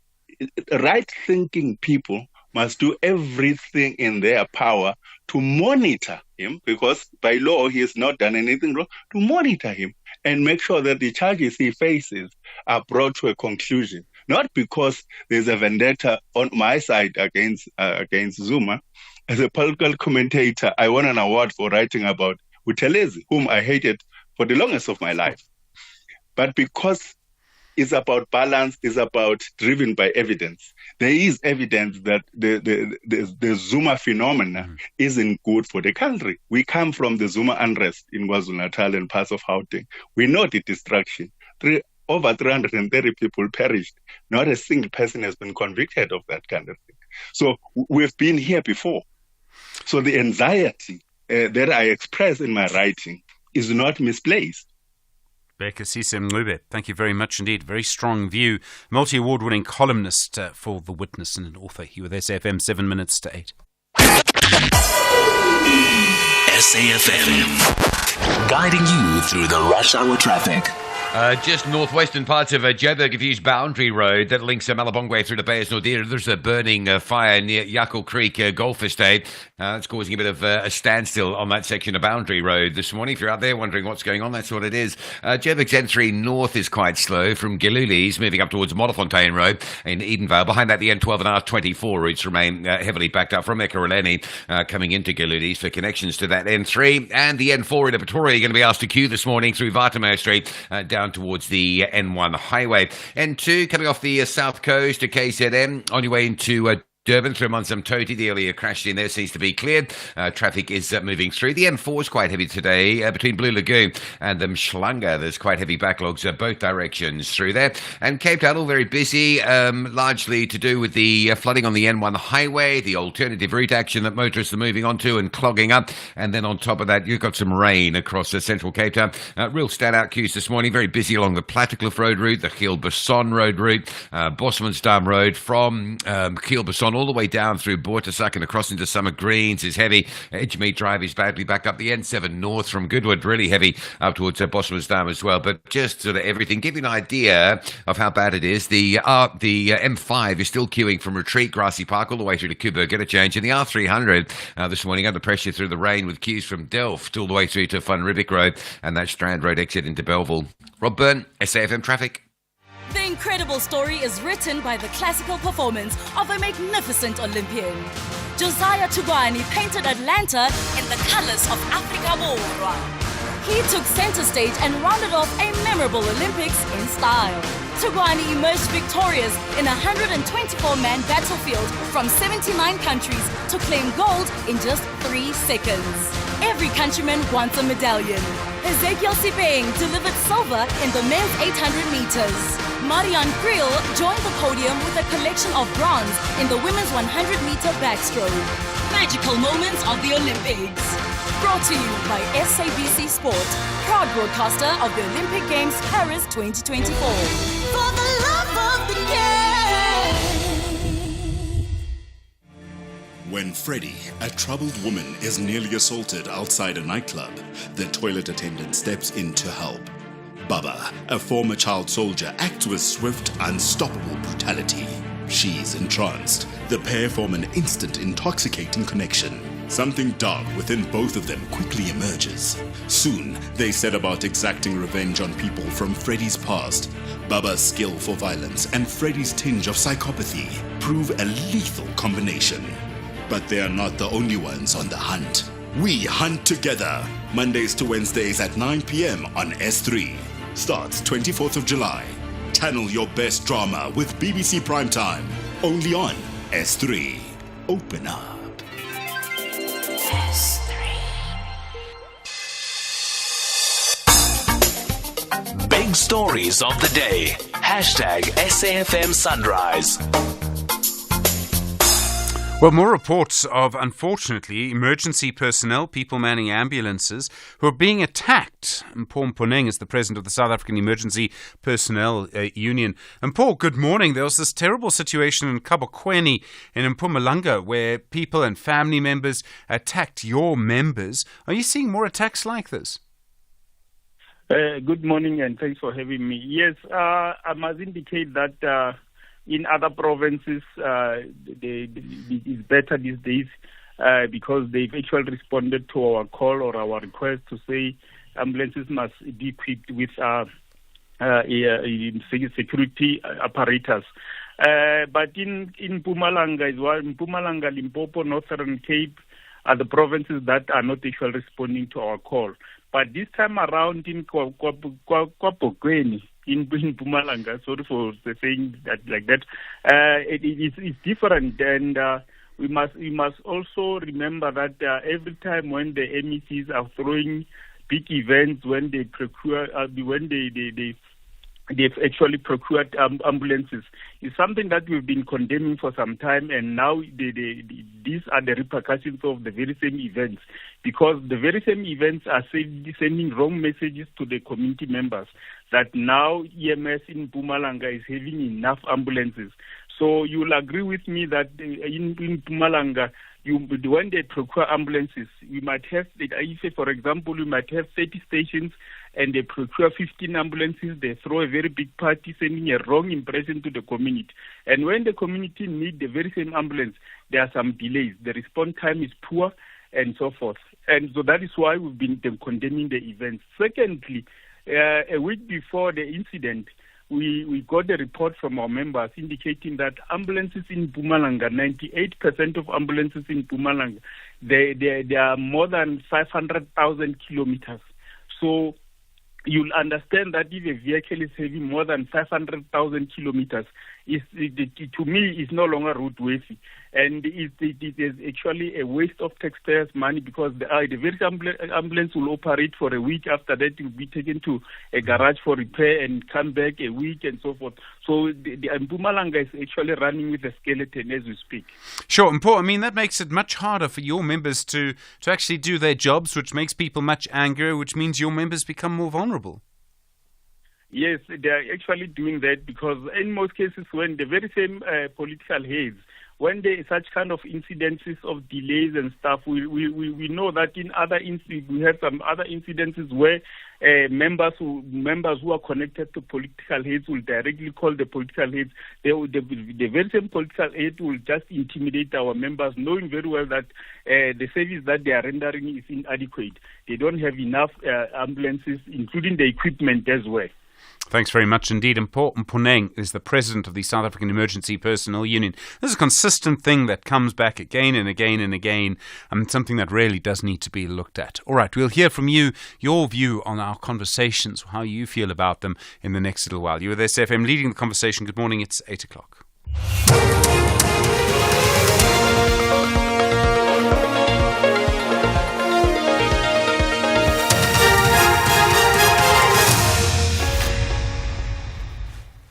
right-thinking people must do everything in their power to monitor him, because by law he has not done anything wrong, to monitor him and make sure that the charges he faces are brought to a conclusion. Not because there's a vendetta on my side against Zuma. As a political commentator, I won an award for writing about Buthelezi, whom I hated for the longest of my life. But because it's about balance, it's about driven by evidence. There is evidence that the Zuma phenomena isn't good for the country. We come from the Zuma unrest in KwaZulu-Natal and parts of Gauteng. We know the destruction. Over 330 people perished. Not a single person has been convicted of that kind of thing. So we've been here before. So the anxiety that I express in my writing is not misplaced. Bekasisa Mncube, thank you very much indeed. Very strong view. Multi-award winning columnist for The Witness and an author here with SAFM, 7 minutes to 8. SAFM, guiding you through the rush hour traffic. Just northwestern parts of Joburg have used Boundary Road that links Malabongwe through to Beyers Naudé. There's a burning fire near Yakul Creek Golf Estate. It's causing a bit of a standstill on that section of Boundary Road this morning. If you're out there wondering what's going on, that's what it is. Joburg's N3 north is quite slow from Giluli's, moving up towards Modderfontein Road in Edenvale. Behind that, the N12 and R24 routes remain heavily backed up from Ekurhuleni coming into Giluli's for connections to that N3. And the N4 into Pretoria are going to be asked to queue this morning through Watermeer Street down towards the N1 highway. N2 coming off the south coast to KZN on your way into Durban through Monsamtoti. The earlier crash in there seems to be cleared. Traffic is moving through. The M4 is quite heavy today between Blue Lagoon and the Mshlanga. There's quite heavy backlogs both directions through there. And Cape Town all very busy, largely to do with the flooding on the N1 highway, the alternative route action that motorists are moving onto and clogging up. And then on top of that, you've got some rain across central Cape Town. Real standout queues this morning. Very busy along the Plattekloof Road route, the Gielbesson Road route, Bosmansdam Road from Gielbesson all the way down through Boortesak and across into Summer Greens is heavy. Edgemead Drive is badly backed up. The N7 north from Goodwood really heavy up towards Bosmansdam as well. But just sort of everything, give you an idea of how bad it is. The M5 is still queuing from Retreat, Grassy Park all the way through to Kuburg interchange. And the R300 this morning under pressure through the rain with queues from Delft all the way through to Van Riebeeck Road and that Strand Road exit into Belleville. Rob Byrne, SAFM Traffic. The incredible story is written by the classical performance of a magnificent Olympian. Josiah Tugwani painted Atlanta in the colors of Africa Borwa. He took center stage and rounded off a memorable Olympics in style. Tugwani emerged victorious in a 124-man battlefield from 79 countries to claim gold in just 3 seconds. Every countryman wants a medallion. Ezekiel Sibeng delivered silver in the men's 800 meters. Marianne Kriel joined the podium with a collection of bronze in the women's 100-meter backstroke. Magical moments of the Olympics. Brought to you by SABC Sport, proud broadcaster of the Olympic Games Paris 2024. For the love of the game. When Freddie, a troubled woman, is nearly assaulted outside a nightclub, the toilet attendant steps in to help. Baba, a former child soldier, acts with swift, unstoppable brutality. She's entranced. The pair form an instant intoxicating connection. Something dark within both of them quickly emerges. Soon, they set about exacting revenge on people from Freddy's past. Baba's skill for violence and Freddy's tinge of psychopathy prove a lethal combination. But they are not the only ones on the hunt. We hunt together, Mondays to Wednesdays at 9 p.m. on S3. Starts 24th of July. Channel your best drama with BBC Primetime. Only on S3. Open up. Big stories of the day. Hashtag SAFM Sunrise. Well, more reports of, unfortunately, emergency personnel, people manning ambulances, who are being attacked. And Paul Mponeng is the president of the South African Emergency Personnel Union. And Paul, good morning. There was this terrible situation in Kabokweni in Mpumalanga where people and family members attacked your members. Are you seeing more attacks like this? Good morning and thanks for having me. Yes, I must indicate that in other provinces, it's better these days because they've actually responded to our call or our request to say ambulances must be equipped with security apparatus. But in Mpumalanga as well, Mpumalanga, Limpopo, Northern Cape are the provinces that are not actually responding to our call. But this time around in Kabokweni, in Mpumalanga, sorry for saying that like that, it's different, and we must also remember that every time when the MECs are throwing big events, when they procure, when they've actually procured ambulances, it's something that we've been condemning for some time, and now these are the repercussions of the very same events, because the very same events are sending wrong messages to the community members that now EMS in Mpumalanga is having enough ambulances. So you'll agree with me that in Mpumalanga, when they procure ambulances, we might have, for example, we might have 30 stations and they procure 15 ambulances, they throw a very big party, sending a wrong impression to the community. And when the community need the very same ambulance, there are some delays. The response time is poor and so forth. And so that is why we've been condemning the events. Secondly, a week before the incident, we got a report from our members indicating that ambulances in Mpumalanga, 98% of ambulances in Mpumalanga, they are more than 500,000 kilometers. So you'll understand that if a vehicle is having more than 500,000 kilometers, to me, it's no longer roadworthy. And it is actually a waste of taxpayers' money, because the very ambulance will operate for a week. After that, it will be taken to a garage for repair and come back a week and so forth. So the Mpumalanga is actually running with a skeleton as we speak. Sure, and Paul, I mean, that makes it much harder for your members to actually do their jobs, which makes people much angrier, which means your members become more vulnerable. Yes, they are actually doing that, because in most cases, when the very same political heads, when there is such kind of incidences of delays and stuff, we know that in other we have some other incidences where members who are connected to political heads will directly call the political heads. The very same political head will just intimidate our members, knowing very well that the service that they are rendering is inadequate. They don't have enough ambulances, including the equipment as well. Thanks very much indeed. And Paul Mponeng is the president of the South African Emergency Personnel Union. This is a consistent thing that comes back again and again and again, and something that really does need to be looked at. All right, we'll hear from you, your view on our conversations, how you feel about them in the next little while. You're with SFM leading the conversation. Good morning, it's 8 o'clock.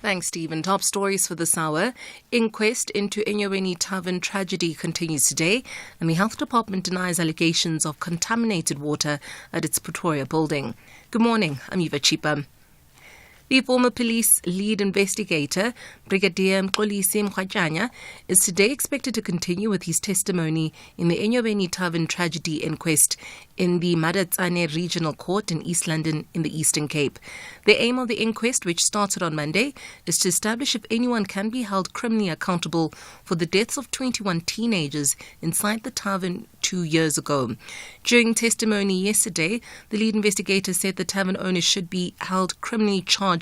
Thanks, Stephen. Top stories for this hour. Inquest into Enyobeni Tavern tragedy continues today, and the Health Department denies allegations of contaminated water at its Pretoria building. Good morning, I'm Eva Chipa. The former police lead investigator, Brigadier Mkhwanyana, is today expected to continue with his testimony in the Enyobeni Tavern tragedy inquest in the Madatsane Regional Court in East London in the Eastern Cape. The aim of the inquest, which started on Monday, is to establish if anyone can be held criminally accountable for the deaths of 21 teenagers inside the tavern 2 years ago. During testimony yesterday, the lead investigator said the tavern owners should be held criminally charged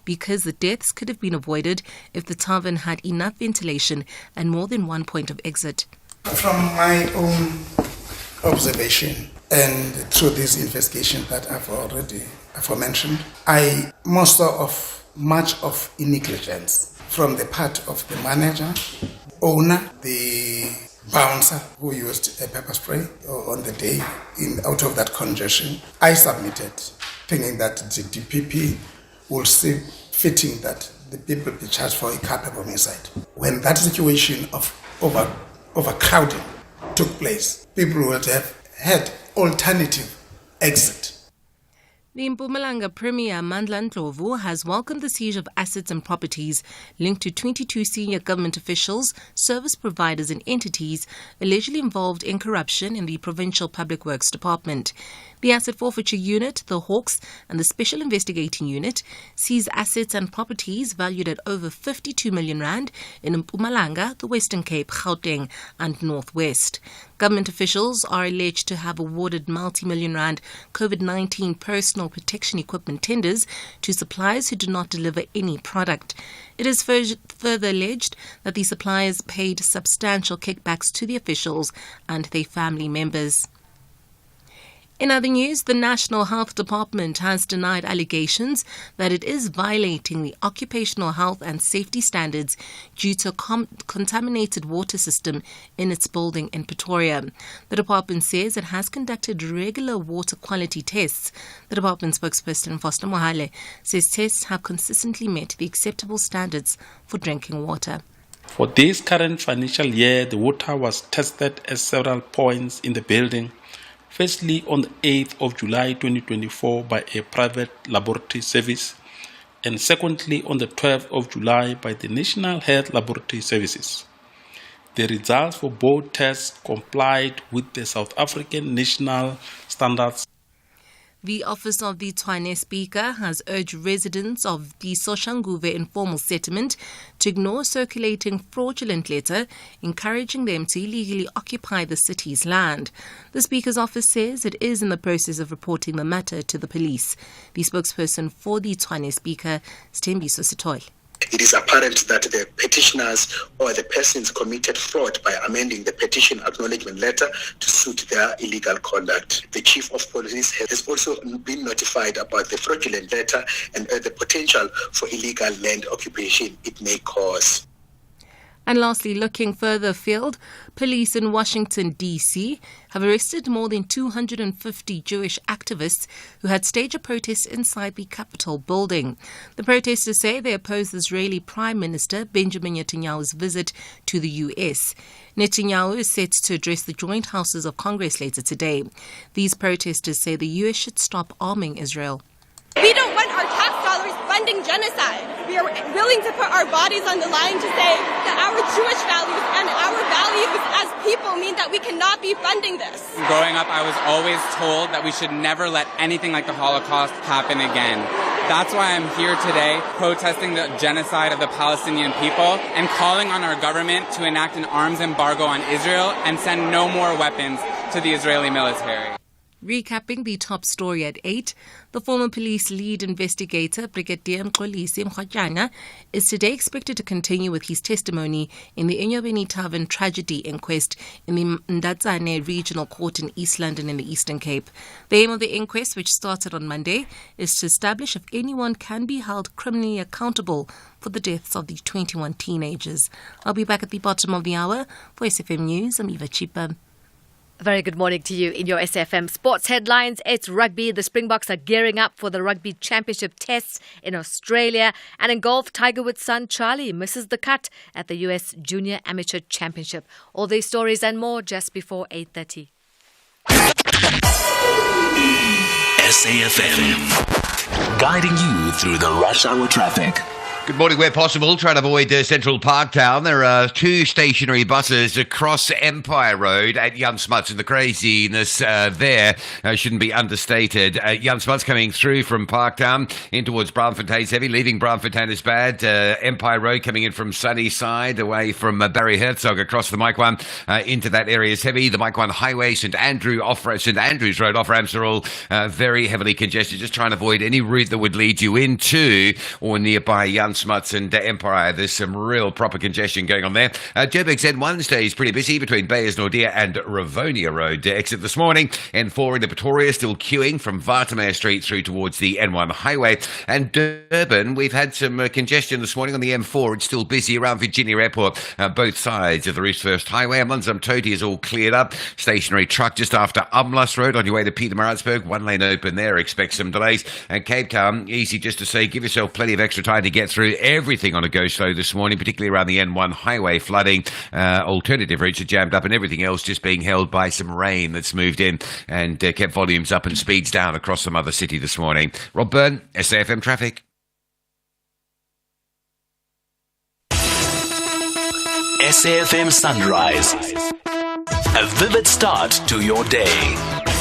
because the deaths could have been avoided if the tavern had enough ventilation and more than one point of exit. From my own observation and through this investigation that I've already aforementioned, much of negligence from the part of the manager, owner, the bouncer who used a pepper spray on the day out of that congestion. I submitted thinking that the DPP will see fitting that the people be charged for a culpable homicide. When that situation of overcrowding took place, people would have had alternative exit. The Mpumalanga Premier Mandla Ndlovu has welcomed the seizure of assets and properties linked to 22 senior government officials, service providers and entities allegedly involved in corruption in the Provincial Public Works Department. The Asset Forfeiture Unit, the Hawks and the Special Investigating Unit seized assets and properties valued at over 52 million rand in Mpumalanga, the Western Cape, Gauteng and Northwest. Government officials are alleged to have awarded multi-million rand COVID-19 personal protection equipment tenders to suppliers who did not deliver any product. It is further alleged that the suppliers paid substantial kickbacks to the officials and their family members. In other news, the National Health Department has denied allegations that it is violating the occupational health and safety standards due to a contaminated water system in its building in Pretoria. The department says it has conducted regular water quality tests. The department spokesperson Foster Mohale says tests have consistently met the acceptable standards for drinking water. For this current financial year, the water was tested at several points in the building. Firstly, on the 8th of July 2024 by a private laboratory service, and secondly, on the 12th of July by the National Health Laboratory Services. The results for both tests complied with the South African national standards. The Office of the Tshwane Speaker has urged residents of the Soshanguve informal settlement to ignore a circulating fraudulent letter encouraging them to illegally occupy the city's land. The Speaker's office says it is in the process of reporting the matter to the police. The spokesperson for the Tshwane Speaker, Sthembiso Sithole. It is apparent that the petitioners or the persons committed fraud by amending the petition acknowledgement letter to suit their illegal conduct. The Chief of Police has also been notified about the fraudulent letter and the potential for illegal land occupation it may cause. And lastly, looking further afield, police in Washington, D.C. have arrested more than 250 Jewish activists who had staged a protest inside the Capitol building. The protesters say they oppose the Israeli Prime Minister Benjamin Netanyahu's visit to the U.S. Netanyahu is set to address the joint houses of Congress later today. These protesters say the U.S. should stop arming Israel. We don't want our tax dollars funding genocide. We are willing to put our bodies on the line to say that our Jewish values and our values as people mean that we cannot be funding this. Growing up, I was always told that we should never let anything like the Holocaust happen again. That's why I'm here today, protesting the genocide of the Palestinian people and calling on our government to enact an arms embargo on Israel and send no more weapons to the Israeli military. Recapping the top story at 8, the former police lead investigator, Brigadier Mkhwanyana, is today expected to continue with his testimony in the Enyobeni Tavern tragedy inquest in the Mdatsane Regional Court in East London in the Eastern Cape. The aim of the inquest, which started on Monday, is to establish if anyone can be held criminally accountable for the deaths of the 21 teenagers. I'll be back at the bottom of the hour. For SFM News, I'm Eva Chipa. A very good morning to you in your SFM Sports headlines. It's rugby. The Springboks are gearing up for the Rugby Championship tests in Australia. And in golf, Tiger Woods' son Charlie misses the cut at the US Junior Amateur Championship. All these stories and more just before 8:30. SAFM guiding you through the rush hour traffic. Good morning. Where possible, try to avoid Central Parktown. There are 2 stationary buses across Empire Road at Jan Smuts, and the craziness there shouldn't be understated. Jan Smuts coming through from Parktown in towards Braamfontein's heavy, leaving Braamfontein is bad. Empire Road coming in from Sunnyside, away from Barry Herzog across the Mike 1 into that area is heavy. The Mike 1 Highway, St Andrews Road off-ramps are all very heavily congested. Just trying to avoid any route that would lead you into or nearby Jan Smuts and Empire. There's some real proper congestion going on there. Joburg Z1 stays pretty busy between Bayers Nordia and Ravonia Road exit this morning. N4 into Pretoria still queuing from Watermeer Street through towards the N1 highway. And Durban, we've had some congestion this morning on the M4. It's still busy around Virginia Airport, both sides of the Roosevelt Highway. Amanzimtoti is all cleared up. Stationary truck just after Umlas Road on your way to Pietermaritzburg. 1 lane open there. Expect some delays. And Cape Town, easy just to say, give yourself plenty of extra time to get through everything on a go slow this morning, particularly around the N1 highway. Flooding, alternative routes are jammed up, and everything else just being held by some rain that's moved in and kept volumes up and speeds down across some other city this morning. Rob Byrne, SAFM Traffic. SAFM Sunrise. A vivid start to your day.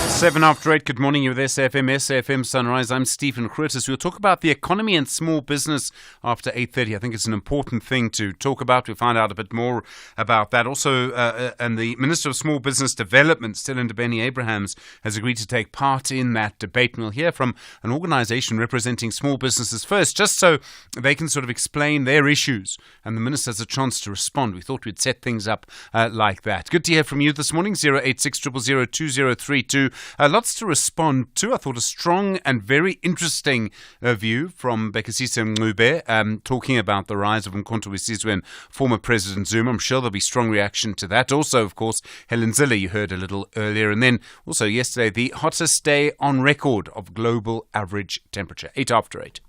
7 after 8, good morning. You're with SAFM Sunrise. I'm Stephen Grootes. We'll talk about the economy and small business after 8:30. I think it's an important thing to talk about. We'll find out a bit more about that. Also, and the Minister of Small Business Development, Stellan Benny Abrahams, has agreed to take part in that debate. And we'll hear from an organisation representing small businesses first, just so they can sort of explain their issues and the Minister has a chance to respond. We thought we'd set things up like that. Good to hear from you this morning, 086 000 2032. Lots to respond to. I thought a strong and very interesting view from Bekasisa Mncube talking about the rise of Mkhonto weSizwe and former President Zuma. I'm sure there'll be strong reaction to that. Also, of course, Helen Zille, you heard a little earlier. And then also yesterday, the hottest day on record of global average temperature. 8 after 8.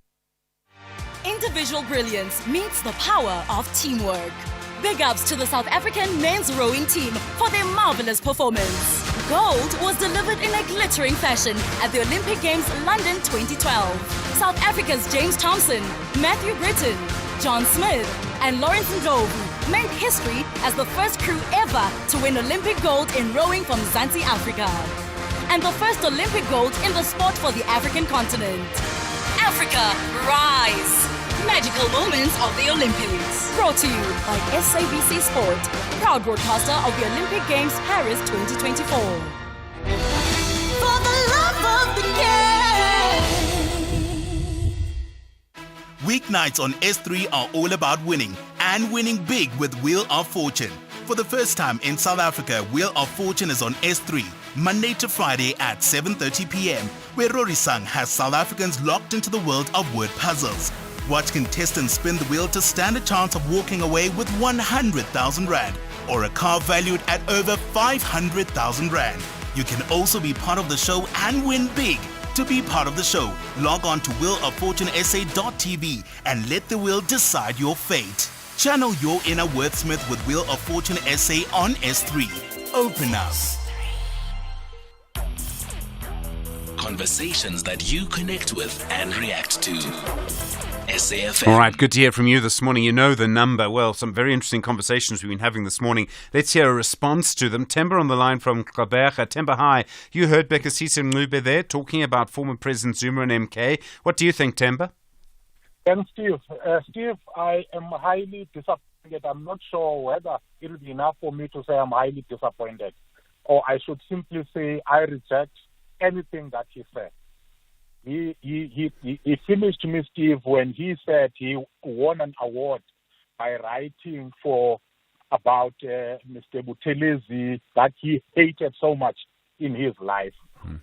Individual brilliance meets the power of teamwork. Big ups to the South African men's rowing team for their marvelous performance. Gold was delivered in a glittering fashion at the Olympic Games London 2012. South Africa's James Thompson, Matthew Britton, John Smith, and Lawrence Ndlovu made history as the first crew ever to win Olympic gold in rowing from Mzansi, Africa. And the first Olympic gold in the sport for the African continent. Africa, rise! Magical moments of the Olympics. Brought to you by SABC Sport, proud broadcaster of the Olympic Games Paris 2024. For the love of the game. Weeknights on S3 are all about winning, and winning big with Wheel of Fortune. For the first time in South Africa, Wheel of Fortune is on S3, Monday to Friday at 7:30 p.m, where Rorisang has South Africans locked into the world of word puzzles. Watch contestants spin the wheel to stand a chance of walking away with 100,000 Rand or a car valued at over 500,000 Rand. You can also be part of the show and win big. To be part of the show, log on to wheeloffortunesa.tv and let the wheel decide your fate. Channel your inner wordsmith with Wheel of Fortune SA on S3. Open up. Conversations that you connect with and react to. SAFM. All right, good to hear from you this morning. You know the number. Well, some very interesting conversations we've been having this morning. Let's hear a response to them. Temba on the line from Gqeberha. Temba, hi. You heard Bekasisa Mncube there talking about former President Zuma and MK. What do you think, Temba? Thanks, Steve. Steve, I am highly disappointed. I'm not sure whether it will be enough for me to say I'm highly disappointed. Or I should simply say I reject anything that he said. He finished me, Steve, when he said he won an award by writing about Mr. Buthelezi that he hated so much in his life.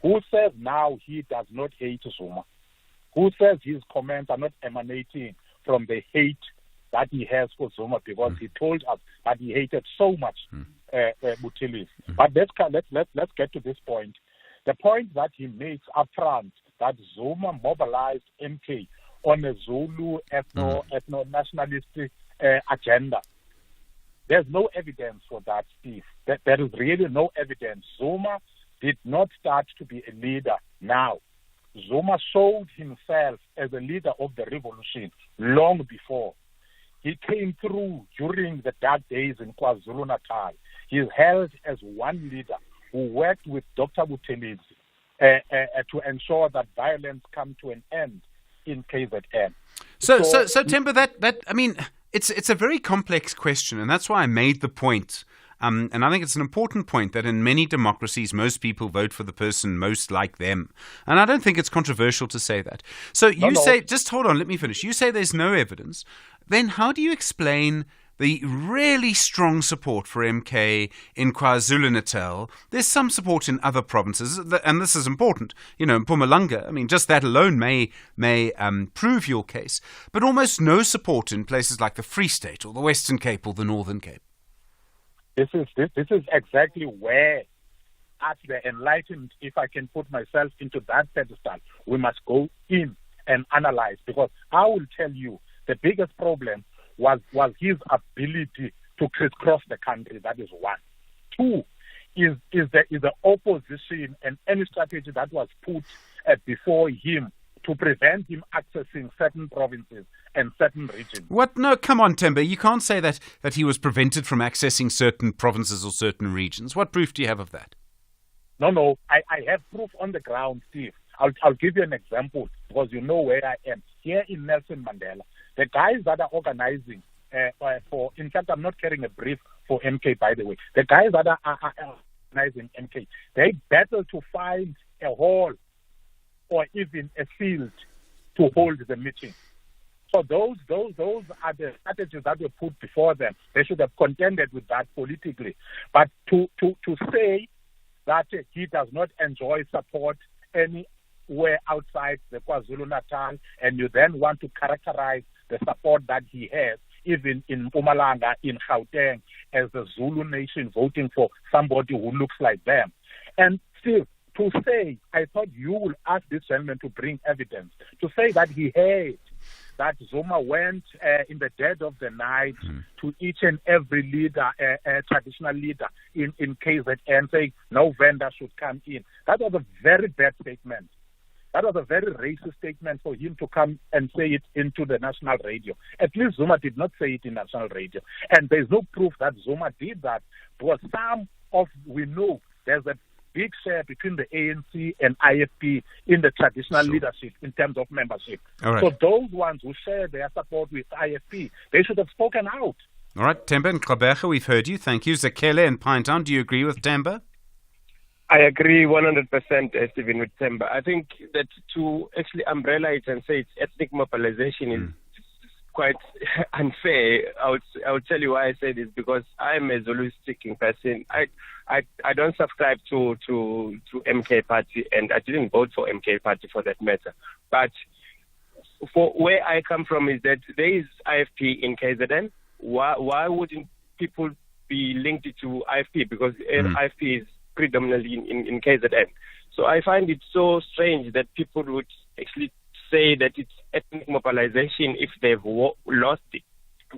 Who says now he does not hate Zuma? Who says his comments are not emanating from the hate that he has for Zuma, because he told us that he hated so much Buthelezi. But let's get to this point. The point that he makes up front, that Zuma mobilized MK on a Zulu ethno-nationalistic agenda. There's no evidence for that, Steve. There is really no evidence. Zuma did not start to be a leader now. Zuma showed himself as a leader of the revolution long before. He came through during the dark days in KwaZulu-Natal. He is held as one leader who worked with Dr. Buthelezi to ensure that violence come to an end in KZN. So Themba, that I mean, it's a very complex question, and that's why I made the point. And I think it's an important point that in many democracies, most people vote for the person most like them. And I don't think it's controversial to say that. So you say, just hold on, let me finish. You say there's no evidence. Then how do you explain the really strong support for MK in KwaZulu-Natal? There's some support in other provinces, and this is important. In Mpumalanga, I mean, just that alone may prove your case. But almost no support in places like the Free State or the Western Cape or the Northern Cape. This is exactly where, as the enlightened, if I can put myself into that pedestal, we must go in and analyze. Because I will tell you, the biggest problem was his ability to crisscross the country. That is one. Two is the opposition and any strategy that was put before him to prevent him accessing certain provinces and certain regions. What? No, come on, Themba. You can't say that he was prevented from accessing certain provinces or certain regions. What proof do you have of that? No, I have proof on the ground, Steve. I'll give you an example because you know where I am. Here in Nelson Mandela, the guys that are organizing in fact, I'm not carrying a brief for MK, by the way. The guys that are organizing MK, they battle to find a hall or even a field to hold the meeting. So those are the strategies that were put before them. They should have contended with that politically. But to say that he does not enjoy support anywhere outside the KwaZulu-Natal, and you then want to characterize the support that he has, even in Mpumalanga, in Gauteng, as the Zulu nation voting for somebody who looks like them. And still, to say, I thought you will ask this gentleman to bring evidence, to say that he heard that Zuma went in the dead of the night to each and every leader, traditional leader in KZN, saying no vendor should come in. That was a very bad statement. That was a very racist statement for him to come and say it into the national radio. At least Zuma did not say it in national radio. And there's no proof that Zuma did that, because we know there's a big share between the ANC and IFP in the traditional leadership in terms of membership. Right. So those ones who share their support with IFP, they should have spoken out. All right, Themba and Klaberga, we've heard you. Thank you. Zakele and Pinetown, do you agree with Themba? I agree 100%, Stephen, with Themba. I think that to actually umbrella it and say it's ethnic mobilization is quite unfair. I would tell you why I say this, because I'm a Zulu-speaking person. I don't subscribe to MK Party, and I didn't vote for MK Party for that matter. But for where I come from is that there is IFP in KZN. Why wouldn't people be linked to IFP? Because IFP is predominantly in KZN. So I find it so strange that people would actually say that it's ethnic mobilization if they've lost the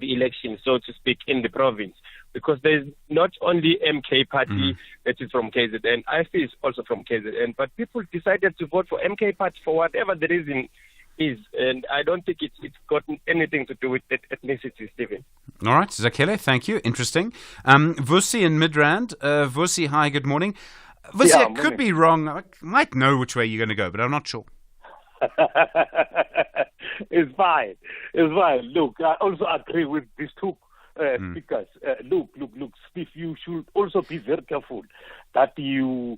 election, so to speak, in the province. Because there's not only MK Party that is from KZN, IFP is also from KZN, but people decided to vote for MK Party for whatever the reason is, and I don't think it's got anything to do with ethnicity, Stephen. All right, Zakele, thank you. Interesting. Vusi in Midrand. Vusi, hi, good morning. Vusi, I could be wrong. I might know which way you're going to go, but I'm not sure. It's fine. Look, I also agree with these two speakers. Look, Steve, you should also be very careful that your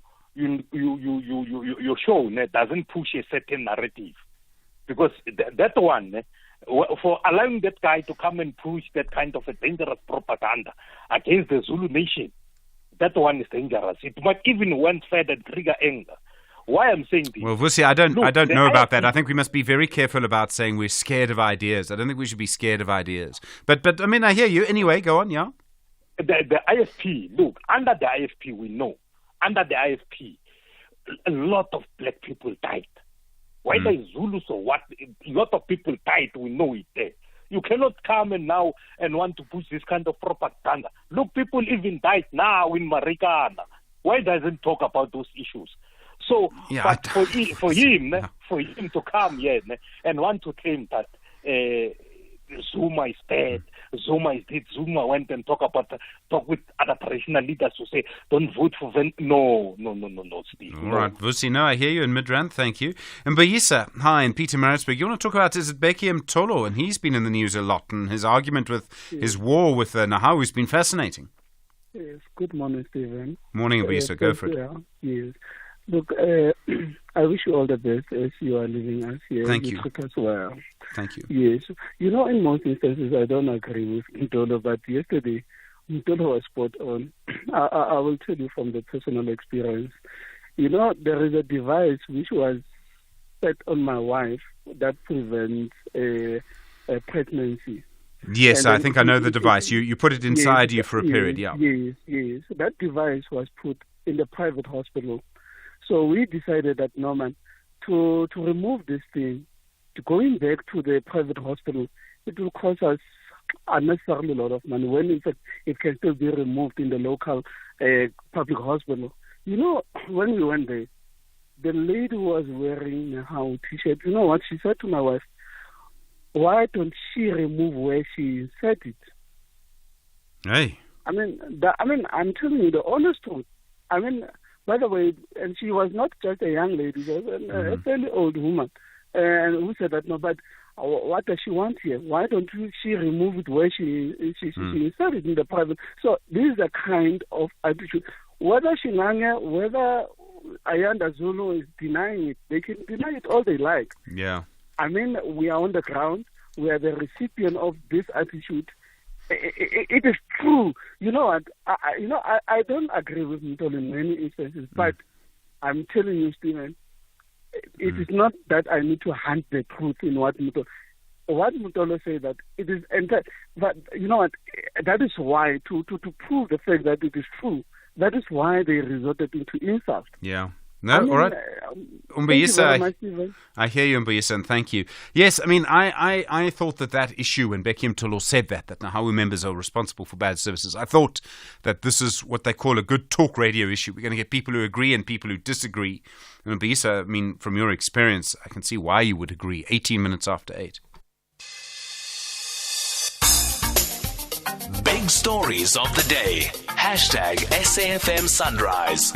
show doesn't push a certain narrative. Because that one, for allowing that guy to come and push that kind of a dangerous propaganda against the Zulu nation, that one is dangerous. It might even went further trigger anger. Why I'm saying this? Well, Vusi, I don't know about that. I think we must be very careful about saying we're scared of ideas. I don't think we should be scared of ideas. But I mean, I hear you. Anyway, go on, yeah? The IFP, look, under the IFP, we know, under the IFP, a lot of black people died. Whether it's Zulus or what, a lot of people died, we know it there. You cannot come and now and want to push this kind of propaganda. Look, people even died now in Marikana. Why doesn't talk about those issues? So, Yeah, but for him to come here and want to claim that Zuma is bad, Zuma is dead, Zuma went and talk with other traditional leaders to say, don't vote for them. No, Steve. All right, Vusi, no, I hear you in Midrand, thank you. And Bayisa, hi, in Peter Maritzburg. You want to talk about, is it Becky Mtolo? And he's been in the news a lot, and his argument with his war with Nahawu has been fascinating. Yes, good morning, Stephen. Morning, Bayisa, go for it. Yes. Look, I wish you all the best as you are leaving us here. Thank you. As well. Thank you. Yes. You know, in most instances, I don't agree with Mtolo, but yesterday, Mtolo was spot on. I will tell you from the personal experience. You know, there is a device which was set on my wife that prevents a pregnancy. Yes, I think I know the device. You put it inside you for a period, yeah. Yes. That device was put in the private hospital. So we decided that, no, man, to remove this thing, to going back to the private hospital, it will cost us unnecessarily a lot of money when in fact it can still be removed in the local public hospital. You know, when we went there, the lady was wearing a t-shirt. You know what she said to my wife? Why don't she remove where she inserted it? Hey. I mean, I'm telling you the honest truth. I mean, by the way, and she was not just a young lady, she was a fairly old woman. And who said that, no, but what does she want here? Why don't she remove it where she inserted in the private? So this is a kind of attitude. Whether Shinanga, whether Ayanda Zulu is denying it, they can deny it all they like. Yeah. I mean, we are on the ground. We are the recipient of this attitude. It is true. You know what? I don't agree with Mtolo in many instances, but I'm telling you, Stephen, it is not that I need to hunt the truth in what Mtolo said, that it is, but you know what? That is why to prove the fact that it is true. That is why they resorted into insult. Yeah. No, all right. Umbayisa, I hear you, Umbayisa, and thank you. Yes, I mean, I thought that issue when Becky Mtolo said that Nahawu members are responsible for bad services, I thought that this is what they call a good talk radio issue. We're going to get people who agree and people who disagree. And Umbayisa, I mean, from your experience, I can see why you would agree. 18 minutes after 8. Big stories of the day. #SAFM Sunrise.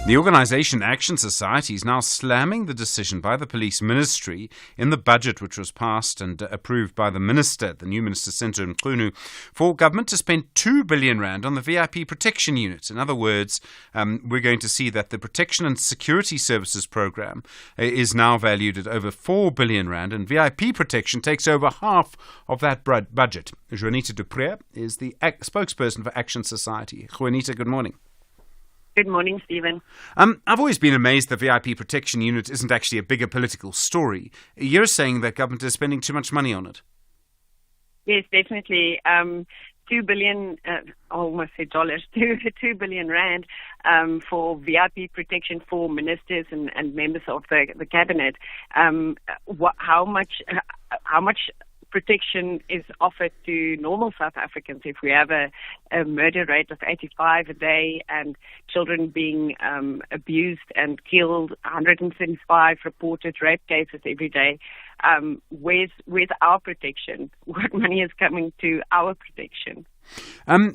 The organisation Action Society is now slamming the decision by the police ministry in the budget which was passed and approved by the minister, the new minister, Senator Mkhunu, for government to spend 2 billion rand on the VIP protection unit. In other words, we're going to see that the Protection and Security Services program is now valued at over 4 billion rand, and VIP protection takes over half of that budget. Juanita Dupré is the spokesperson for Action Society. Juanita, good morning. Good morning, Stephen. I've always been amazed the VIP protection unit isn't actually a bigger political story. You're saying that government is spending too much money on it. Yes, definitely. 2 billion, I almost said dollars, 2 billion rand for VIP protection for ministers and members of the cabinet. How much protection is offered to normal South Africans if we have a murder rate of 85 a day and children being abused and killed, 175 reported rape cases every day? Where's our protection? What money is coming to our protection?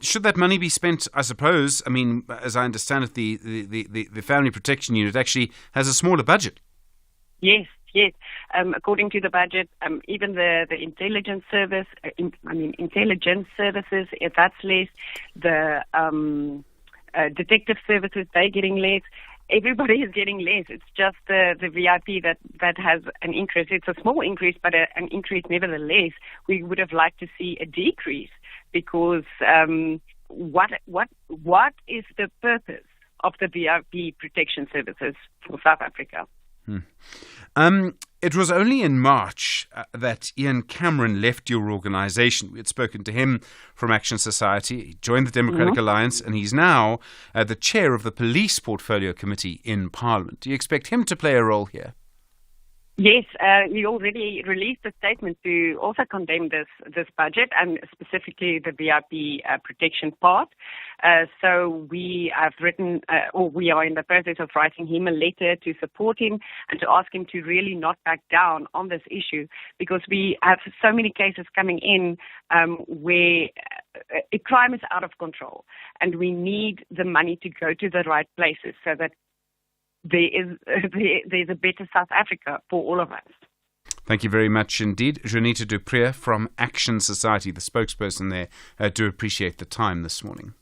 Should that money be spent, I suppose, I mean, as I understand it, the Family Protection Unit actually has a smaller budget. Yes. According to the budget, even the intelligence service, intelligence services, if that's less, the detective services, they're getting less. Everybody is getting less. It's just the VIP that has an increase. It's a small increase, but an increase nevertheless. We would have liked to see a decrease because what is the purpose of the VIP protection services for South Africa? It was only in March that Ian Cameron left your organisation. We had spoken to him from Action Society. He joined the Democratic Alliance, and he's now the chair of the Police Portfolio Committee in Parliament. Do you expect him to play a role here? Yes, he already released a statement to also condemn this budget and specifically the VIP protection part. So we have written, or we are in the process of writing him a letter to support him and to ask him to really not back down on this issue, because we have so many cases coming in where crime is out of control, and we need the money to go to the right places so that there's a better South Africa for all of us. Thank you very much indeed. Janita Duprier from Action Society, the spokesperson there. Do appreciate the time this morning.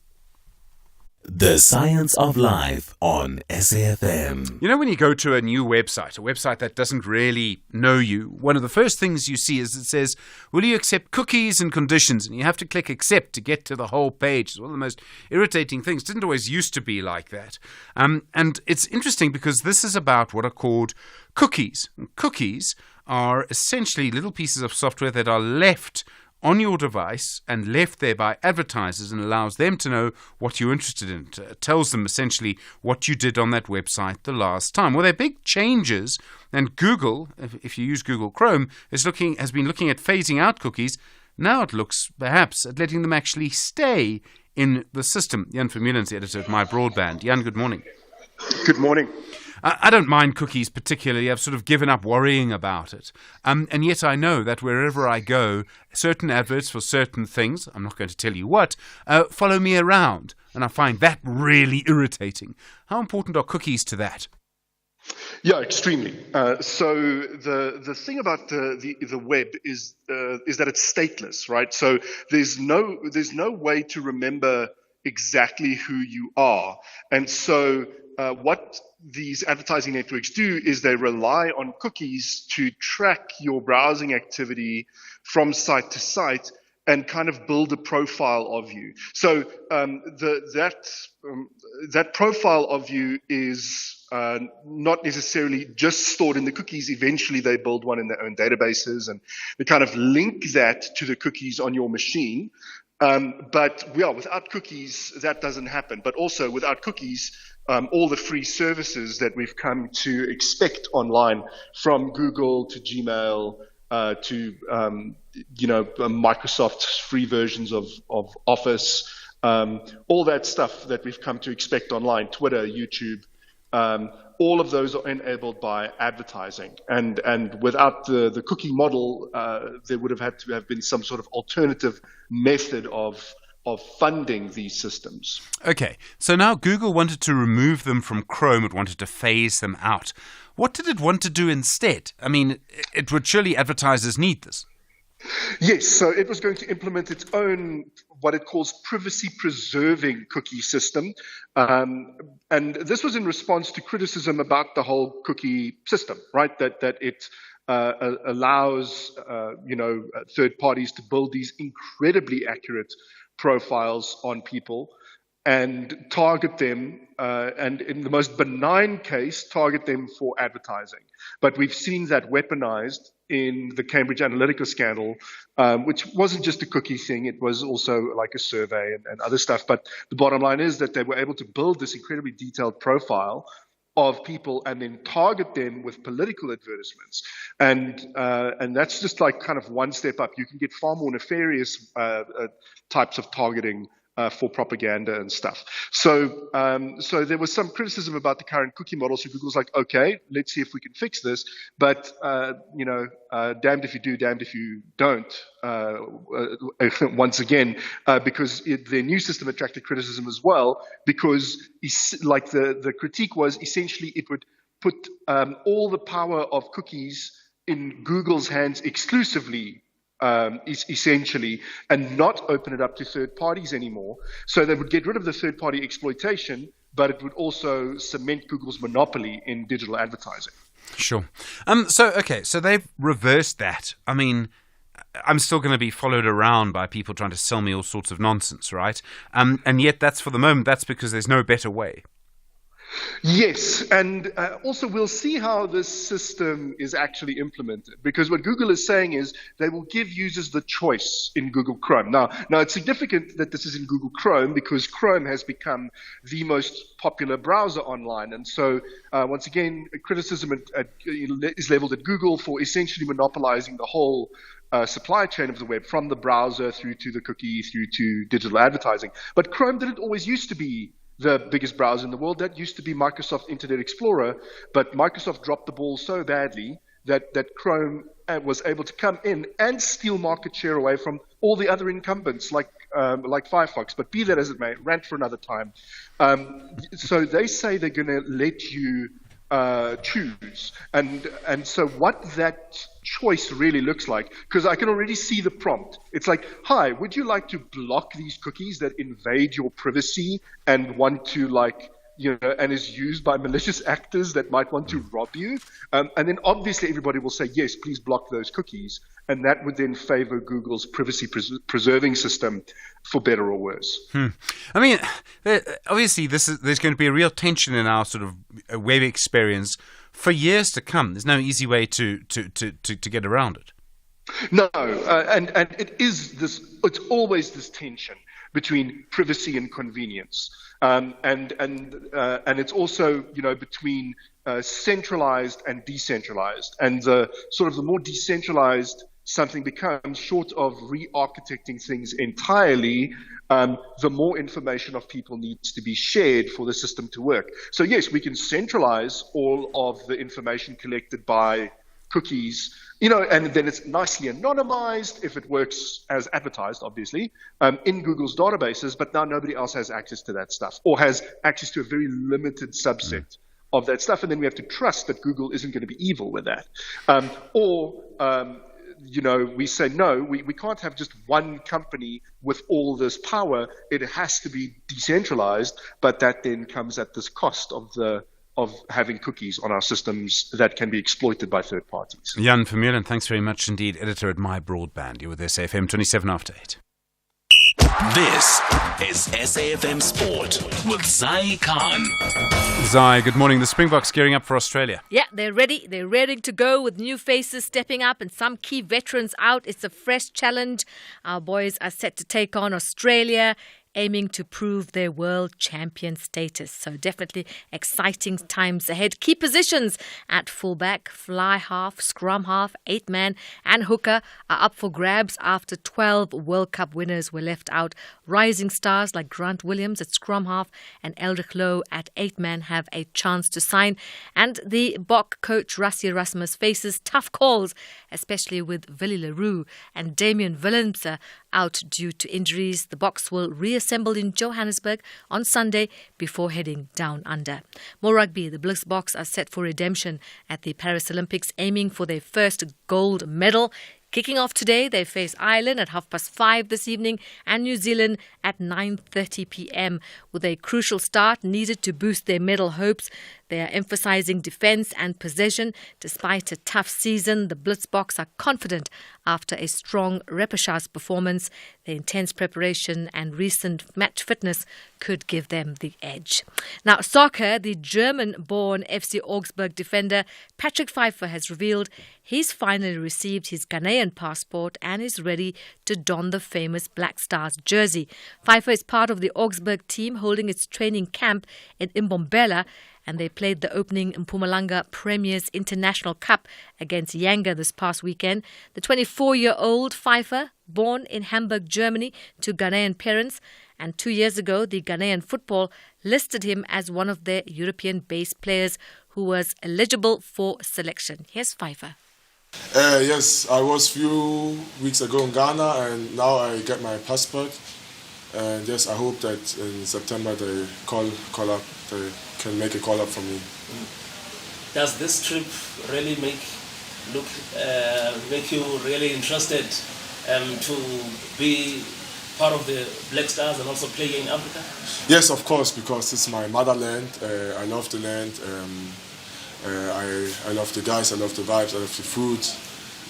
The Science of Life on SAFM. You know, when you go to a new website, a website that doesn't really know you, one of the first things you see is it says, will you accept cookies and conditions? And you have to click accept to get to the whole page. It's one of the most irritating things. It didn't always used to be like that. And it's interesting because this is about what are called cookies. And cookies are essentially little pieces of software that are left on your device and left there by advertisers, and allows them to know what you're interested in. It tells them essentially what you did on that website the last time. Well, there are big changes, and Google, if you use Google Chrome, has been looking at phasing out cookies. Now it looks perhaps at letting them actually stay in the system. Jan Vermeulen's editor at My Broadband. Jan, good morning. Good morning. I don't mind cookies particularly. I've sort of given up worrying about it. And yet I know that wherever I go, certain adverts for certain things, I'm not going to tell you what, follow me around. And I find that really irritating. How important are cookies to that? Yeah, extremely. So the thing about the web is that it's stateless, right? So there's no way to remember exactly who you are. And so what these advertising networks do is they rely on cookies to track your browsing activity from site to site and kind of build a profile of you. So that profile of you is not necessarily just stored in the cookies. Eventually they build one in their own databases, and they kind of link that to the cookies on your machine. But yeah, without cookies, that doesn't happen. But also without cookies, all the free services that we've come to expect online, from Google to Gmail to Microsoft's free versions of Office, all that stuff that we've come to expect online, Twitter, YouTube, all of those are enabled by advertising. And without the cookie model, there would have had to have been some sort of alternative method of funding these systems. Okay, so now Google wanted to remove them from Chrome. It wanted to phase them out. What did it want to do instead? I mean, it would surely advertisers need this. Yes, so it was going to implement its own, what it calls privacy-preserving cookie system. And this was in response to criticism about the whole cookie system, right? That it allows, third parties to build these incredibly accurate profiles on people and target them, and in the most benign case, target them for advertising. But we've seen that weaponized in the Cambridge Analytica scandal, which wasn't just a cookie thing. It was also like a survey and other stuff. But the bottom line is that they were able to build this incredibly detailed profile of people and then target them with political advertisements. And that's just like kind of one step up. You can get far more nefarious types of targeting for propaganda and stuff. So there was some criticism about the current cookie model. So Google's like, okay, let's see if we can fix this. But, damned if you do, damned if you don't, once again, because their new system attracted criticism as well, because like the critique was essentially it would put all the power of cookies in Google's hands exclusively, essentially, and not open it up to third parties anymore. So they would get rid of the third party exploitation, but it would also cement Google's monopoly in digital advertising. Sure. So they've reversed that. I mean, I'm still going to be followed around by people trying to sell me all sorts of nonsense, right? And yet that's, for the moment, that's because there's no better way. Yes, and also we'll see how this system is actually implemented, because what Google is saying is they will give users the choice in Google Chrome. Now it's significant that this is in Google Chrome because Chrome has become the most popular browser online, and so once again, criticism is leveled at Google for essentially monopolizing the whole supply chain of the web, from the browser through to the cookie through to digital advertising. But Chrome didn't always used to be the biggest browser in the world. That used to be Microsoft Internet Explorer, but Microsoft dropped the ball so badly that Chrome was able to come in and steal market share away from all the other incumbents like Firefox. But be that as it may, rant for another time. So they say they're going to let you choose, and so what that choice really looks like, because I can already see the prompt. It's like, hi, would you like to block these cookies that invade your privacy and want to and is used by malicious actors that might want to rob you? And then obviously everybody will say, yes, please block those cookies. And that would then favor Google's privacy preserving system, for better or worse. I mean, obviously there's going to be a real tension in our sort of web experience for years to come. There's no easy way to get around it. No, and it is this. It's always this tension between privacy and convenience, and it's also between centralized and decentralized. And the more decentralized something becomes, short of re-architecting things entirely, the more information of people needs to be shared for the system to work. So yes, we can centralize all of the information collected by cookies, and then it's nicely anonymized if it works as advertised, obviously, in Google's databases, but now nobody else has access to that stuff, or has access to a very limited subset of that stuff, and then we have to trust that Google isn't going to be evil with that. We say, no, we can't have just one company with all this power. It has to be decentralized, but that then comes at this cost of having cookies on our systems that can be exploited by third parties. Jan Vermeulen, thanks very much indeed, editor at My Broadband. You're with SAFM 27 after 8. This is SAFM Sport with Zai Khan. Zai, good morning. The Springboks gearing up for Australia. Yeah, they're ready. They're ready to go with new faces stepping up and some key veterans out. It's a fresh challenge. Our boys are set to take on Australia, aiming to prove their world champion status. So definitely exciting times ahead. Key positions at fullback, fly half, scrum half, 8-man and hooker are up for grabs after 12 World Cup winners were left out. Rising stars like Grant Williams at scrum half and Eldrick Lowe at 8-man have a chance to sign. And the Bok coach Rassie Erasmus faces tough calls, especially with Willie Leroux and Damian Willemse out due to injuries. The Boks will reassemble in Johannesburg on Sunday before heading down under. More rugby. The Blitzboks are set for redemption at the Paris Olympics, aiming for their first gold medal. Kicking off today, they face Ireland at 5:30 this evening and New Zealand at 9:30 p.m. with a crucial start needed to boost their medal hopes. They are emphasising defence and possession. Despite a tough season, the Blitzboks are confident after a strong repechage performance. Their intense preparation and recent match fitness could give them the edge. Now, soccer, the German-born FC Augsburg defender Patrick Pfeiffer has revealed he's finally received his Ghanaian passport and is ready to don the famous Black Stars jersey. Pfeiffer is part of the Augsburg team holding its training camp in Mbombela, and they played the opening Mpumalanga Premiers International Cup against Yanga this past weekend. The 24-year-old Pfeiffer, born in Hamburg, Germany, to Ghanaian parents, and 2 years ago, the Ghanaian football listed him as one of their European-based players who was eligible for selection. Here's Pfeiffer. Yes, I was a few weeks ago in Ghana, and now I get my passport. And yes, I hope that in September they call up. They can make a call up for me. Does this trip really make you really interested to be part of the Black Stars and also play in Africa? Yes, of course, because it's my motherland. I love the land. I love the guys. I love the vibes. I love the food.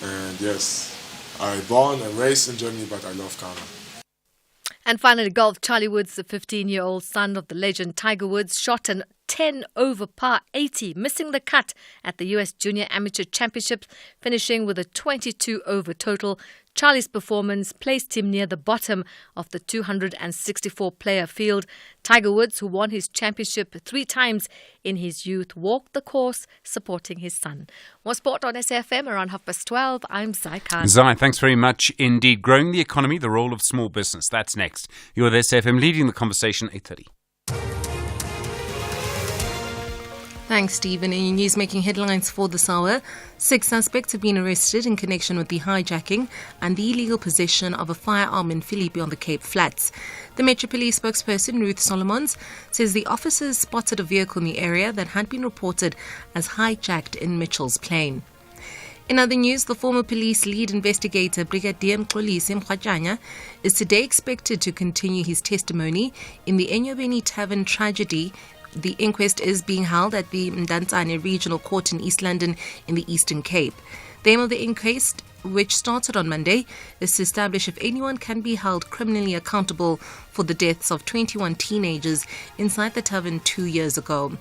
And yes, I born and raised in Germany, but I love Ghana. And finally, golf. Charlie Woods, the 15-year-old son of the legend Tiger Woods, shot an 10 over par 80, missing the cut at the US Junior Amateur Championships, finishing with a 22 over total. Charlie's performance placed him near the bottom of the 264-player field. Tiger Woods, who won his championship 3 times in his youth, walked the course supporting his son. More sport on SAFM around 12:30. I'm Zai Khan. Zai, thanks very much indeed. Growing the economy, the role of small business. That's next. You're with SAFM leading the conversation, 8:30. Thanks, Stephen. In news making headlines for this hour, 6 suspects have been arrested in connection with the hijacking and the illegal possession of a firearm in Philippi on the Cape Flats. The Metro Police spokesperson, Ruth Solomons, says the officers spotted a vehicle in the area that had been reported as hijacked in Mitchell's Plain. In other news, the former police lead investigator, Brigadier Mxolisi Mkhatshanya, is today expected to continue his testimony in the Enyobeni Tavern tragedy. The inquest is being held at the Mdantsane Regional Court in East London in the Eastern Cape. The aim of the inquest, which started on Monday, is to establish if anyone can be held criminally accountable for the deaths of 21 teenagers inside the tavern 2 years ago.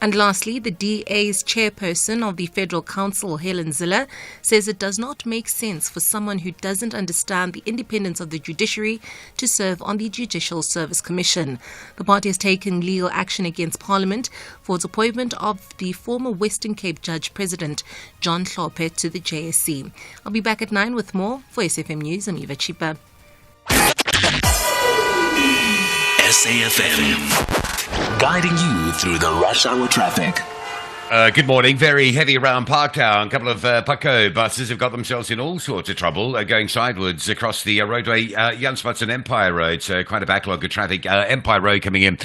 And lastly, the DA's chairperson of the Federal Council, Helen Ziller, says it does not make sense for someone who doesn't understand the independence of the judiciary to serve on the Judicial Service Commission. The party has taken legal action against Parliament for its appointment of the former Western Cape Judge President John Hlophe to the JSC. I'll be back at 9 with more. For SFM News, I'm Eva Chipa. SAFM, guiding you through the rush hour traffic. Good morning. Very heavy around Parktown. A couple of Paco buses have got themselves in all sorts of trouble going sideways across the roadway, Janspots and Empire Road. So quite a backlog of traffic. Empire Road coming in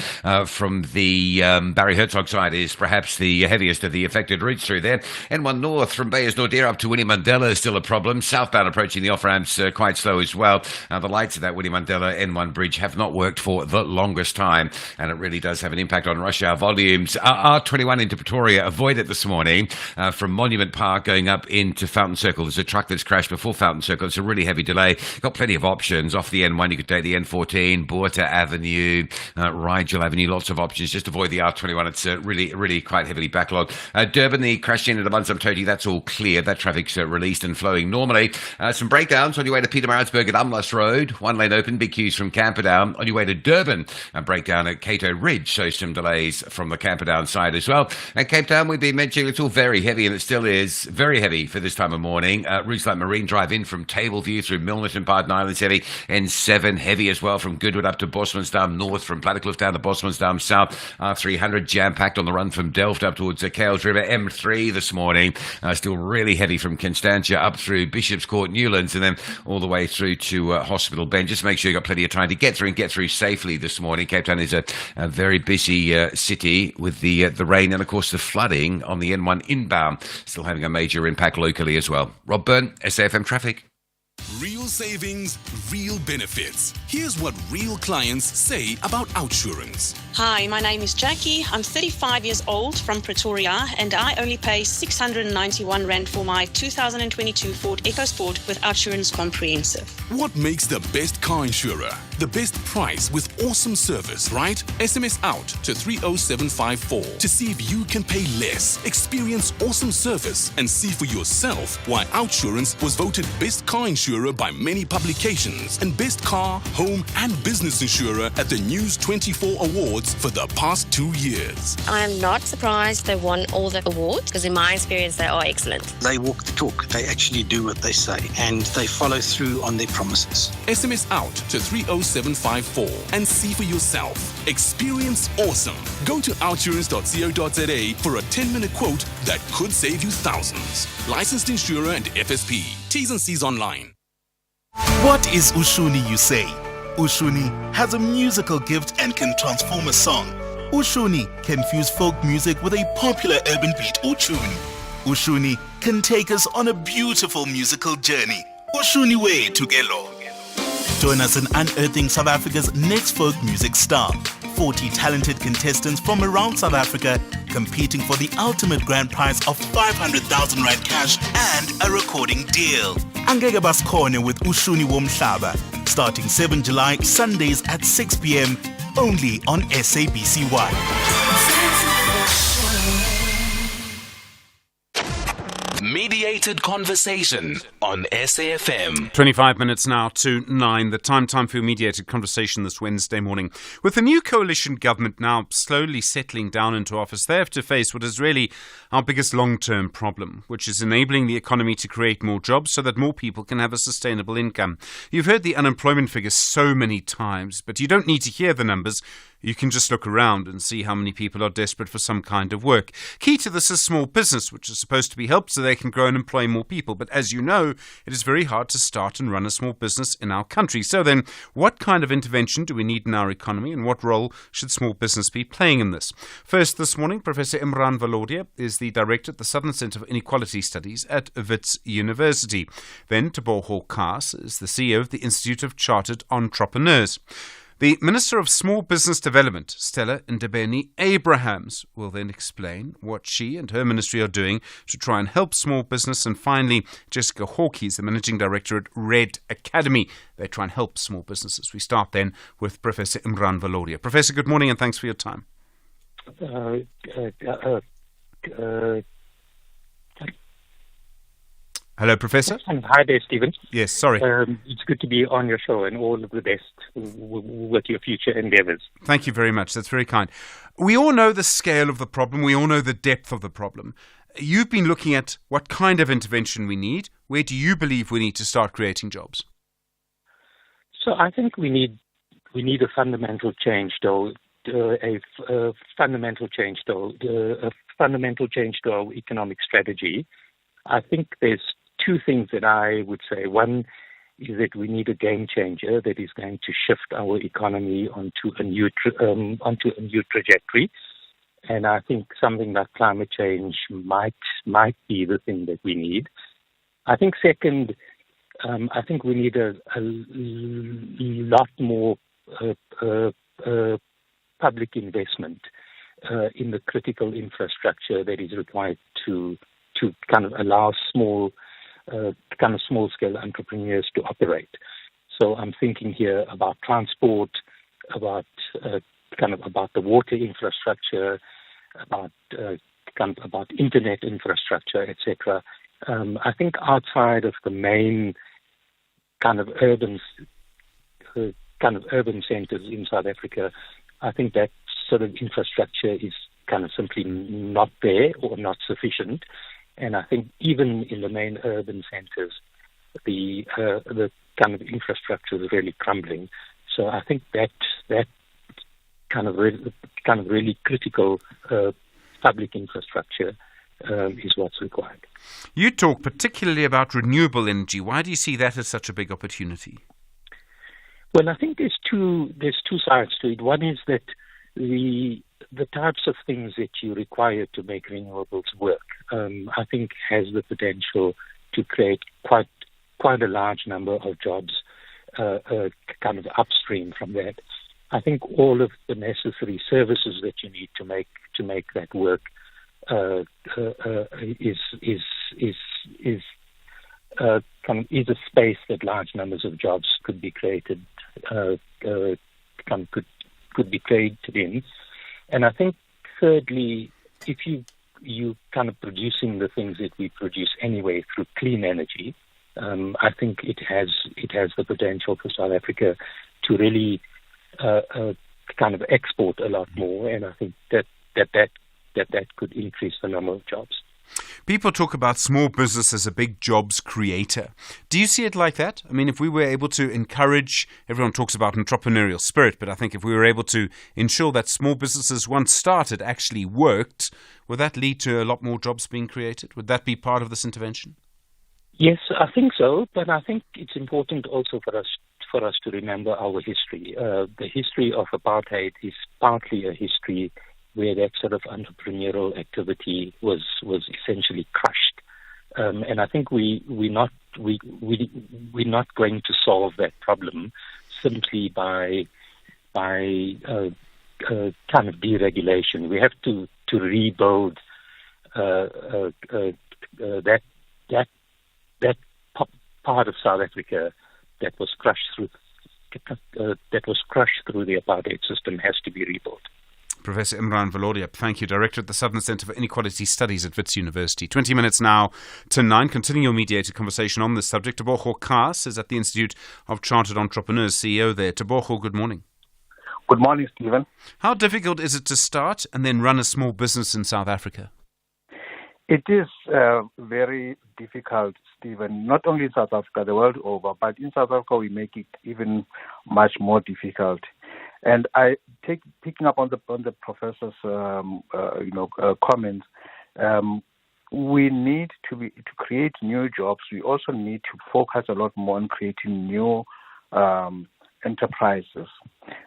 from the Barry Herzog side is perhaps the heaviest of the affected routes through there. N1 North from Bayers Nordier up to Winnie Mandela is still a problem. Southbound approaching the off-ramps quite slow as well. The lights of that Winnie Mandela N1 bridge have not worked for the longest time, and it really does have an impact on rush hour volumes. R21 into Pretoria, avoid it this morning from Monument Park going up into Fountain Circle. There's a truck that's crashed before Fountain Circle. It's a really heavy delay. Got plenty of options. Off the N1, you could take the N14, Boerta Avenue, Rigel Avenue, lots of options. Just avoid the R21. It's really quite heavily backlogged. Durban, the crash into the Bunsum Toti, that's all clear. That traffic's released and flowing normally. Some breakdowns on your way to Pietermaritzburg at Umlas Road. One lane open, big queues from Camperdown. On your way to Durban, a breakdown at Cato Ridge. So some delays from the Camperdown side as well. At Cape Town, we've been mentioning it's all very heavy, and it still is very heavy for this time of morning. Routes like Marine Drive in from Tableview through Milnerton, Pardon Islands heavy. N7 heavy as well from Goodwood up to Bosmansdam North, from Plattekloof down to Bosmansdam South. R300 jam-packed on the run from Delft up towards Kales River. M3 this morning, still really heavy from Constantia up through Bishop's Court, Newlands, and then all the way through to Hospital Bend. Just make sure you've got plenty of time to get through and get through safely this morning. Cape Town is a very busy city with the rain and, of course, the flooding on the N1 inbound, still having a major impact locally as well. Rob Byrne, SAFM Traffic. Real savings, real benefits. Here's what real clients say about OUTsurance. Hi, my name is Jackie. I'm 35 years old from Pretoria, and I only pay 691 Rand for my 2022 Ford EcoSport with OUTsurance Comprehensive. What makes the best car insurer? The best price with awesome service, right? SMS out to 30754 to see if you can pay less, experience awesome service, and see for yourself why OUTsurance was voted best car insurer by many publications and best car, home, and business insurer at the News 24 Awards for the past 2 years. I'm not surprised they won all the awards, because in my experience they are excellent. They walk the talk. They actually do what they say, and they follow through on their promises. SMS out to 30754 and see for yourself. Experience awesome. Go to outsurance.co.za for a 10-minute quote that could save you thousands. Licensed insurer and FSP. T's and C's online. What is Ushuni, you say? Ushuni has a musical gift and can transform a song. Ushuni can fuse folk music with a popular urban beat or tune. Ushuni can take us on a beautiful musical journey. Ushuni way to Gelo. Join us in unearthing South Africa's next folk music star. 40 talented contestants from around South Africa competing for the ultimate grand prize of 500,000 Rand cash and a recording deal. Angeke Basikhone with Ushuni Womhlaba, starting 7 July, Sundays at 6 p.m. only on SABC1. Mediated conversation on SAFM. 25 minutes now to 9, the time for your mediated conversation this Wednesday morning. With the new coalition government now slowly settling down into office, they have to face what is really our biggest long-term problem, which is enabling the economy to create more jobs so that more people can have a sustainable income. You've heard the unemployment figures so many times, but you don't need to hear the numbers. You can just look around and see how many people are desperate for some kind of work. Key to this is small business, which is supposed to be helped so they can grow and employ more people. But as you know, it is very hard to start and run a small business in our country. So then, what kind of intervention do we need in our economy, and what role should small business be playing in this? First this morning, Professor Imran Valodia is the director at the Southern Centre for Inequality Studies at Wits University. Then Teboho Kaas is the CEO of the Institute of Chartered Entrepreneurs. The Minister of Small Business Development, Stella Ndebeni Abrahams, will then explain what she and her ministry are doing to try and help small business. And finally, Jessica Hawkey is the Managing Director at Red Academy. They try and help small businesses. We start then with Professor Imran Valodia. Professor, good morning and thanks for your time. Hello, Professor. Hi there, Stephen. Yes, sorry. It's good to be on your show, and all of the best with your future endeavours. Thank you very much. That's very kind. We all know the scale of the problem. We all know the depth of the problem. You've been looking at what kind of intervention we need. Where do you believe we need to start creating jobs? So I think we need a fundamental change, though. A fundamental change to our economic strategy. I think there's two things that I would say. One is that we need a game changer that is going to shift our economy onto a new trajectory. And I think something like climate change might be the thing that we need. I think second, I think we need a lot more public investment in the critical infrastructure that is required to kind of allow small scale entrepreneurs to operate. So I'm thinking here about transport, about the water infrastructure, about internet infrastructure, etc. I think outside of the main kind of urban centers in South Africa, I think that sort of infrastructure is kind of simply not there or not sufficient. And I think even in the main urban centres, the kind of infrastructure is really crumbling. So I think that kind of really critical public infrastructure is what's required. You talk particularly about renewable energy. Why do you see that as such a big opportunity? Well, I think there's two sides to it. One is that the types of things that you require to make renewables work, I think has the potential to create quite a large number of jobs kind of upstream from that. I think all of the necessary services that you need to make that work is a space that large numbers of jobs could be created, could be created in. And I think thirdly, if you kind of producing the things that we produce anyway through clean energy, I think it has the potential for South Africa to really kind of export a lot more, and I think that could increase the number of jobs. People talk about small business as a big jobs creator. Do you see it like that? I mean, if we were able to encourage, everyone talks about entrepreneurial spirit, but I think if we were able to ensure that small businesses once started actually worked, would that lead to a lot more jobs being created? Would that be part of this intervention? Yes, I think so, but I think it's important also for us to remember our history. The history of apartheid is partly a history where that sort of entrepreneurial activity was essentially crushed, and I think we're not going to solve that problem simply by kind of deregulation. We have to rebuild that part of South Africa that was crushed through the apartheid system has to be rebuilt. Professor Imran Valodiap, thank you, Director at the Southern Centre for Inequality Studies at Wits University. 20 minutes now to 9. Continuing your mediated conversation on this subject, Tebogo Kaas is at the Institute of Chartered Entrepreneurs, CEO there. Tebogo, good morning. Good morning, Stephen. How difficult is it to start and then run a small business in South Africa? It is very difficult, Stephen, not only in South Africa, the world over, but in South Africa we make it even much more difficult. And picking up on the professor's comments. We need to create new jobs. We also need to focus a lot more on creating new enterprises.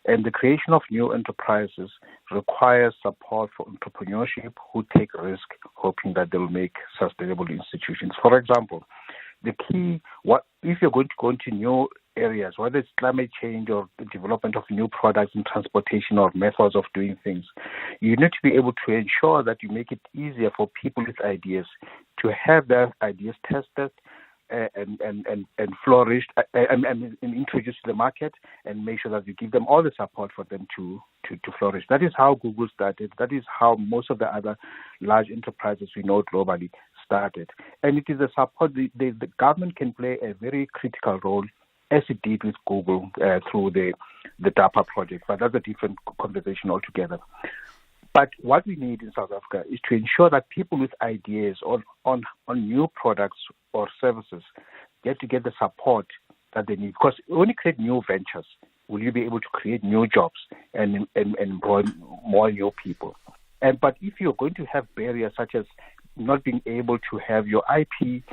And the creation of new enterprises requires support for entrepreneurship who take risk, hoping that they will make sustainable institutions. For example, the key, if you're going to go into new areas, whether it's climate change or the development of new products in transportation or methods of doing things, you need to be able to ensure that you make it easier for people with ideas to have their ideas tested and flourished and introduced to the market, and make sure that you give them all the support for them to flourish. That is how Google started. That is how most of the other large enterprises we know globally started. And it is a support. The government can play a very critical role, as it did with Google through the DARPA project, but that's a different conversation altogether. But what we need in South Africa is to ensure that people with ideas on new products or services get the support that they need. Because when you create new ventures, will you be able to create new jobs and employ more new people? But if you're going to have barriers such as not being able to have your IP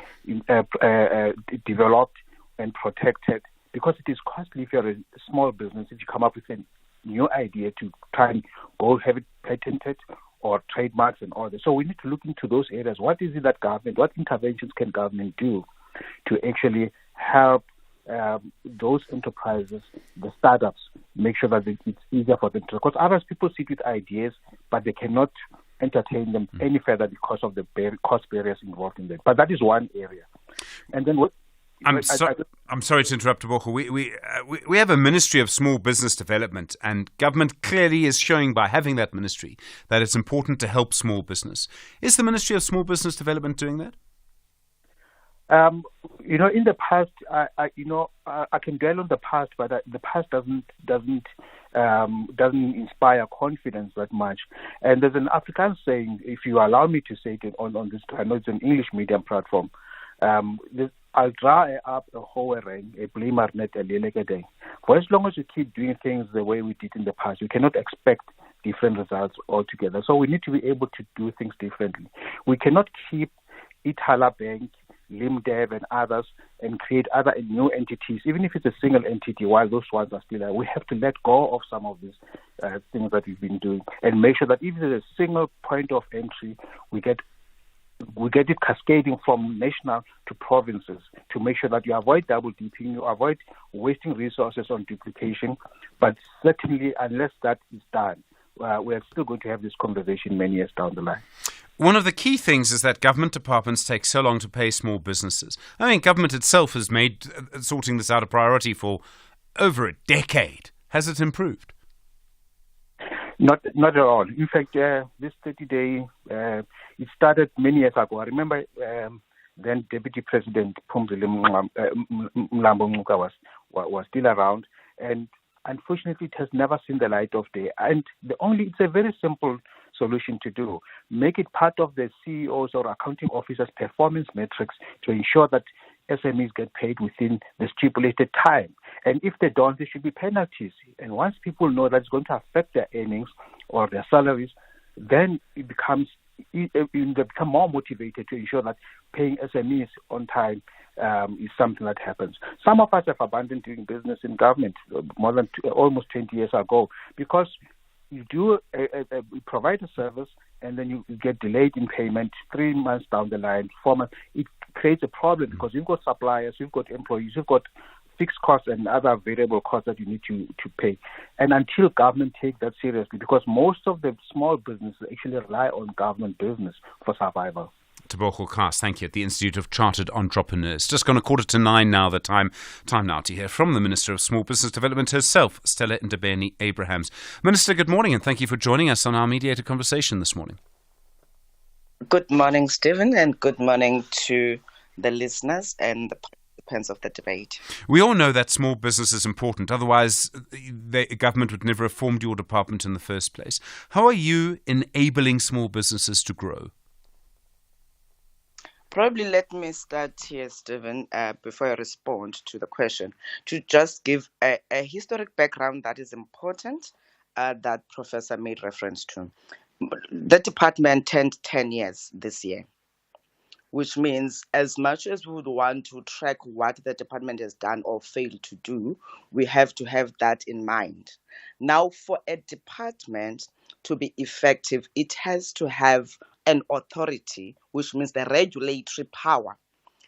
developed and protected, because it is costly if you're a small business, if you come up with a new idea to try and go have it patented or trademarks and all that. So we need to look into those areas. What is it that what interventions can government do to actually help those enterprises, the startups, make sure that it's easier for them to, because other people sit with ideas, but they cannot entertain them any further because of the cost barriers involved in them. But that is one area. And then I'm sorry to interrupt, Tebogo. We have a Ministry of Small Business Development, and government clearly is showing by having that ministry that it's important to help small business. Is the Ministry of Small Business Development doing that? In the past, I can dwell on the past, but the past doesn't inspire confidence that much. And there's an Afrikaans saying, if you allow me to say it on this, I know it's an English medium platform. I'll draw up a whole ring, a blamer net, a leleke. For as long as you keep doing things the way we did in the past, you cannot expect different results altogether. So we need to be able to do things differently. We cannot keep Ithala Bank, Limdev and others and create other new entities, even if it's a single entity, while those ones are still there. We have to let go of some of these things that we've been doing and make sure that if there's a single point of entry, we get it cascading from national to provinces to make sure that you avoid double dipping, you avoid wasting resources on duplication. But certainly, unless that is done, we're still going to have this conversation many years down the line. One of the key things is that government departments take so long to pay small businesses. I mean, government itself has made sorting this out a priority for over a decade. Has it improved? Not at all. In fact, this 30-day, it started many years ago. I remember then Deputy President Phumzile Mlambo was still around, and unfortunately, it has never seen the light of day. And it's a very simple solution to do. Make it part of the CEOs or accounting officers' performance metrics to ensure that SMEs get paid within the stipulated time. And if they don't, there should be penalties. And once people know that it's going to affect their earnings or their salaries, then they become more motivated to ensure that paying SMEs on time is something that happens. Some of us have abandoned doing business in government more than almost 20 years ago because you do provide a service and then you get delayed in payment 3 months down the line, 4 months. It creates a problem because you've got suppliers, you've got employees, you've got fixed costs and other variable costs that you need to pay. And until government take that seriously, because most of the small businesses actually rely on government business for survival. Tebogo Khas, thank you, at the Institute of Chartered Entrepreneurs. Just gone 8:45 now, the time now to hear from the Minister of Small Business Development herself, Stella Ndabeni Abrahams. Minister, good morning, and thank you for joining us on our mediated conversation this morning. Good morning, Stephen, and good morning to the listeners and the participants of the debate. We all know that small business is important, otherwise the government would never have formed your department in the first place. How are you enabling small businesses to grow? Probably let me start here, Stephen, before I respond to the question, to just give a historic background that is important that Professor made reference to. The department turned 10 years this year, which means as much as we would want to track what the department has done or failed to do, we have to have that in mind. Now, for a department to be effective, it has to have an authority, which means the regulatory power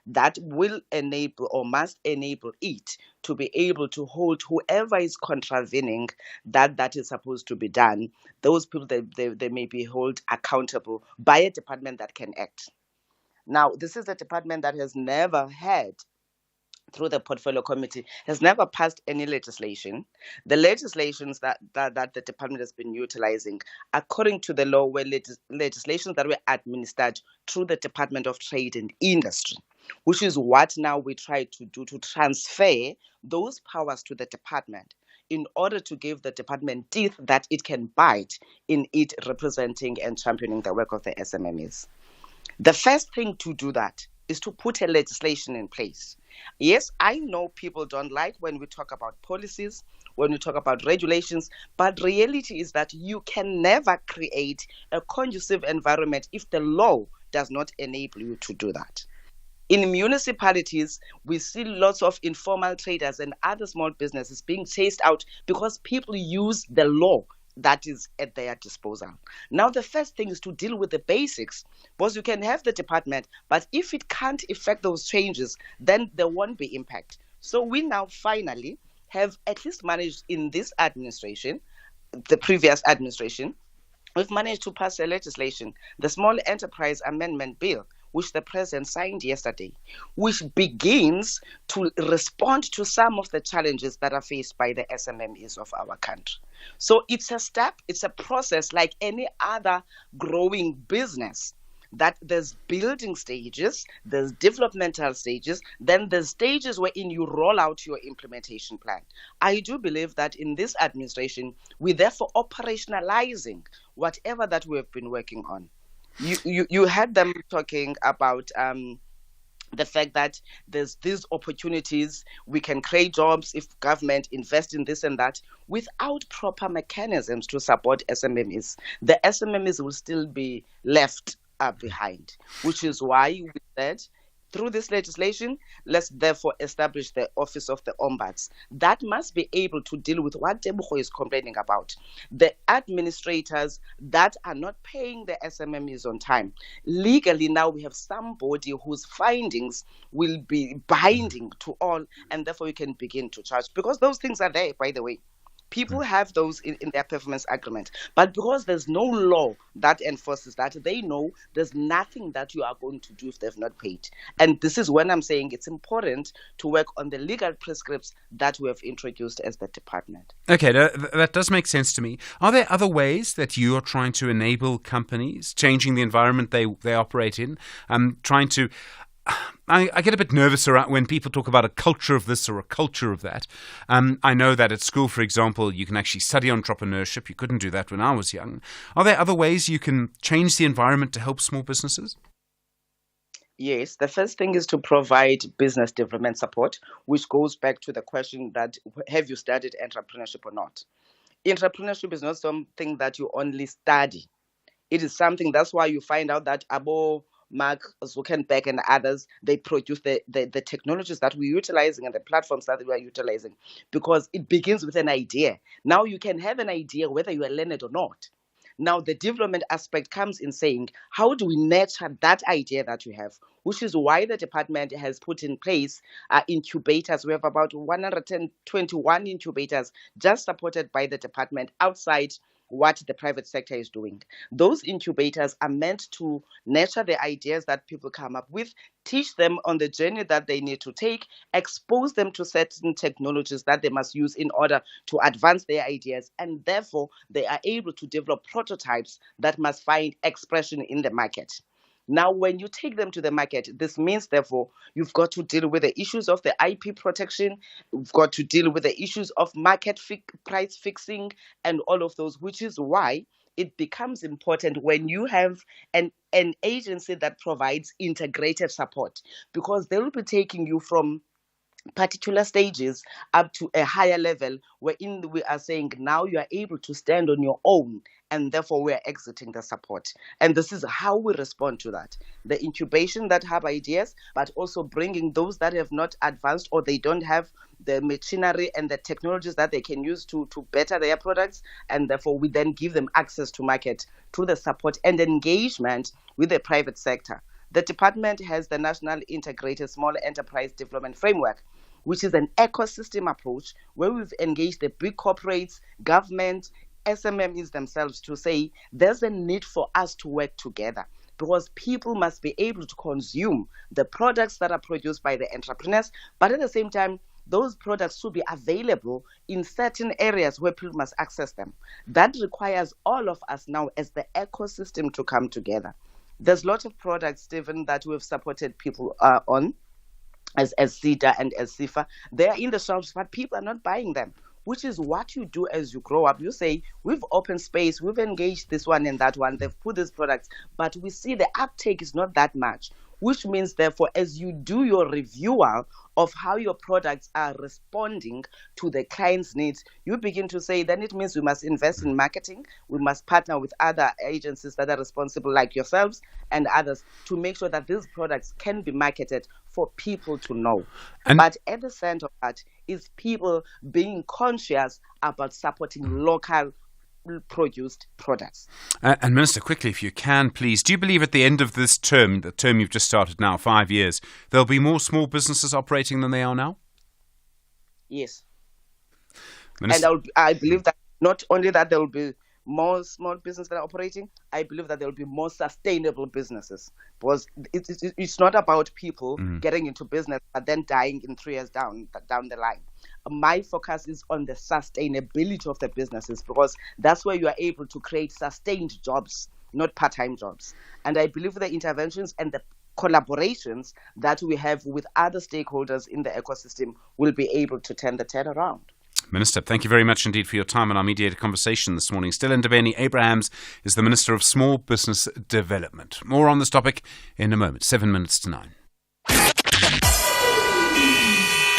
that will enable or must enable it to be able to hold whoever is contravening that is supposed to be done. Those people, they may be held accountable by a department that can act. Now, this is a department that has never had, through the portfolio committee, has never passed any legislation. The legislations that the department has been utilizing, according to the law, were legislations that were administered through the Department of Trade and Industry, which is what now we try to do, to transfer those powers to the department in order to give the department teeth that it can bite in it representing and championing the work of the SMMEs. The first thing to do that is to put a legislation in place. Yes, I know people don't like when we talk about policies, when we talk about regulations, but reality is that you can never create a conducive environment if the law does not enable you to do that. In municipalities, we see lots of informal traders and other small businesses being chased out because people use the law that is at their disposal. Now, the first thing is to deal with the basics, because you can have the department, but if it can't effect those changes, then there won't be impact. So we now finally have at least managed in this administration, the previous administration, we've managed to pass a legislation, the Small Enterprise Amendment Bill, which the President signed yesterday, which begins to respond to some of the challenges that are faced by the SMMEs of our country. So it's a step, it's a process like any other growing business, that there's building stages, there's developmental stages, then there's stages wherein you roll out your implementation plan. I do believe that in this administration, we're therefore operationalizing whatever that we have been working on. You had them talking about the fact that there's these opportunities, we can create jobs if government invests in this and that. Without proper mechanisms to support SMMEs, the SMMEs will still be left behind, which is why we said, through this legislation, let's therefore establish the Office of the Ombuds. That must be able to deal with what Tebogo is complaining about. The administrators that are not paying the SMMEs on time. Legally, now we have somebody whose findings will be binding to all, and therefore we can begin to charge. Because those things are there, by the way. People have those in their performance agreement. But because there's no law that enforces that, they know there's nothing that you are going to do if they've not paid. And this is when I'm saying it's important to work on the legal prescripts that we have introduced as the department. Okay, that does make sense to me. Are there other ways that you are trying to enable companies, changing the environment they operate in, trying to... I get a bit nervous around when people talk about a culture of this or a culture of that. I know that at school, for example, you can actually study entrepreneurship. You couldn't do that when I was young. Are there other ways you can change the environment to help small businesses? Yes, the first thing is to provide business development support, which goes back to the question that have you studied entrepreneurship or not? Entrepreneurship is not something that you only study. It is something, that's why you find out that Mark Zuckerberg and others, they produce the technologies that we're utilizing and the platforms that we are utilizing, because it begins with an idea. Now you can have an idea whether you are learned or not. Now the development aspect comes in saying, how do we nurture that idea that you have? Which is why the department has put in place incubators. We have about 121 incubators just supported by the department outside what the private sector is doing. Those incubators are meant to nurture the ideas that people come up with, teach them on the journey that they need to take, expose them to certain technologies that they must use in order to advance their ideas, and therefore they are able to develop prototypes that must find expression in the market. Now, when you take them to the market, this means, therefore, you've got to deal with the issues of the IP protection, you've got to deal with the issues of market price fixing, and all of those, which is why it becomes important when you have an agency that provides integrated support, because they will be taking you from particular stages up to a higher level wherein we are saying now you are able to stand on your own, and therefore we are exiting the support. And this is how we respond to that. The incubation that have ideas, but also bringing those that have not advanced or they don't have the machinery and the technologies that they can use to better their products, and therefore we then give them access to market through the support and engagement with the private sector. The department has the National Integrated Small Enterprise Development Framework, which is an ecosystem approach where we've engaged the big corporates, government, SMMEs themselves to say there's a need for us to work together, because people must be able to consume the products that are produced by the entrepreneurs, but at the same time, those products should be available in certain areas where people must access them. That requires all of us now as the ecosystem to come together. There's lots of products, Stephen, that we've supported people on, as CEDA and as CIFA. They are in the shops, but people are not buying them, which is what you do as you grow up. You say, we've opened space, we've engaged this one and that one, they've put these products, but we see the uptake is not that much, which means, therefore, as you do your review of how your products are responding to the client's needs, you begin to say, then it means we must invest in marketing, we must partner with other agencies that are responsible like yourselves and others to make sure that these products can be marketed for people to know. But at the center of that is people being conscious about supporting local produced products. And Minister, quickly, if you can, please, do you believe at the end of this term, the term you've just started now, 5 years, there'll be more small businesses operating than they are now? Yes. Minister? And I believe that not only that there will be more small businesses that are operating, I believe that there will be more sustainable businesses, because it's not about people getting into business but then dying in 3 years down the line. My focus is on the sustainability of the businesses, because that's where you are able to create sustained jobs, not part-time jobs. And I believe the interventions and the collaborations that we have with other stakeholders in the ecosystem will be able to turn the tide around. Minister, thank you very much indeed for your time on our mediated conversation this morning. Still in Ndabeni Abrahams is the Minister of Small Business Development. More on this topic in a moment. 7 minutes to 9.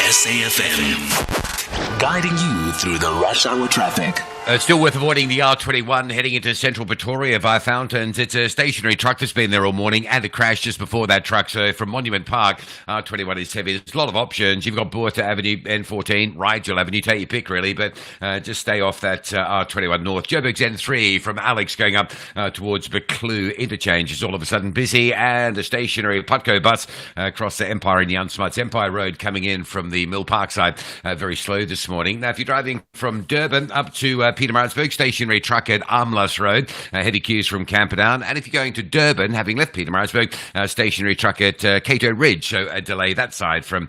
SAFM, guiding you through the rush hour traffic. Still worth avoiding the R21 heading into central Pretoria via Fountains. It's a stationary truck that's been there all morning and a crash just before that truck. So from Monument Park, R21 is heavy. There's a lot of options. You've got Boerta Avenue, N14, Rigel Avenue. Take your pick, really, but just stay off that R21 North. Joburg's N3 from Alex going up towards Buccleuch Interchange is all of a sudden busy, and a stationary Putco bus across the Empire and Jan Smuts Empire Road coming in from the Mill Park side. Very slow this morning. Now, if you're driving from Durban up to Pietermaritzburg, stationary truck at Armlas Road, heavy queues from Camperdown. And if you're going to Durban, having left Pietermaritzburg, stationary truck at Cato Ridge, so a delay that side from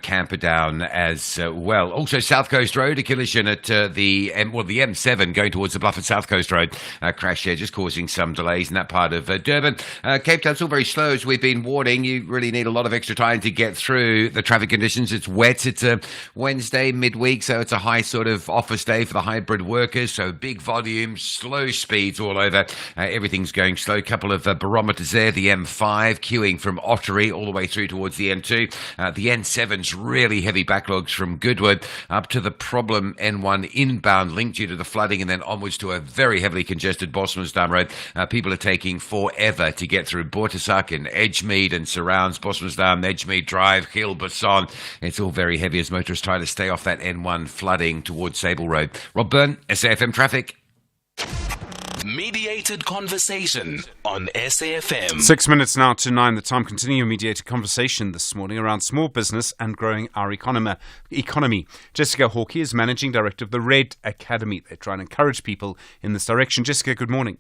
Camperdown as well. Also, South Coast Road, a collision at the M7 going towards the Blufford South Coast Road. Crash there, just causing some delays in that part of Durban. Cape Town's still very slow, as we've been warning. You really need a lot of extra time to get through the traffic conditions. It's wet. It's a Wednesday midweek, so it's a high sort of office day for the hybrid workers. So big volume, slow speeds all over. Everything's going slow. Couple of barometers there. The M5 queuing from Ottery all the way through towards the M2. The N7's really heavy backlogs from Goodwood up to the problem N1 inbound link due to the flooding, and then onwards to a very heavily congested Bosmansdam Road. People are taking forever to get through Boertesak and Edgemead and surrounds Bosmansdam, Edgemead Drive, Hill, Basson. It's all very heavy as motorists try to stay off that N1 flooding towards Sable Road. Rob Byrne, SAFM Traffic. Mediated Conversation on SAFM. 6 minutes now to 9. The time continuing mediated conversation this morning around small business and growing our economy. Jessica Hawkey is Managing Director of the Red Academy. They try and encourage people in this direction. Jessica, good morning.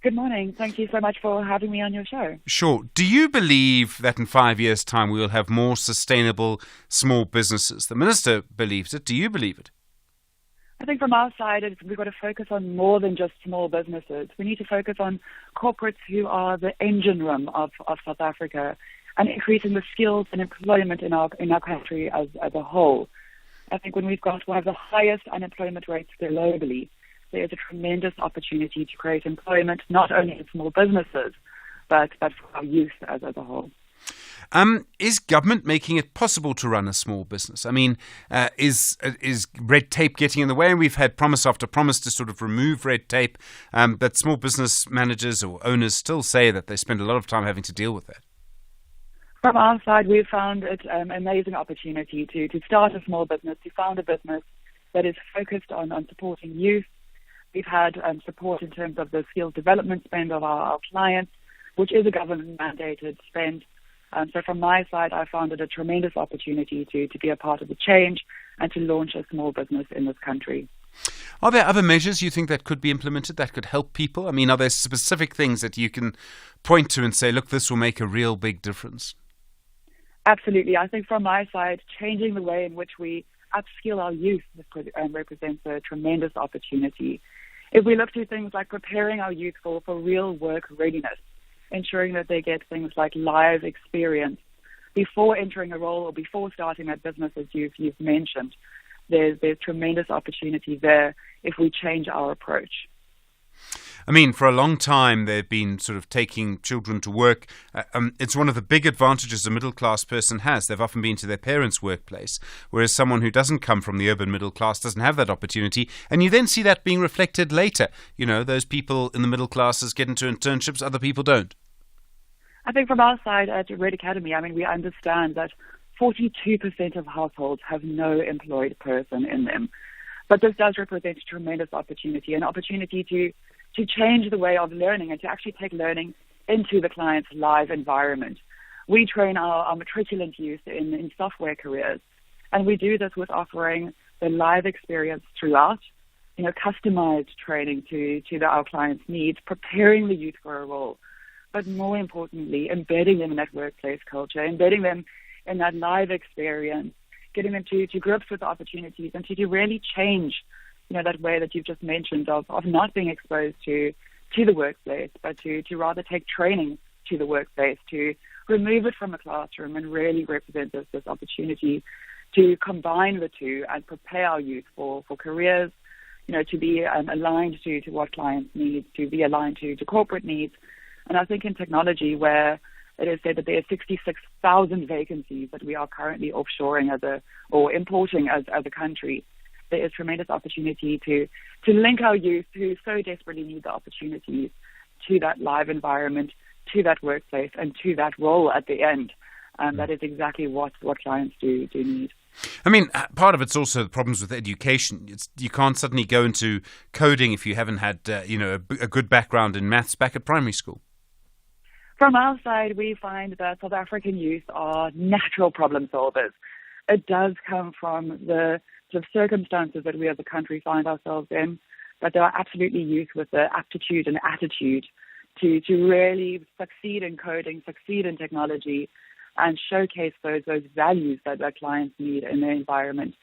Good morning. Thank you so much for having me on your show. Sure. Do you believe that in 5 years' time we will have more sustainable small businesses? The Minister believes it. Do you believe it? I think from our side, we've got to focus on more than just small businesses. We need to focus on corporates who are the engine room of South Africa and increasing the skills and employment in our country as a whole. I think when we've got one of the highest unemployment rates globally, there is a tremendous opportunity to create employment, not only in small businesses, but for our youth as a whole. Is government making it possible to run a small business? I mean, is red tape getting in the way? We've had promise after promise to sort of remove red tape, but small business managers or owners still say that they spend a lot of time having to deal with that. From our side, we've found it an amazing opportunity to start a small business, to found a business that is focused on supporting youth. We've had support in terms of the skills development spend of our clients, which is a government-mandated spend. So from my side, I found it a tremendous opportunity to be a part of the change and to launch a small business in this country. Are there other measures you think that could be implemented that could help people? I mean, are there specific things that you can point to and say, look, this will make a real big difference? Absolutely. I think from my side, changing the way in which we upskill our youth represents a tremendous opportunity. If we look to things like preparing our youth for real work readiness, ensuring that they get things like live experience before entering a role or before starting that business, as you've mentioned, there's tremendous opportunity there if we change our approach. I mean, for a long time, they've been sort of taking children to work. It's one of the big advantages a middle-class person has. They've often been to their parents' workplace, whereas someone who doesn't come from the urban middle class doesn't have that opportunity. And you then see that being reflected later. You know, those people in the middle classes get into internships, other people don't. I think from our side at Red Academy, I mean, we understand that 42% of households have no employed person in them. But this does represent a tremendous opportunity, an opportunity to change the way of learning and to actually take learning into the client's live environment. We train our matriculant youth in software careers, and we do this with offering the live experience throughout, customized training to our clients' needs, preparing the youth for a role, but more importantly, embedding them in that workplace culture, embedding them in that live experience, getting them to grips with the opportunities and to really change that way that you've just mentioned of not being exposed to the workplace, but to rather take training to the workplace, to remove it from a classroom and really represent this opportunity to combine the two and prepare our youth for careers, to be aligned to what clients need, to be aligned to corporate needs. And I think in technology, where it is said that there are 66,000 vacancies that we are currently offshoring or importing as a country, there is tremendous opportunity to link our youth who so desperately need the opportunities to that live environment, to that workplace, and to that role at the end. That is exactly what clients do need. I mean, part of it's also the problems with education. You can't suddenly go into coding if you haven't had a good background in maths back at primary school. From our side, we find that South African youth are natural problem solvers. It does come from the sort of circumstances that we as a country find ourselves in, but there are absolutely youth with the aptitude and attitude to really succeed in coding, succeed in technology, and showcase those values that our clients need in their environment.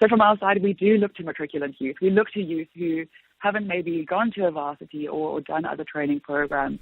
So from our side, we do look to matriculant youth. We look to youth who haven't maybe gone to a varsity or done other training programs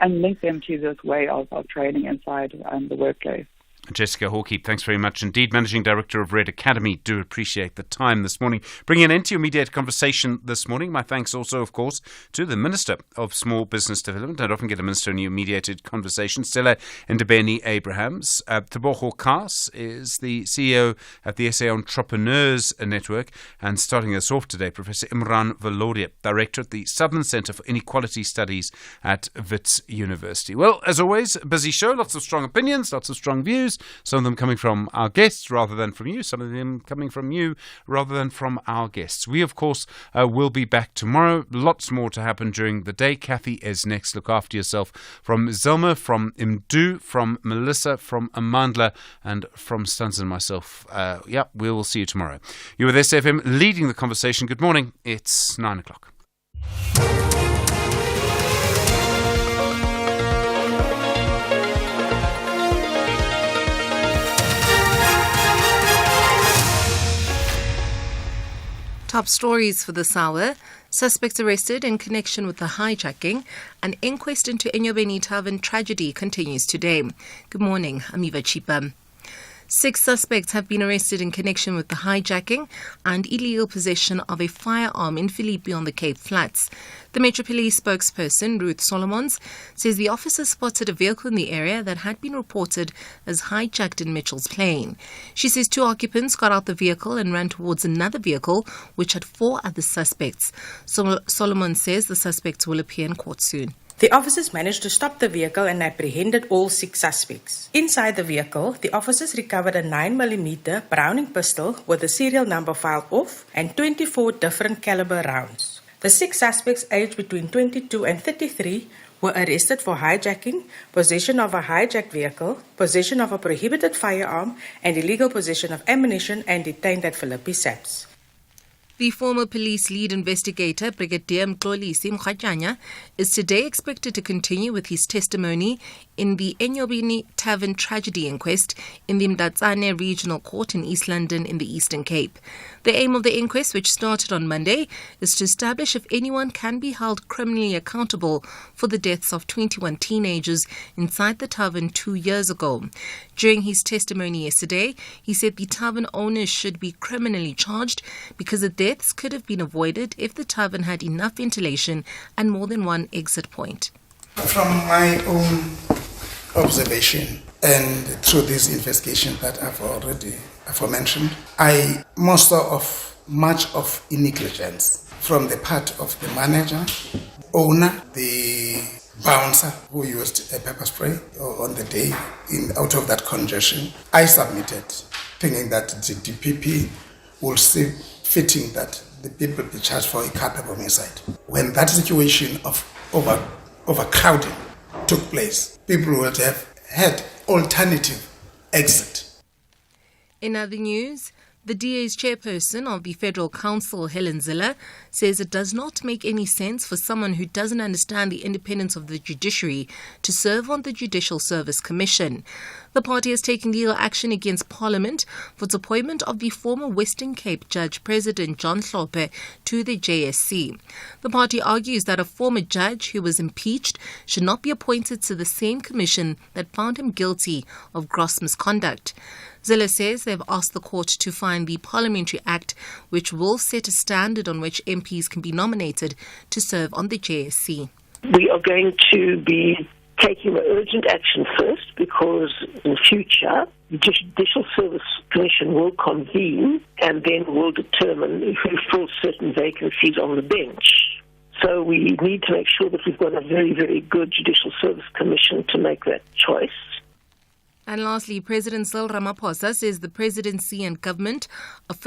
and link them to this way of training inside the workplace. Jessica Hawkey, thanks very much indeed. Managing Director of Red Academy. Do appreciate the time this morning. Bringing an end to your mediated conversation this morning. My thanks also, of course, to the Minister of Small Business Development. I'd often get a minister in your mediated conversation. Stella Ndebeni Abrahams. Tebogo Kaas is the CEO at the SA Entrepreneurs Network. And starting us off today, Professor Imran Valodia, Director at the Southern Centre for Inequality Studies at Wits University. Well, as always, a busy show. Lots of strong opinions, lots of strong views. news. Some of them coming from our guests rather than from you. Some of them coming from you rather than from our guests. We, of course, will be back tomorrow. Lots more to happen during the day. Kathy is next. Look after yourself. From Zelma, from Imdu, from Melissa, from Amandla, and from Stans and myself. We will see you tomorrow. You're with SFM leading the conversation. Good morning. It's 9 o'clock. Top stories for this hour. Suspects arrested in connection with the hijacking. An inquest into Enyobeni Tavern tragedy continues today. Good morning, I'm Eva Chipa. 6 suspects have been arrested in connection with the hijacking and illegal possession of a firearm in Philippi on the Cape Flats. The Metro Police spokesperson, Ruth Solomons, says the officers spotted a vehicle in the area that had been reported as hijacked in Mitchell's Plain. She says 2 occupants got out the vehicle and ran towards another vehicle which had 4 other suspects. Solomons says the suspects will appear in court soon. The officers managed to stop the vehicle and apprehended all 6 suspects. Inside the vehicle, the officers recovered a 9mm Browning pistol with the serial number filed off and 24 different caliber rounds. The 6 suspects aged between 22 and 33 were arrested for hijacking, possession of a hijacked vehicle, possession of a prohibited firearm, and illegal possession of ammunition, and detained at Philippi SAPS. The former police lead investigator, Brigadier Mxolisi Mkhatshanya, is today expected to continue with his testimony in the Enyobeni Tavern tragedy inquest in the Mdatsane Regional Court in East London in the Eastern Cape. The aim of the inquest, which started on Monday, is to establish if anyone can be held criminally accountable for the deaths of 21 teenagers inside the tavern 2 years ago. During his testimony yesterday, he said the tavern owners should be criminally charged because the deaths could have been avoided if the tavern had enough ventilation and more than one exit point. From my own observation and through this investigation that I've already aforementioned, much of negligence from the part of the manager, owner, the bouncer who used a pepper spray on the day out of that congestion. I submitted thinking that the DPP will see fitting that the people be charged for a culpable homicide. When that situation of overcrowding took place, people would have had alternative exit. In other news, the DA's chairperson of the Federal Council, Helen Zille, says it does not make any sense for someone who doesn't understand the independence of the judiciary to serve on the Judicial Service Commission. The party has taken legal action against Parliament for its appointment of the former Western Cape Judge President John Hlophe to the JSC. The party argues that a former judge who was impeached should not be appointed to the same commission that found him guilty of gross misconduct. Zille says they've asked the court to find the Parliamentary Act which will set a standard on which MPs can be nominated to serve on the JSC. We are going to be taking the urgent action first because in future the Judicial Service Commission will convene and then will determine who fills certain vacancies on the bench. So we need to make sure that we've got a very, very good Judicial Service Commission to make that choice. And lastly, President Cyril Ramaphosa says the presidency and government are